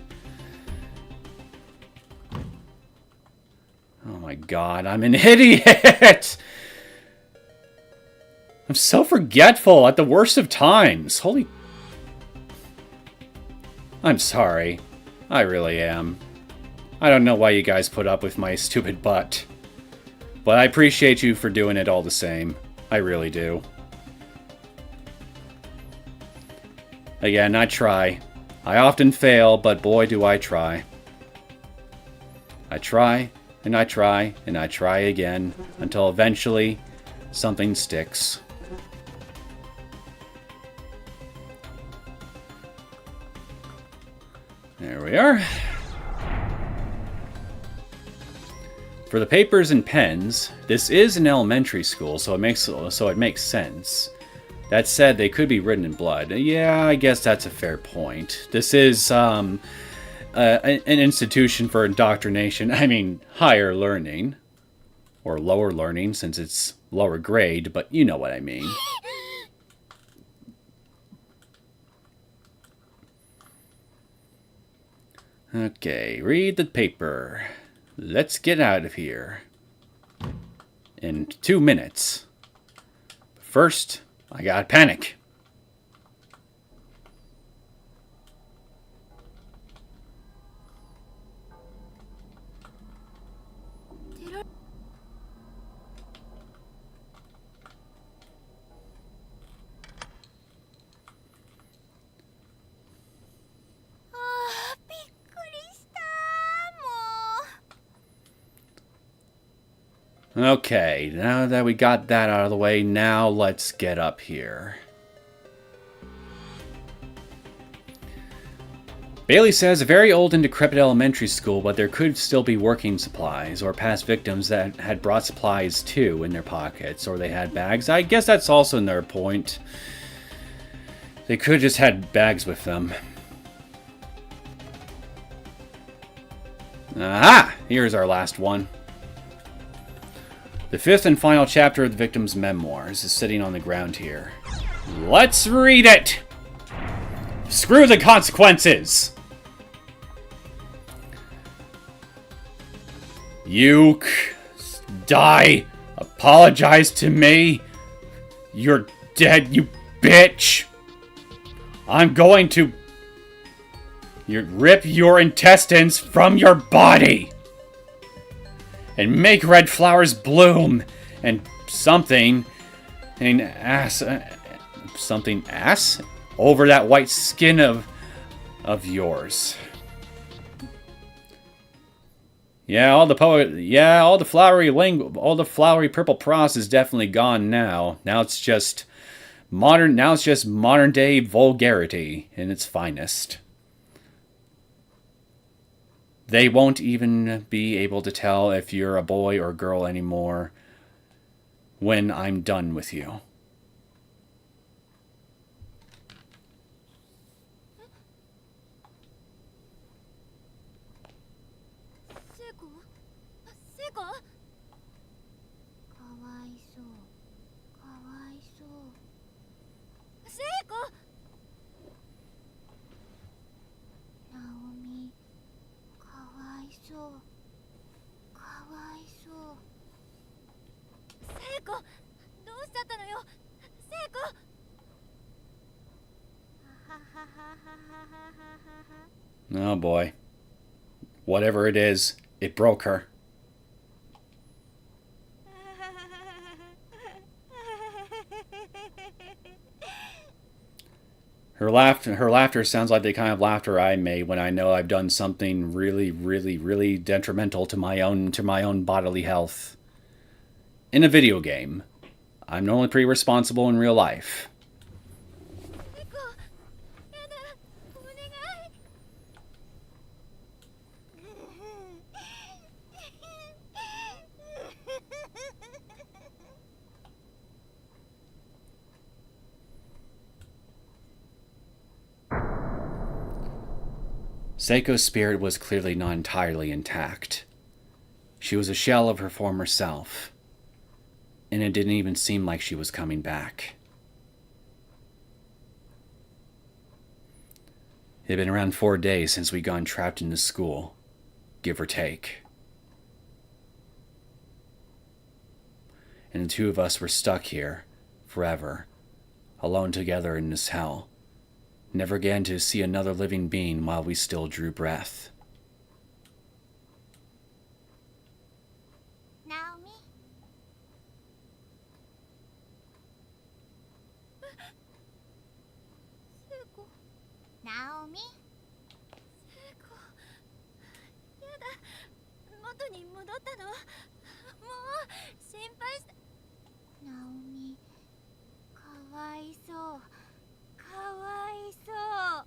Oh my god, I'm an idiot! I'm so forgetful at the worst of times, holy... I'm sorry, I really am. I don't know why you guys put up with my stupid butt. But I appreciate you for doing it all the same. I really do. Again, I try. I often fail, but boy do I try. I try, and I try, and I try again, until eventually something sticks. There we are. For the papers and pens, this is an elementary school, so it makes sense. That said, they could be written in blood. Yeah, I guess that's a fair point. This is an institution for indoctrination. I mean, higher learning. Or lower learning, since it's lower grade, but you know what I mean. Okay, read the paper. Let's get out of here. In 2 minutes. First, I gotta panic. Okay, now that we got that out of the way, now let's get up here. Bailey says a very old and decrepit elementary school, but there could still be working supplies, or past victims that had brought supplies too in their pockets, or they had bags. I guess that's also their point. They could just had bags with them. Aha! Here's our last one. The 5th and final chapter of the victim's memoirs is sitting on the ground here. Let's read it! Screw the consequences! You die. Apologize to me. You're dead, you bitch. I'm going to rip your intestines from your body and make red flowers bloom and something ass over that white skin of yours. All the flowery purple prose is definitely gone now. Now it's just modern day vulgarity in its finest. They won't even be able to tell if you're a boy or girl anymore when I'm done with you. Oh boy. Whatever it is, it broke her. Her laughter sounds like the kind of laughter I made when I know I've done something really, really, really detrimental to my own bodily health. In a video game. I'm normally pretty responsible in real life. Seiko's spirit was clearly not entirely intact. She was a shell of her former self, and it didn't even seem like she was coming back. It had been around 4 days since we'd gone trapped in the school, give or take. And the two of us were stuck here, forever, alone together in this hell. Never again to see another living being while we still drew breath. Naomi? Naomi? やだ、元に戻ったの？もう心配した。ナオミ、かわいそう。かわいそう。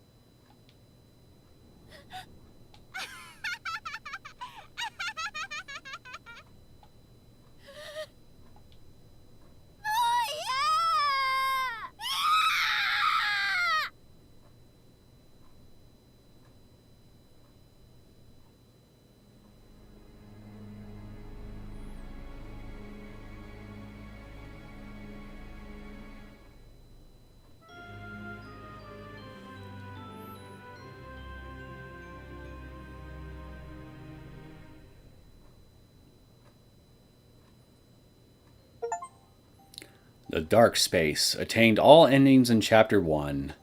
The Dark Space attained all endings in Chapter 1.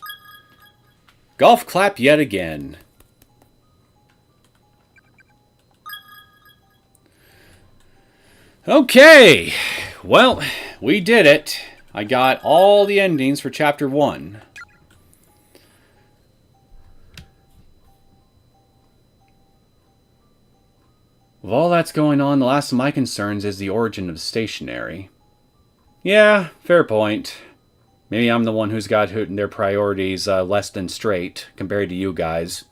Golf clap yet again. Okay, well, we did it. I got all the endings for Chapter 1. With all that's going on, the last of my concerns is the origin of stationery. Yeah, fair point. Maybe I'm the one who's got their priorities less than straight compared to you guys.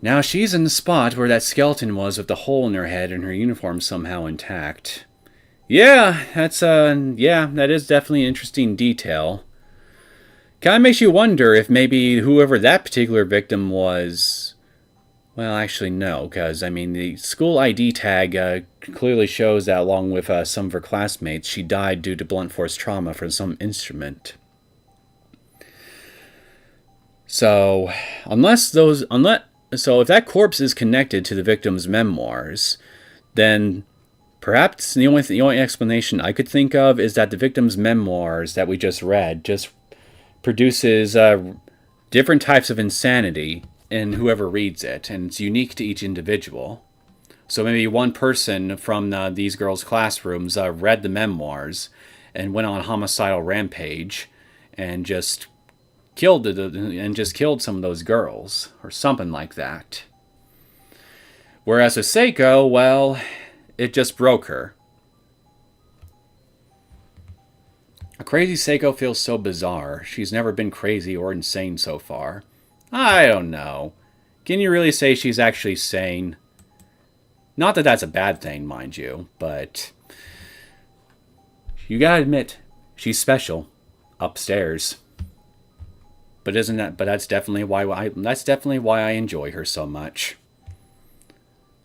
Now she's in the spot where that skeleton was with the hole in her head and her uniform somehow intact. Yeah, that is definitely an interesting detail. Kind of makes you wonder if maybe whoever that particular victim was... Well, actually, no, because, I mean, the school ID tag clearly shows that, along with some of her classmates, she died due to blunt force trauma from some instrument. So, unless if that corpse is connected to the victim's memoirs, then perhaps the only explanation I could think of is that the victim's memoirs that we just read just produces different types of insanity in whoever reads it, and it's unique to each individual. So maybe one person from these girls' classrooms read the memoirs and went on a homicidal rampage and just killed some of those girls or something like that. Whereas with Seiko, well, it just broke her. A crazy Seiko feels so bizarre. She's never been crazy or insane so far. I don't know. Can you really say she's actually sane? Not that that's a bad thing, mind you, but you gotta admit, she's special upstairs. But that's definitely why I enjoy her so much.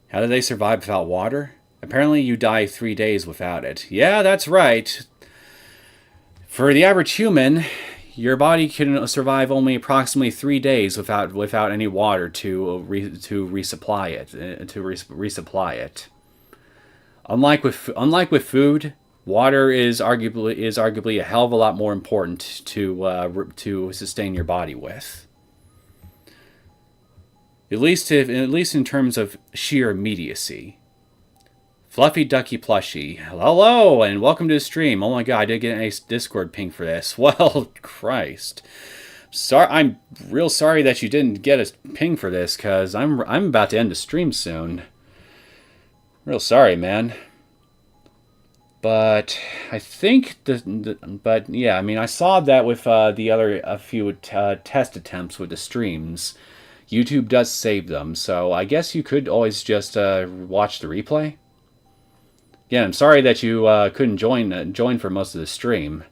How do they survive without water? Apparently you die 3 days without it. Yeah, that's right. For the average human, your body can survive only approximately 3 days without any water to resupply it. Unlike with food, water is arguably a hell of a lot more important to sustain your body with. At least in terms of sheer immediacy. Fluffy Ducky Plushie. Hello, and welcome to the stream. Oh my god, I did get a Discord ping for this. Well, Christ. I'm real sorry that you didn't get a ping for this, because I'm about to end the stream soon. Real sorry, man. But I think but yeah, I mean, I saw that with a few test attempts with the streams. YouTube does save them, so I guess you could always just watch the replay. Yeah, I'm sorry that you couldn't join for most of the stream.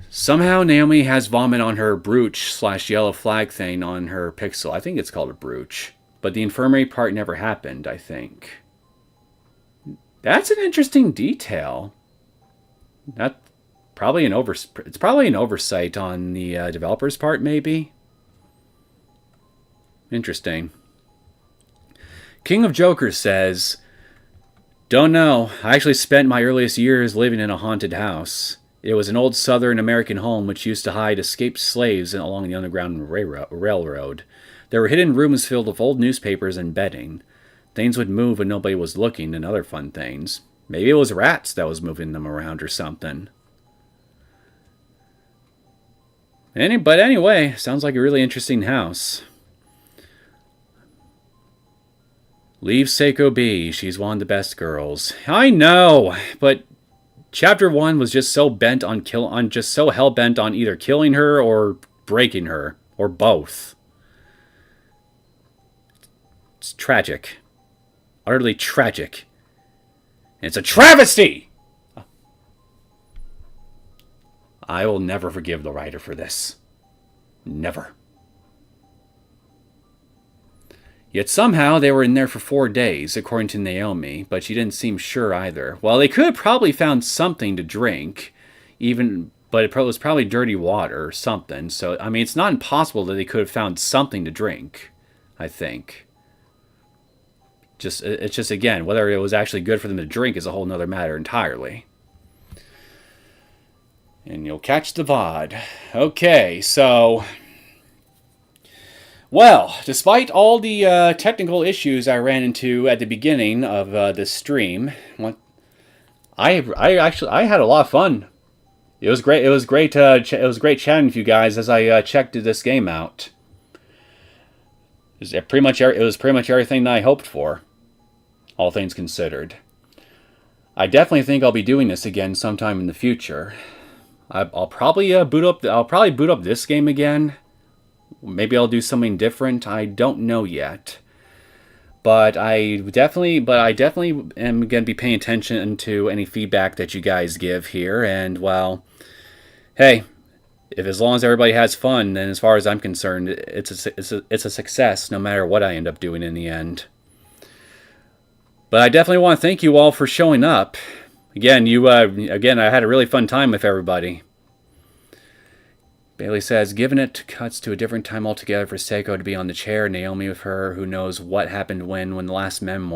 Somehow Naomi has vomit on her brooch/yellow flag thing on her pixel. I think it's called a brooch. But the infirmary part never happened, I think. That's an interesting detail. It's probably an oversight on the developer's part, maybe. Interesting. King of Jokers says, "Don't know. I actually spent my earliest years living in a haunted house. It was an old Southern American home which used to hide escaped slaves along the Underground Railroad. There were hidden rooms filled with old newspapers and bedding. Things would move when nobody was looking, and other fun things. Maybe it was rats that was moving them around or something." But anyway, sounds like a really interesting house. Leave Seiko be. She's one of the best girls. I know, but Chapter 1 was just so hell bent on either killing her or breaking her, or both. It's tragic. Utterly tragic. It's a travesty! I will never forgive the writer for this. Never. Yet somehow they were in there for 4 days, according to Naomi, but she didn't seem sure either. Well, they could have probably found something to drink, but it was probably dirty water or something. So, I mean, it's not impossible that they could have found something to drink, I think. It's just, again, whether it was actually good for them to drink is a whole nother matter entirely. And you'll catch the VOD. Okay, so... Well, despite all the technical issues I ran into at the beginning of this stream, I had a lot of fun. It was great. It was great chatting with you guys as I checked this game out. It was pretty much everything that I hoped for, all things considered. I definitely think I'll be doing this again sometime in the future. I'll probably boot up this game again. Maybe I'll do something different. I don't know yet. But I definitely am going to be paying attention to any feedback that you guys give here. And, well, hey, if as long as everybody has fun, then as far as I'm concerned, it's a success no matter what I end up doing in the end. But I definitely want to thank you all for showing up. Again, I had a really fun time with everybody. Bailey says, given it cuts to a different time altogether for Seiko to be on the chair, Naomi with her, who knows what happened when the last memoir.